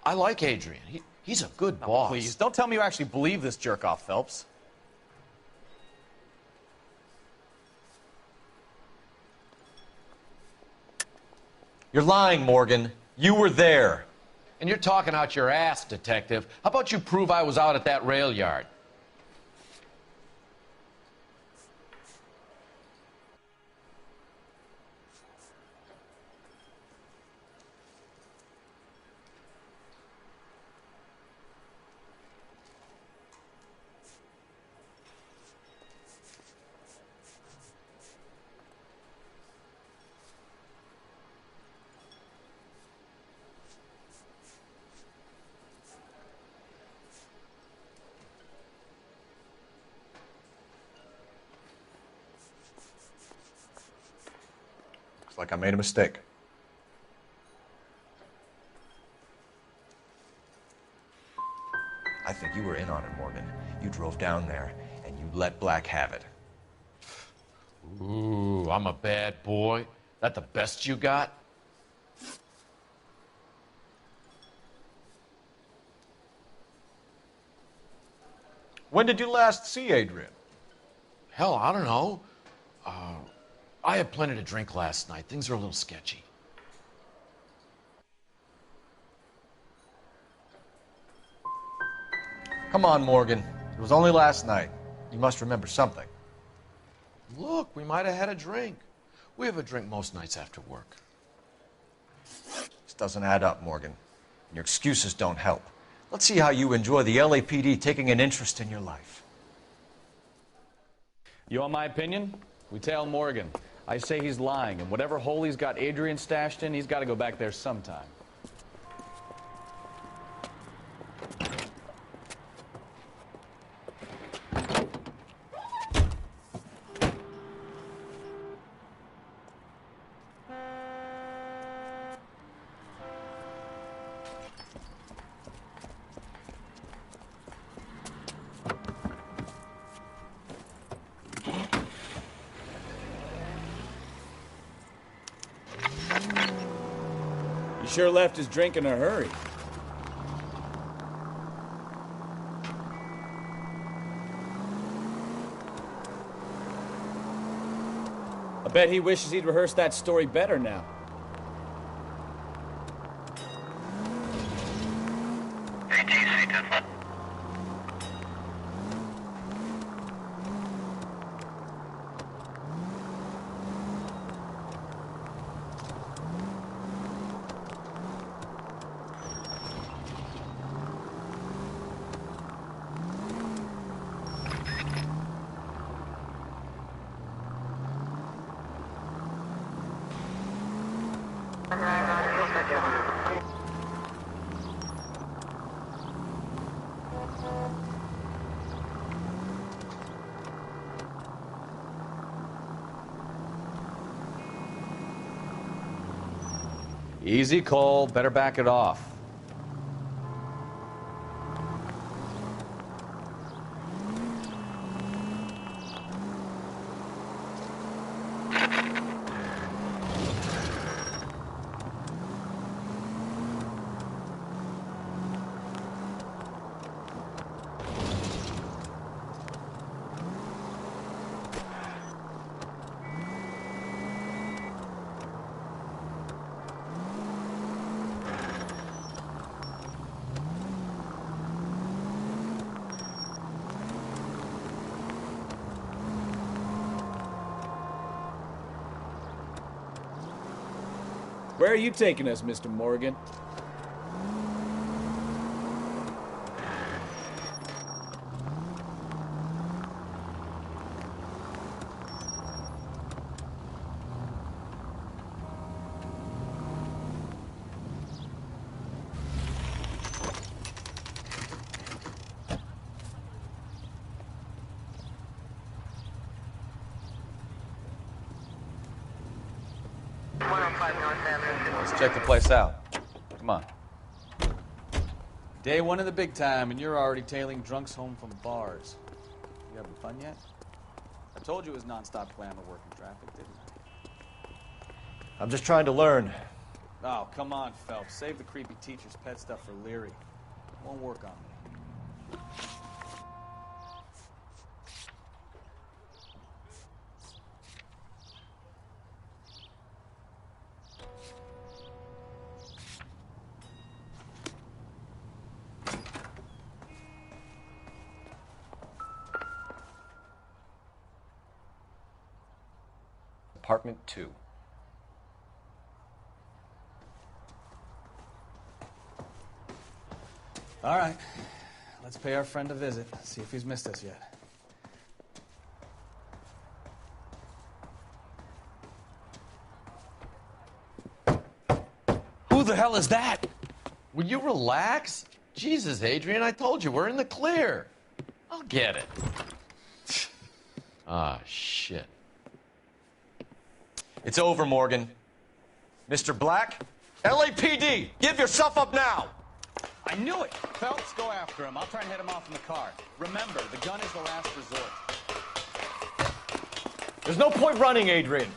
[SPEAKER 5] I like Adrian. He's a good boss.
[SPEAKER 22] Please, don't tell me you actually believe this jerk-off, Phelps. You're lying, Morgan. You were there.
[SPEAKER 5] And you're talking out your ass, detective. How about you prove I was out at that rail yard?
[SPEAKER 22] Looks like I made a mistake. I think you were in on it, Morgan. You drove down there, and you let Black have it.
[SPEAKER 5] Ooh, I'm a bad boy. That the best you got?
[SPEAKER 22] When did you last see Adrian?
[SPEAKER 5] Hell, I don't know. I had plenty to drink last night. Things are a little sketchy.
[SPEAKER 22] Come on, Morgan. It was only last night. You must remember something.
[SPEAKER 5] Look, we might have had a drink. We have a drink most nights after work.
[SPEAKER 22] This doesn't add up, Morgan. Your excuses don't help. Let's see how you enjoy the LAPD taking an interest in your life.
[SPEAKER 4] You want my opinion? We tail Morgan. I say he's lying, and whatever hole he's got Adrian stashed in, he's got to go back there sometime. He sure left his drink in a hurry. I bet he wishes he'd rehearsed that story better now. Easy, Cole. Better back it off. Where are you taking us, Mr. Morgan?
[SPEAKER 22] Let's check the place out. Come on. Day one of the big time, and you're already tailing drunks home from bars. You having fun yet? I told you it was nonstop glamour working traffic, didn't I?
[SPEAKER 10] I'm just trying to learn.
[SPEAKER 22] Oh, come on, Phelps. Save the creepy teacher's pet stuff for Leary. It won't work on me.
[SPEAKER 10] Apartment 2.
[SPEAKER 22] All right. Let's pay our friend a visit. See if he's missed us yet.
[SPEAKER 5] Who the hell is that? Will you relax? Jesus, Adrian, I told you, we're in the clear. I'll get it. Ah, shit.
[SPEAKER 10] It's over, Morgan. Mr. Black, LAPD, give yourself up now!
[SPEAKER 23] I knew it! Phelps, go after him. I'll try and head him off in the car. Remember, the gun is the last resort.
[SPEAKER 10] There's no point running, Adrian.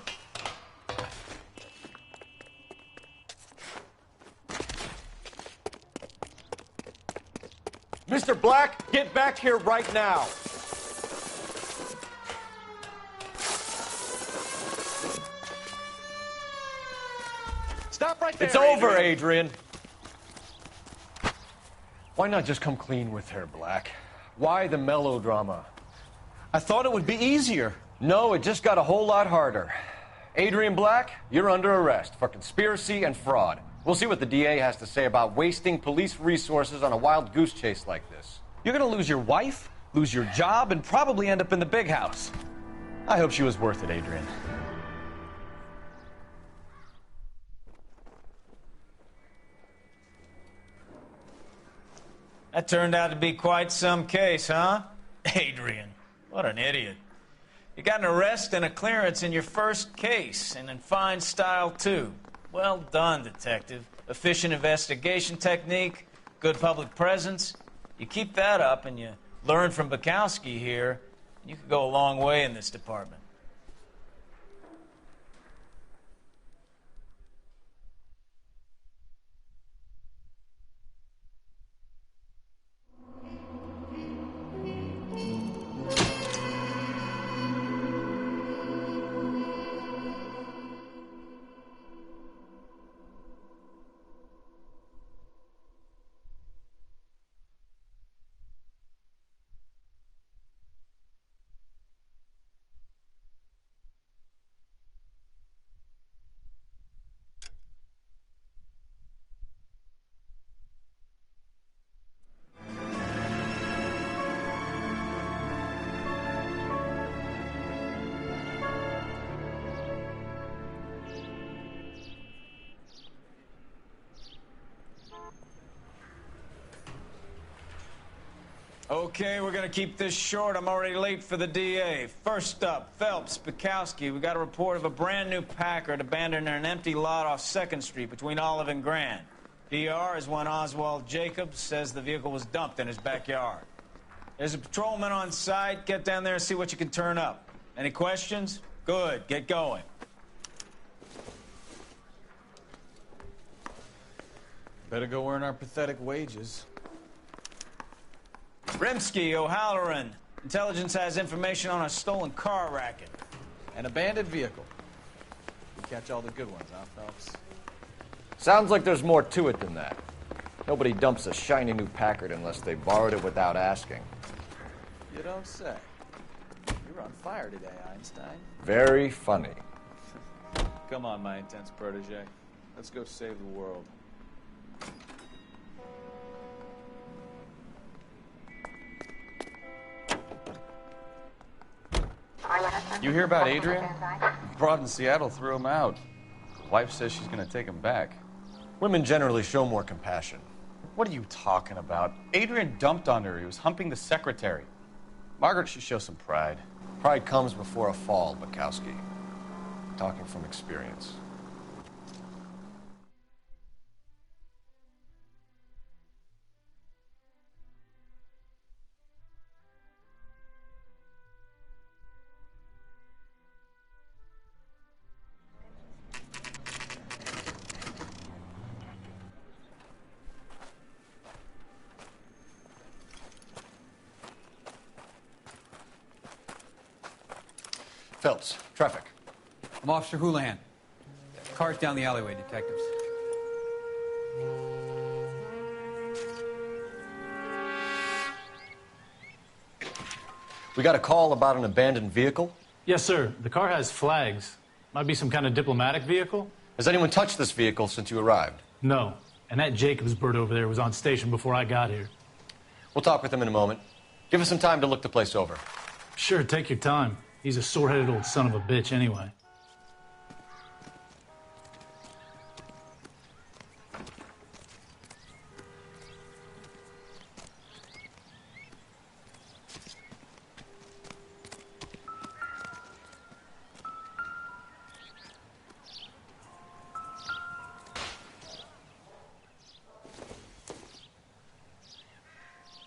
[SPEAKER 10] Mr. Black, get back here right now.
[SPEAKER 23] Stop right there,
[SPEAKER 10] It's over, Adrian. Why not just come clean with her, Black? Why the melodrama?
[SPEAKER 23] I thought it would be easier.
[SPEAKER 10] No, it just got a whole lot harder. Adrian Black, you're under arrest for conspiracy and fraud. We'll see what the DA has to say about wasting police resources on a wild goose chase like this.
[SPEAKER 23] You're gonna lose your wife, lose your job, and probably end up in the big house. I hope she was worth it, Adrian. That turned out to be quite some case, huh? Adrian, what an idiot. You got an arrest and a clearance in your first case, and in fine style, too. Well done, detective. Efficient investigation technique, good public presence. You keep that up and you learn from Bukowski here, you could go a long way in this department. Okay, we're gonna keep this short. I'm already late for the DA. First up, Phelps, Bukowski. We got a report of a brand new Packard abandoned in an empty lot off 2nd Street between Olive and Grand. DR is one Oswald Jacobs says the vehicle was dumped in his backyard. There's a patrolman on site. Get down there and see what you can turn up. Any questions? Good, get going.
[SPEAKER 22] Better go earn our pathetic wages.
[SPEAKER 23] Rimsky, O'Halloran. Intelligence has information on a stolen car racket.
[SPEAKER 22] An abandoned vehicle. You catch all the good ones, huh, Phelps?
[SPEAKER 10] Sounds like there's more to it than that. Nobody dumps a shiny new Packard unless they borrowed it without asking.
[SPEAKER 22] You don't say. You're on fire today, Einstein.
[SPEAKER 10] Very funny.
[SPEAKER 22] Come on, my intense protege. Let's go save the world. You hear about Adrian? Broad in Seattle threw him out. Wife says she's gonna take him back.
[SPEAKER 10] Women generally show more compassion.
[SPEAKER 22] What are you talking about? Adrian dumped on her. He was humping the secretary. Margaret should show some pride.
[SPEAKER 10] Pride comes before a fall, Bukowski. Talking from experience. Phelps, traffic.
[SPEAKER 6] I'm Officer Houlihan. Car's down the alleyway, detectives.
[SPEAKER 10] We got a call about an abandoned vehicle?
[SPEAKER 9] Yes, sir. The car has flags. Might be some kind of diplomatic vehicle.
[SPEAKER 10] Has anyone touched this vehicle since you arrived?
[SPEAKER 9] No. And that Jacobs bird over there was on station before I got here.
[SPEAKER 10] We'll talk with him in a moment. Give us some time to look the place over.
[SPEAKER 9] Sure, take your time. He's a sore-headed old son of a bitch anyway.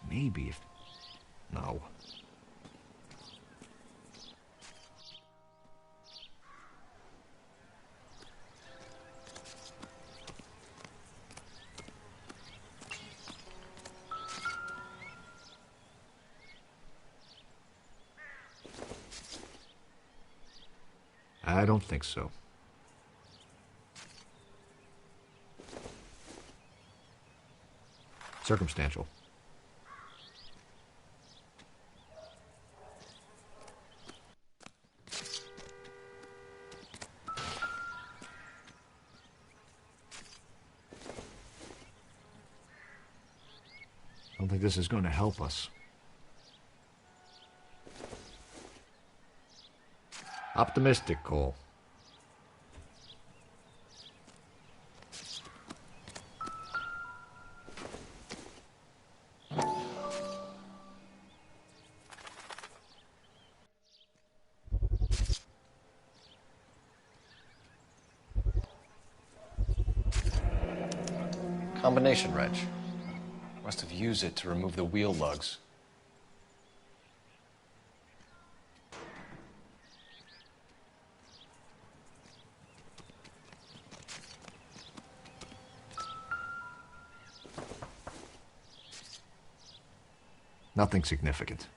[SPEAKER 14] Maybe if... No. I don't think so. Circumstantial. I don't think this is going to help us. Optimistic, Cole.
[SPEAKER 10] Combination wrench. Must have used it to remove the wheel lugs.
[SPEAKER 14] Nothing significant.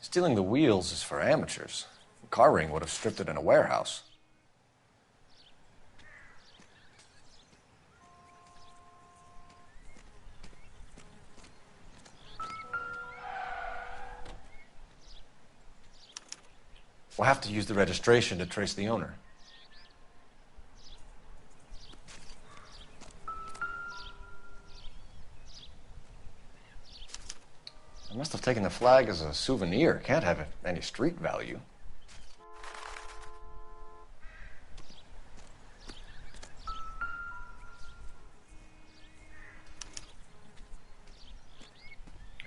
[SPEAKER 10] Stealing the wheels is for amateurs. Car ring would have stripped it in a warehouse. We'll have to use the registration to trace the owner. I must have taken the flag as a souvenir. Can't have any street value.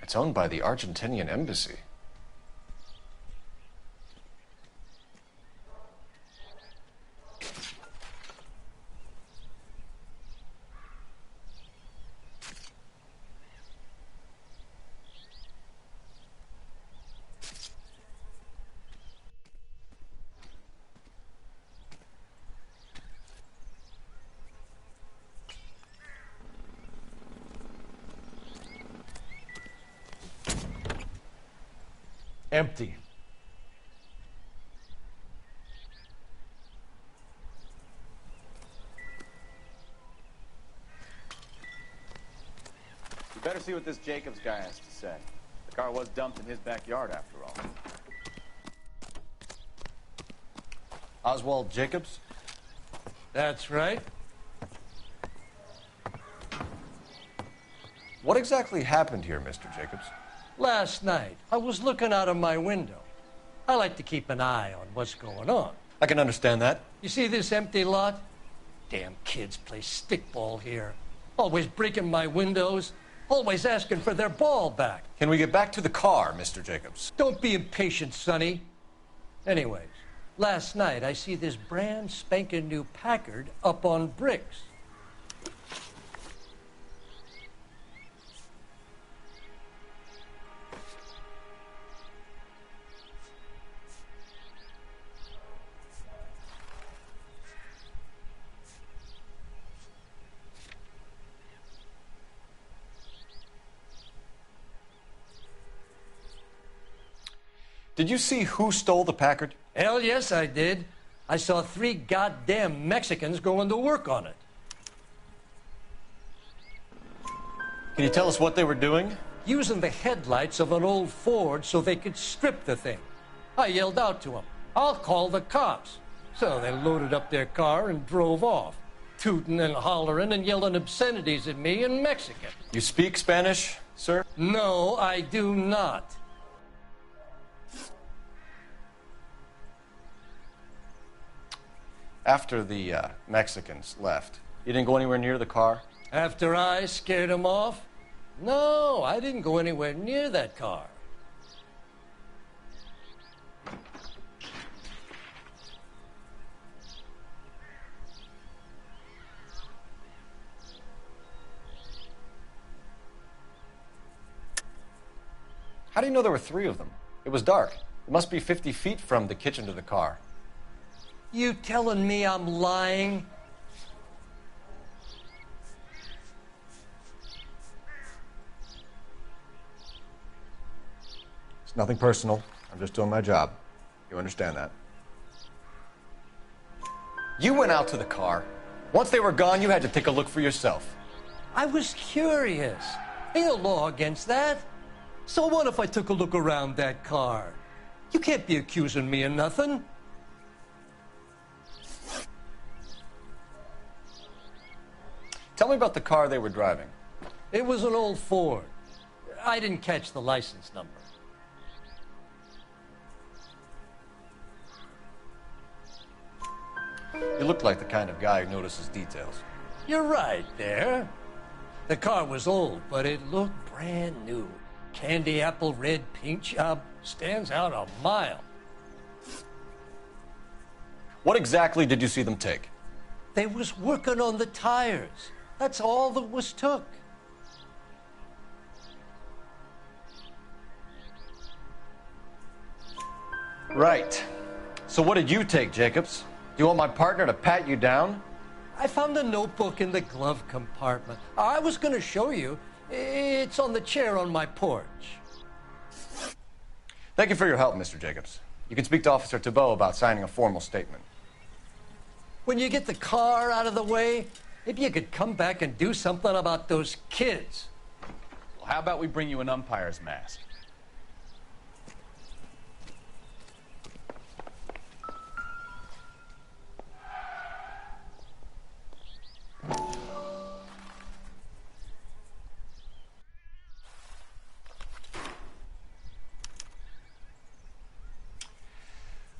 [SPEAKER 10] It's owned by the Argentinian embassy. Empty.
[SPEAKER 22] You better see what this Jacobs guy has to say. The car was dumped in his backyard, after all. Oswald Jacobs?
[SPEAKER 1] That's right.
[SPEAKER 10] What exactly happened here, Mr. Jacobs?
[SPEAKER 1] Last night, I was looking out of my window. I like to keep an eye on what's going on.
[SPEAKER 10] I can understand that.
[SPEAKER 1] You see this empty lot? Damn kids play stickball here. Always breaking my windows. Always asking for their ball back.
[SPEAKER 10] Can we get back to the car, Mr. Jacobs?
[SPEAKER 1] Don't be impatient, Sonny. Anyways, last night I see this brand spanking new Packard up on bricks.
[SPEAKER 10] Did you see who stole the Packard?
[SPEAKER 1] Hell yes, I did. I saw 3 goddamn Mexicans going to work on it.
[SPEAKER 10] Can you tell us what they were doing?
[SPEAKER 1] Using the headlights of an old Ford so they could strip the thing. I yelled out to them, "I'll call the cops." So they loaded up their car and drove off, tooting and hollering and yelling obscenities at me in Mexican.
[SPEAKER 10] You speak Spanish, sir?
[SPEAKER 1] No, I do not.
[SPEAKER 10] After the Mexicans left, you didn't go anywhere near the car?
[SPEAKER 1] After I scared them off? No, I didn't go anywhere near that car.
[SPEAKER 10] How do you know there were 3 of them? It was dark. It must be 50 feet from the kitchen to the car.
[SPEAKER 1] You telling me I'm lying?
[SPEAKER 10] It's nothing personal. I'm just doing my job. You understand that? You went out to the car. Once they were gone, you had to take a look for yourself.
[SPEAKER 1] I was curious. Ain't no law against that. So what if I took a look around that car? You can't be accusing me of nothing.
[SPEAKER 10] Tell me about the car they were driving.
[SPEAKER 1] It was an old Ford. I didn't catch the license number.
[SPEAKER 10] You look like the kind of guy who notices details.
[SPEAKER 1] You're right there. The car was old, but it looked brand new. Candy apple red paint job stands out a mile.
[SPEAKER 10] What exactly did you see them take?
[SPEAKER 1] They was working on the tires. That's all that was took.
[SPEAKER 10] Right. So what did you take, Jacobs? Do you want my partner to pat you down?
[SPEAKER 1] I found a notebook in the glove compartment. I was going to show you. It's on the chair on my porch.
[SPEAKER 10] Thank you for your help, Mr. Jacobs. You can speak to Officer Thibault about signing a formal statement.
[SPEAKER 1] When you get the car out of the way, maybe you could come back and do something about those kids.
[SPEAKER 22] Well, how about we bring you an umpire's mask?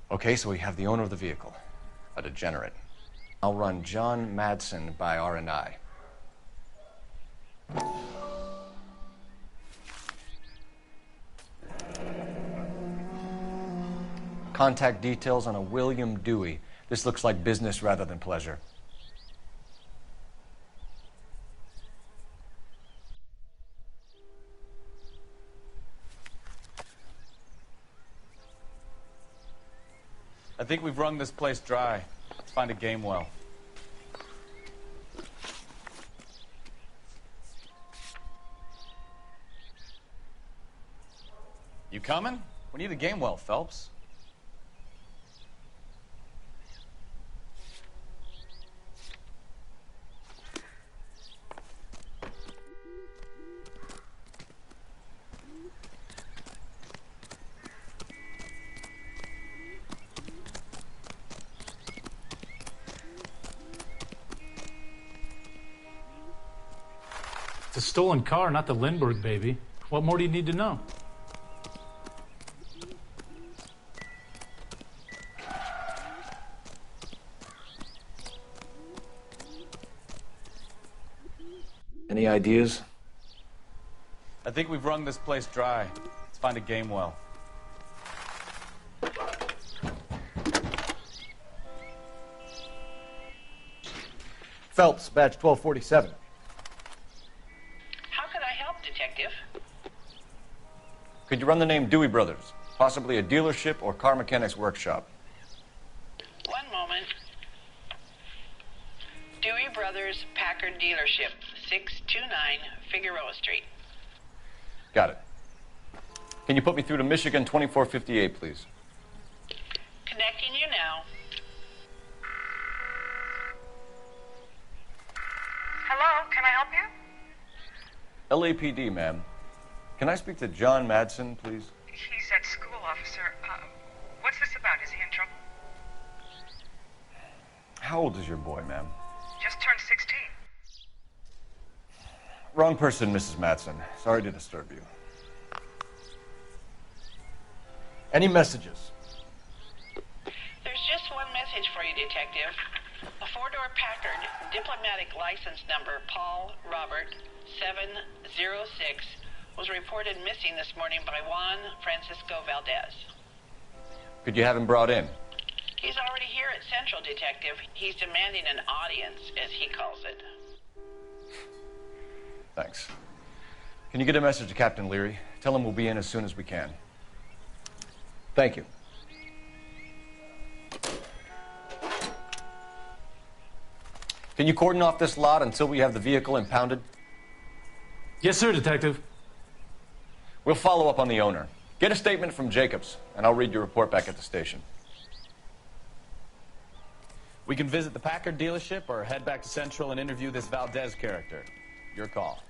[SPEAKER 10] Okay, so we have the owner of the vehicle, a degenerate. I'll run John Madsen by R&I. Contact details on a William Dewey. This looks like business rather than pleasure.
[SPEAKER 22] I think we've wrung this place dry. Let's find a game well. You coming? We need a game well, Phelps.
[SPEAKER 9] It's a stolen car, not the Lindbergh baby. What more do you need to know?
[SPEAKER 10] Any ideas?
[SPEAKER 22] I think we've wrung this place dry. Let's find a game well.
[SPEAKER 10] Phelps, badge 1247.
[SPEAKER 21] How can I help, Detective?
[SPEAKER 22] Could you run the name Dewey Brothers? Possibly a dealership or car mechanic's workshop.
[SPEAKER 21] One moment. Dewey Brothers Packard Dealership, 629 Figueroa Street.
[SPEAKER 22] Got it. Can you put me through to Michigan 2458, please?
[SPEAKER 21] Connecting you now.
[SPEAKER 2] Hello, can I help you?
[SPEAKER 22] LAPD, ma'am. Can I speak to John Madsen, please?
[SPEAKER 2] He's at school, officer. What's this about? Is he in trouble?
[SPEAKER 22] How old is your boy, ma'am?
[SPEAKER 2] Just turned 16.
[SPEAKER 22] Wrong person, Mrs. Madsen. Sorry to disturb you. Any messages?
[SPEAKER 21] There's just one message for you, Detective. A four-door Packard, diplomatic license number Paul Robert 706, was reported missing this morning by Juan Francisco Valdez.
[SPEAKER 22] Could you have him brought in?
[SPEAKER 21] He's already here at Central, Detective. He's demanding an audience, as he calls it.
[SPEAKER 22] Thanks. Can you get a message to Captain Leary? Tell him we'll be in as soon as we can. Thank you. Can you cordon off this lot until we have the vehicle impounded?
[SPEAKER 9] Yes, sir, Detective.
[SPEAKER 22] We'll follow up on the owner. Get a statement from Jacobs, and I'll read your report back at the station. We can visit the Packard dealership or head back to Central and interview this Valdez character. Your call.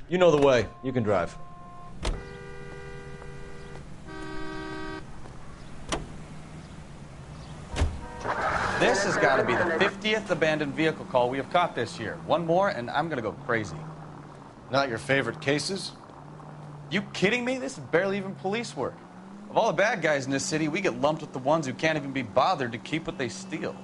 [SPEAKER 22] You know the way. You can drive. This has got to be the 50th abandoned vehicle call we have caught this year. One more, and I'm going to go crazy.
[SPEAKER 10] Not your favorite cases?
[SPEAKER 22] You kidding me? This is barely even police work. Of all the bad guys in this city, we get lumped with the ones who can't even be bothered to keep what they steal.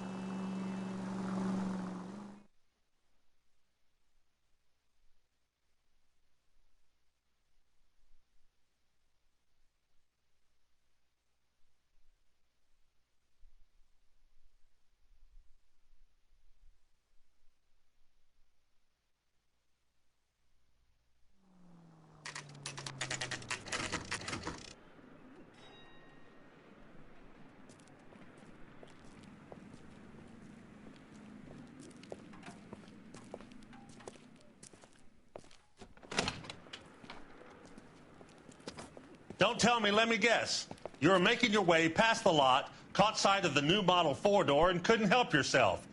[SPEAKER 11] Don't tell me, let me guess. You were making your way past the lot, caught sight of the new model four-door, and couldn't help yourself.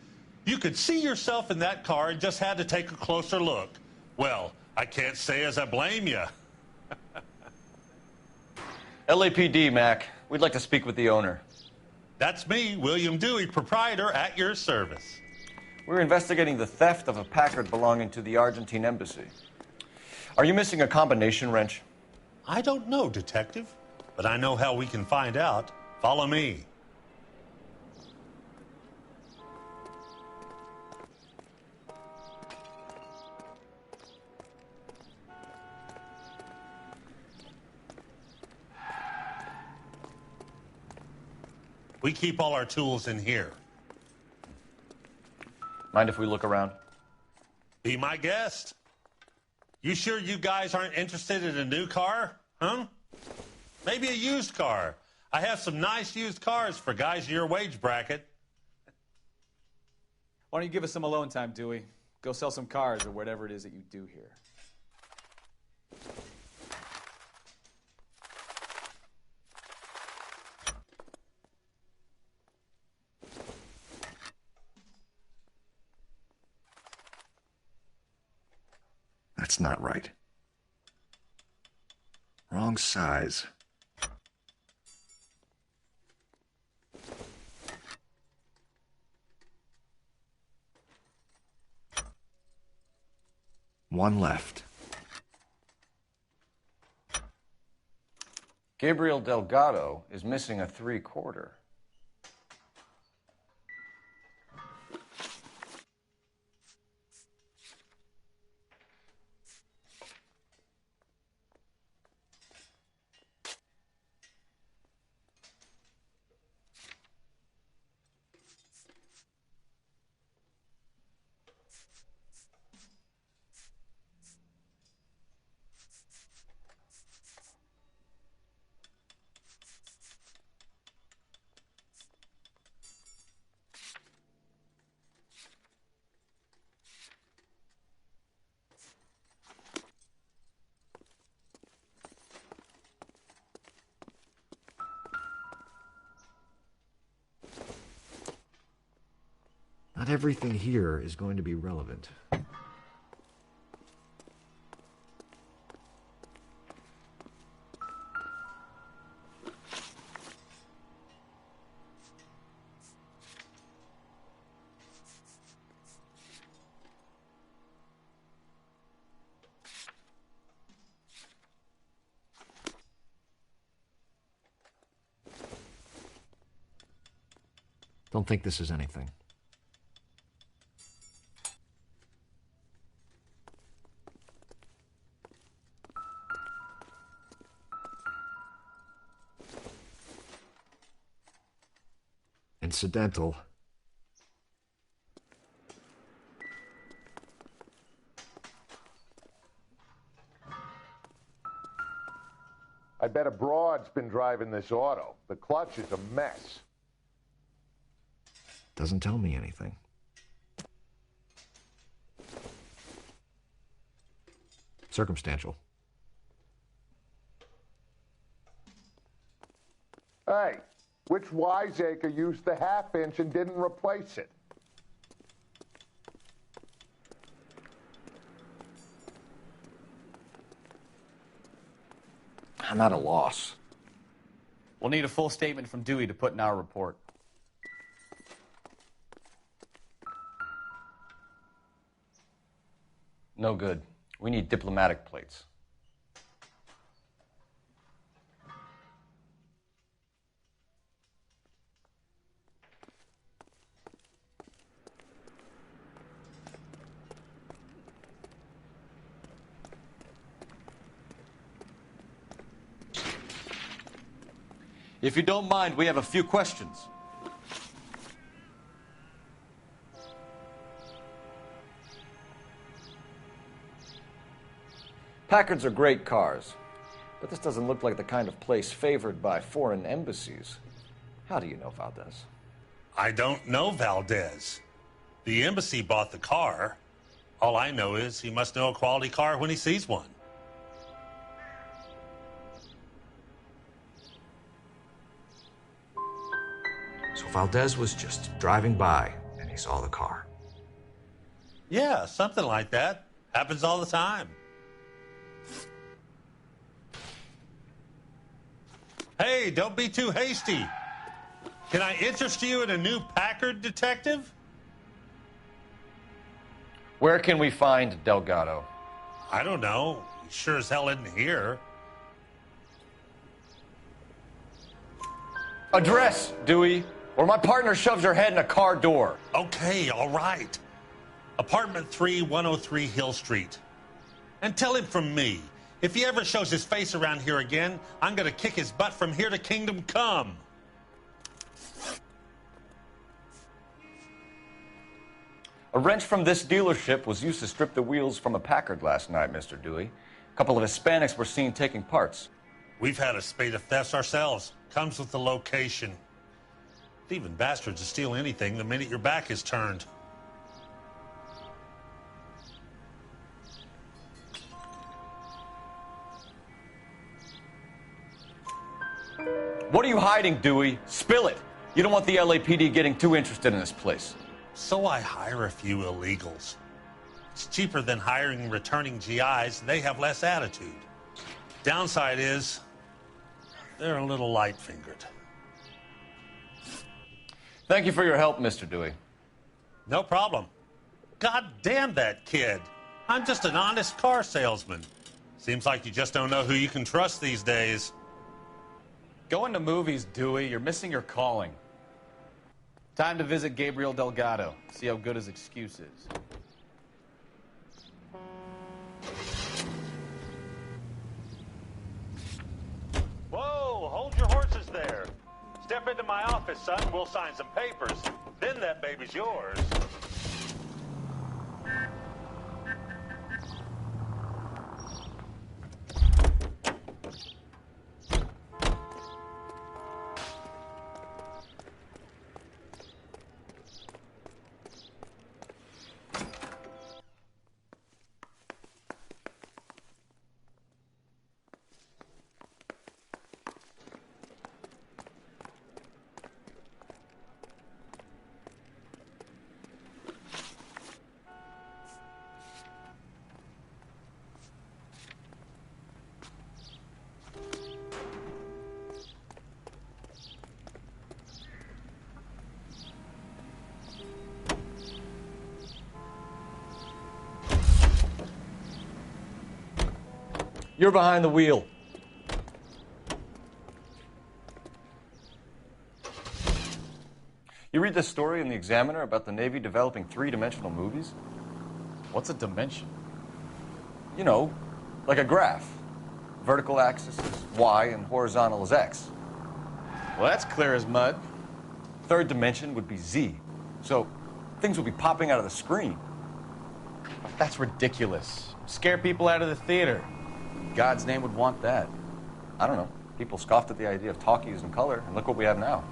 [SPEAKER 11] You could see yourself in that car and just had to take a closer look. Well, I can't say as I blame you.
[SPEAKER 22] LAPD, Mac. We'd like to speak with the owner.
[SPEAKER 11] That's me, William Dewey, proprietor, at your service.
[SPEAKER 22] We're investigating the theft of a Packard belonging to the Argentine embassy. Are you missing a combination wrench?
[SPEAKER 11] I don't know, Detective, but I know how we can find out. Follow me. We keep all our tools in here.
[SPEAKER 22] Mind if we look around?
[SPEAKER 11] Be my guest. You sure you guys aren't interested in a new car? Huh? Maybe a used car. I have some nice used cars for guys in your wage bracket.
[SPEAKER 4] Why don't you give us some alone time, Dewey? Go sell some cars or whatever it is that you do here.
[SPEAKER 14] That's not right. Wrong size. One left.
[SPEAKER 22] Gabriel Delgado is missing a 3/4.
[SPEAKER 14] Not everything here is going to be relevant. Don't think this is anything. Incidental.
[SPEAKER 7] I bet a broad's been driving this auto. The clutch is a mess.
[SPEAKER 14] Doesn't tell me anything. Circumstantial.
[SPEAKER 7] Hey, which wiseacre used the half-inch and didn't replace it?
[SPEAKER 14] I'm at a loss.
[SPEAKER 4] We'll need a full statement from Dewey to put in our report.
[SPEAKER 22] No good. We need diplomatic plates. If you don't mind, we have a few questions. Packards are great cars, but this doesn't look like the kind of place favored by foreign embassies. How do you know Valdez?
[SPEAKER 11] I don't know Valdez. The embassy bought the car. All I know is he must know a quality car when he sees one.
[SPEAKER 14] So Valdez was just driving by and he saw the car.
[SPEAKER 11] Yeah, something like that. Happens all the time. Hey, don't be too hasty. Can I interest you in a new Packard, detective?
[SPEAKER 22] Where can we find Delgado?
[SPEAKER 11] I don't know. He sure as hell isn't here.
[SPEAKER 22] Address, Dewey, or my partner shoves her head in a car door.
[SPEAKER 11] Okay, all right. Apartment 3, 103 Hill Street. And tell him from me, if he ever shows his face around here again, I'm going to kick his butt from here to kingdom come.
[SPEAKER 22] A wrench from this dealership was used to strip the wheels from a Packard last night, Mr. Dewey. A couple of Hispanics were seen taking parts.
[SPEAKER 11] We've had a spate of thefts ourselves. Comes with the location. Thieving bastards will steal anything the minute your back is turned.
[SPEAKER 22] What are you hiding, Dewey? Spill it. You don't want the LAPD getting too interested in this place.
[SPEAKER 11] So I hire a few illegals. It's cheaper than hiring returning GIs. They have less attitude. Downside is, they're a little light-fingered.
[SPEAKER 22] Thank you for your help, Mr. Dewey.
[SPEAKER 11] No problem. God damn that kid. I'm just an honest car salesman. Seems like you just don't know who you can trust these days.
[SPEAKER 22] Going to movies, Dewey. You're missing your calling.
[SPEAKER 23] Time to visit Gabriel Delgado. See how good his excuse is.
[SPEAKER 11] Whoa, hold your horses there. Step into my office, son. We'll sign some papers. Then that baby's yours.
[SPEAKER 22] You're behind the wheel. You read this story in the Examiner about the Navy developing three-dimensional movies?
[SPEAKER 23] What's a dimension?
[SPEAKER 22] You know, like a graph. Vertical axis is Y and horizontal is X.
[SPEAKER 23] Well, that's clear as mud.
[SPEAKER 22] Third dimension would be Z. So things would be popping out of the screen.
[SPEAKER 23] That's ridiculous. Scare people out of the theater. God's name would want that.
[SPEAKER 22] I don't know. People scoffed at the idea of talkies in color, and look what we have now.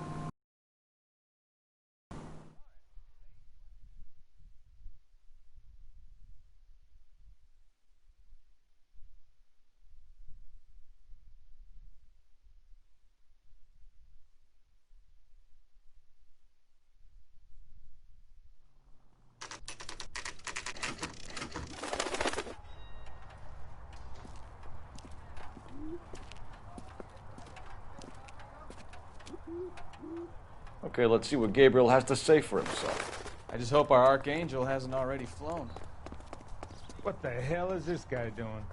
[SPEAKER 22] Okay, let's see what Gabriel has to say for himself.
[SPEAKER 23] I just hope our Archangel hasn't already flown.
[SPEAKER 13] What the hell is this guy doing?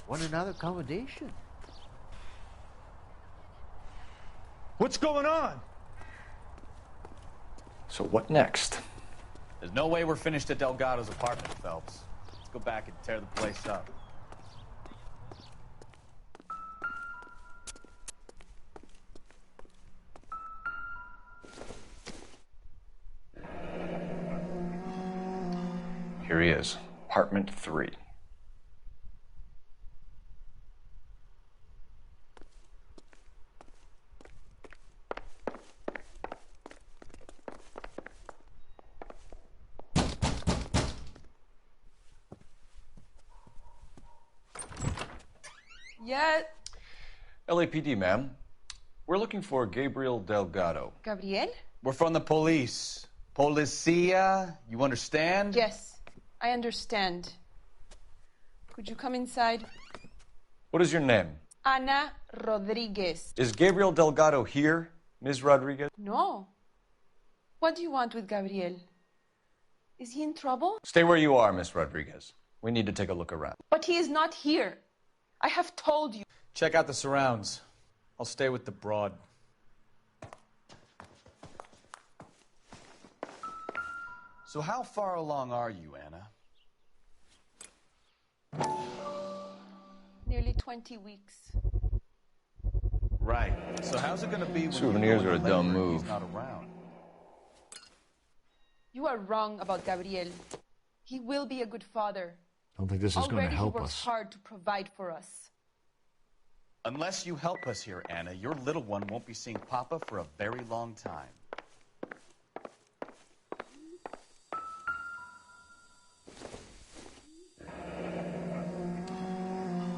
[SPEAKER 17] Want another accommodation?
[SPEAKER 13] What's going on?
[SPEAKER 22] So what next?
[SPEAKER 23] There's no way we're finished at Delgado's apartment, Phelps. Let's go back and tear the place up.
[SPEAKER 22] Here he is, apartment 3.
[SPEAKER 3] Yeah.
[SPEAKER 22] LAPD, ma'am. We're looking for Gabriel Delgado.
[SPEAKER 3] Gabriel?
[SPEAKER 23] We're from the police. Policia, you understand?
[SPEAKER 3] Yes, I understand. Could you come inside?
[SPEAKER 22] What is your name?
[SPEAKER 3] Ana Rodriguez.
[SPEAKER 22] Is Gabriel Delgado here, Ms. Rodriguez?
[SPEAKER 3] No. What do you want with Gabriel? Is he in trouble?
[SPEAKER 22] Stay where you are, Miss Rodriguez. We need to take a look around.
[SPEAKER 3] But he is not here. I have told you.
[SPEAKER 23] Check out the surrounds. I'll stay with the broad. So how far along are you, Anna?
[SPEAKER 3] Nearly 20 weeks.
[SPEAKER 23] Right. So how's it going to be when
[SPEAKER 22] Souvenirs are a dumb move.
[SPEAKER 23] He's not around?
[SPEAKER 3] You are wrong about Gabriel. He will be a good father.
[SPEAKER 14] don't think this is going to
[SPEAKER 3] Already
[SPEAKER 14] help
[SPEAKER 3] he works
[SPEAKER 14] us.
[SPEAKER 3] hard to provide for us.
[SPEAKER 22] Unless you help us here, Anna, your little one won't be seeing Papa for a very long time.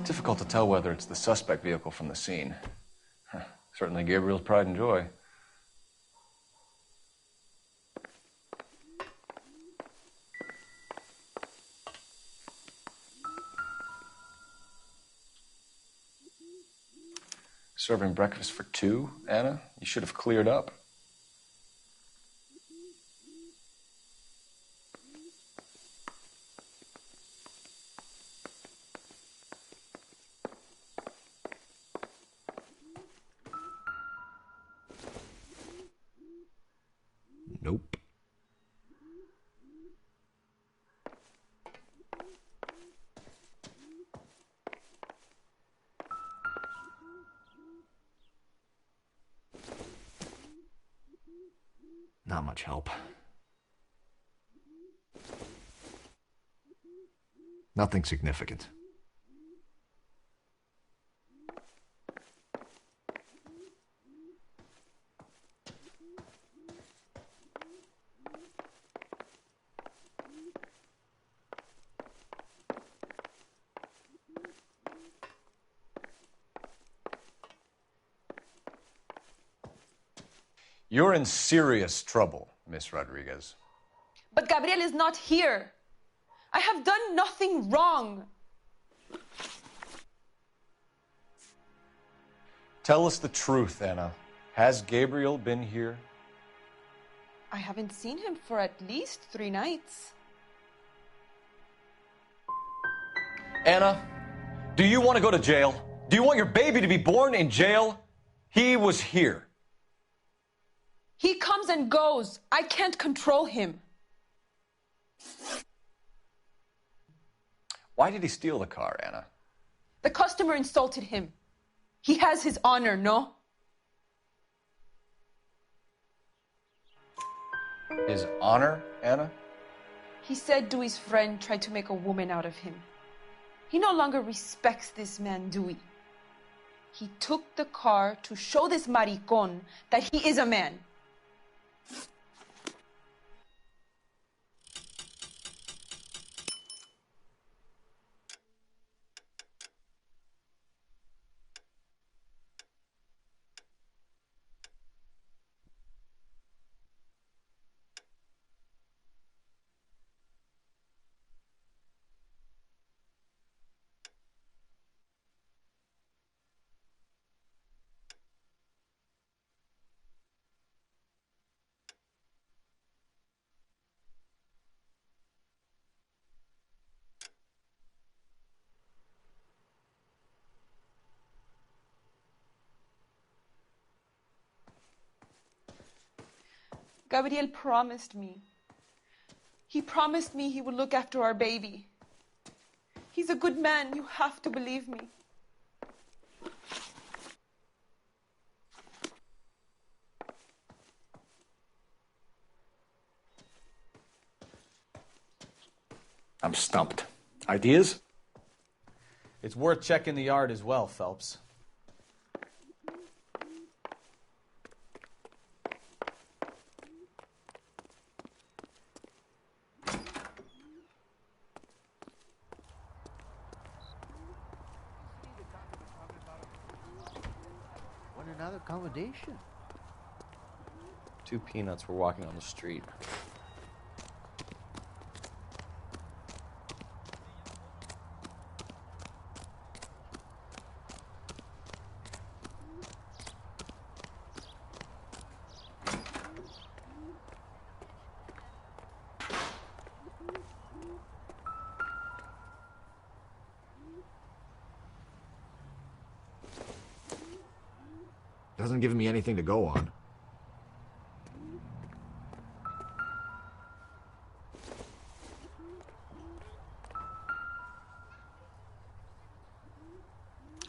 [SPEAKER 10] Difficult to tell whether it's the suspect vehicle from the scene. Certainly Gabriel's pride and joy. Serving breakfast for two, Anna? You should have cleared up.
[SPEAKER 14] Nope. Not much help. Nothing significant.
[SPEAKER 10] You're in serious trouble, Miss Rodriguez.
[SPEAKER 3] But Gabriel is not here. I have done nothing wrong.
[SPEAKER 10] Tell us the truth, Anna. Has Gabriel been here?
[SPEAKER 3] I haven't seen him for at least 3 nights.
[SPEAKER 10] Anna, do you want to go to jail? Do you want your baby to be born in jail? He was here.
[SPEAKER 3] He comes and goes. I can't control him.
[SPEAKER 10] Why did he steal the car, Anna?
[SPEAKER 3] The customer insulted him. He has his honor, no?
[SPEAKER 10] His honor, Anna?
[SPEAKER 3] He said Dewey's friend tried to make a woman out of him. He no longer respects this man, Dewey. He took the car to show this maricón that he is a man. Gabriel promised me. He promised me he would look after our baby. He's a good man. You have to believe me.
[SPEAKER 10] I'm stumped. Ideas?
[SPEAKER 4] It's worth checking the yard as well, Phelps.
[SPEAKER 17] Want another accommodation?
[SPEAKER 22] 2 peanuts were walking on the street.
[SPEAKER 14] Doesn't give me anything to go on.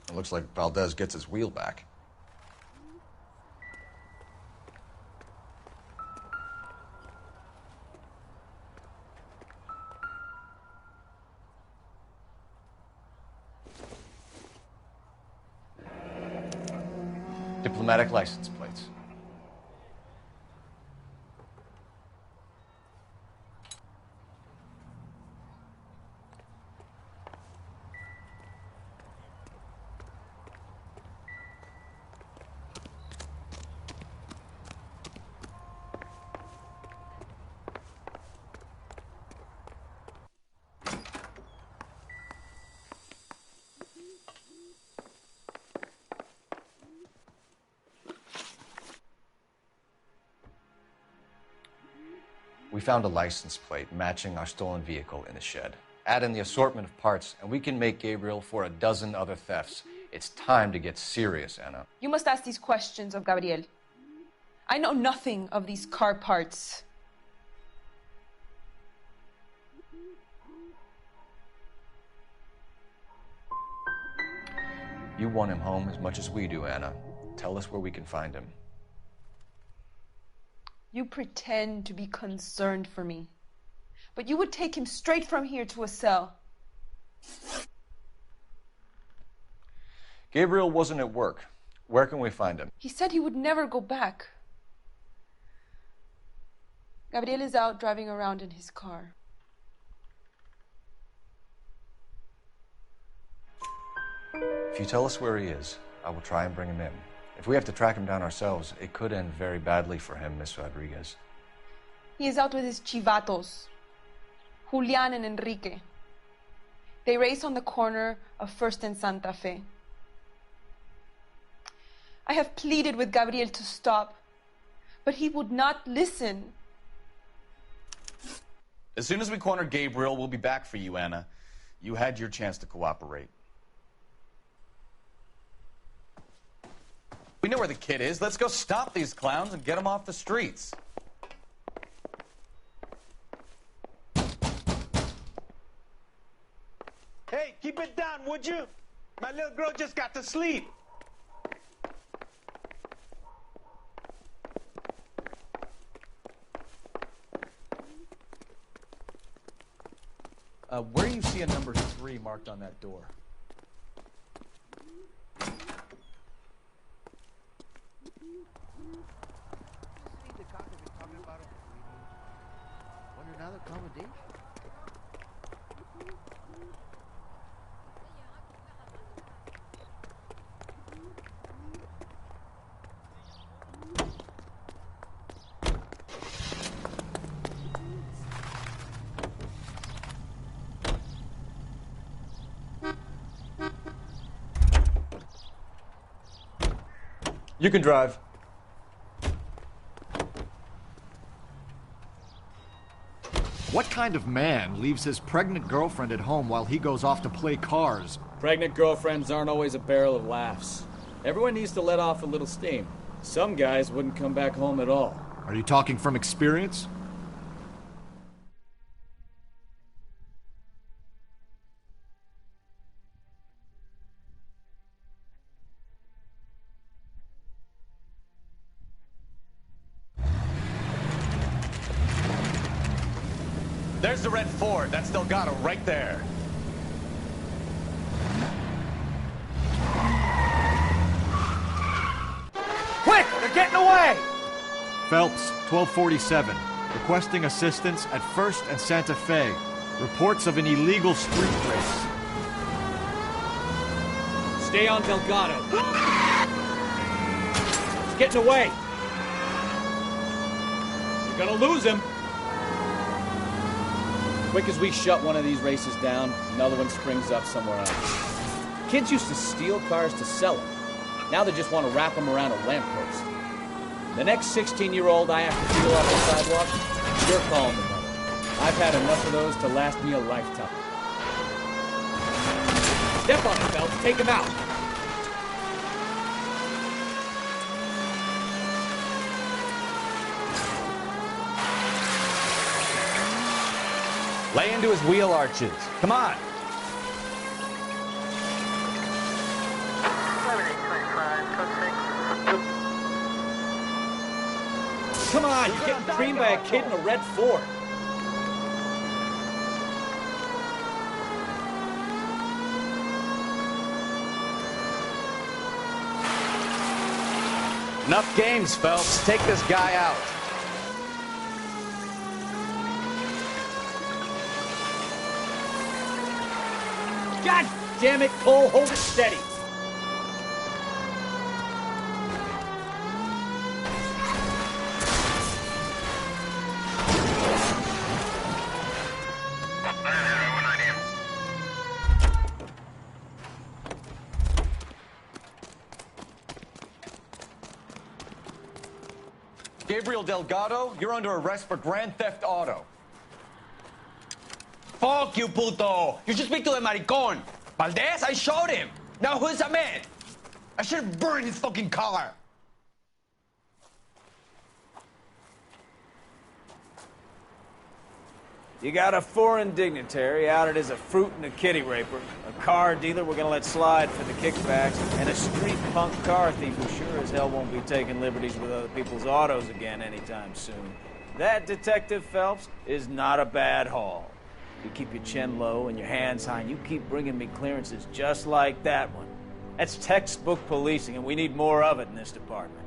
[SPEAKER 10] It looks like Valdez gets his wheel back.
[SPEAKER 22] diplomatic license plates. We found a license plate matching our stolen vehicle in the shed. Add in the assortment of parts, and we can make Gabriel for a dozen other thefts. It's time to get serious, Anna.
[SPEAKER 3] You must ask these questions of Gabriel. I know nothing of these car parts.
[SPEAKER 22] You want him home as much as we do, Anna. Tell us where we can find him.
[SPEAKER 3] You pretend to be concerned for me, but you would take him straight from here to a cell.
[SPEAKER 22] Gabriel wasn't at work. Where can we find him?
[SPEAKER 3] He said he would never go back. Gabriel is out driving around in his car.
[SPEAKER 22] If you tell us where he is, I will try and bring him in. If we have to track him down ourselves, it could end very badly for him, Miss Rodriguez.
[SPEAKER 3] He is out with his chivatos, Julian and Enrique. They race on the corner of First and Santa Fe. I have pleaded with Gabriel to stop, but he would not listen.
[SPEAKER 22] As soon as we corner Gabriel, we'll be back for you, Anna. You had your chance to cooperate. We know where the kid is. Let's go stop these clowns and get them off the streets.
[SPEAKER 13] Hey, keep it down, would you? My little girl just got to sleep.
[SPEAKER 4] Where do you see a number 3 marked on that door?
[SPEAKER 17] Want another accommodation?
[SPEAKER 22] You can drive.
[SPEAKER 16] What kind of man leaves his pregnant girlfriend at home while he goes off to play cars?
[SPEAKER 4] Pregnant girlfriends aren't always a barrel of laughs. Everyone needs to let off a little steam. Some guys wouldn't come back home at all.
[SPEAKER 16] Are you talking from experience?
[SPEAKER 22] There's the red Ford. That's Delgado right there.
[SPEAKER 13] Quick! They're getting away!
[SPEAKER 16] Phelps, 1247. Requesting assistance at First and Santa Fe. Reports of an illegal street race.
[SPEAKER 4] Stay on Delgado. He's getting away. You're gonna lose him. Quick as we shut one of these races down, another one springs up somewhere else. Kids used to steal cars to sell them. Now they just want to wrap them around a lamppost. The next 16-year-old I have to deal off the sidewalk, you're calling the mother. I've had enough of those to last me a lifetime. Step on the belt, take him out.
[SPEAKER 22] Lay into his wheel arches. Come on.
[SPEAKER 4] Come on, you're getting creamed by a kid in a red Ford. Enough games, Phelps. Take this guy out. God damn it, Cole. Hold it steady.
[SPEAKER 22] Gabriel Delgado, you're under arrest for Grand Theft Auto.
[SPEAKER 18] Fuck you, puto! You should speak to the maricon. Valdez, I showed him. Now who's the man? I should have burned his fucking car.
[SPEAKER 23] You got a foreign dignitary outed as a fruit and a kitty raper, a car dealer we're gonna let slide for the kickbacks, and a street punk car thief who sure as hell won't be taking liberties with other people's autos again anytime soon. That, Detective Phelps, is not a bad haul. You keep your chin low and your hands high, and you keep bringing me clearances just like that one. That's textbook policing, and we need more of it in this department.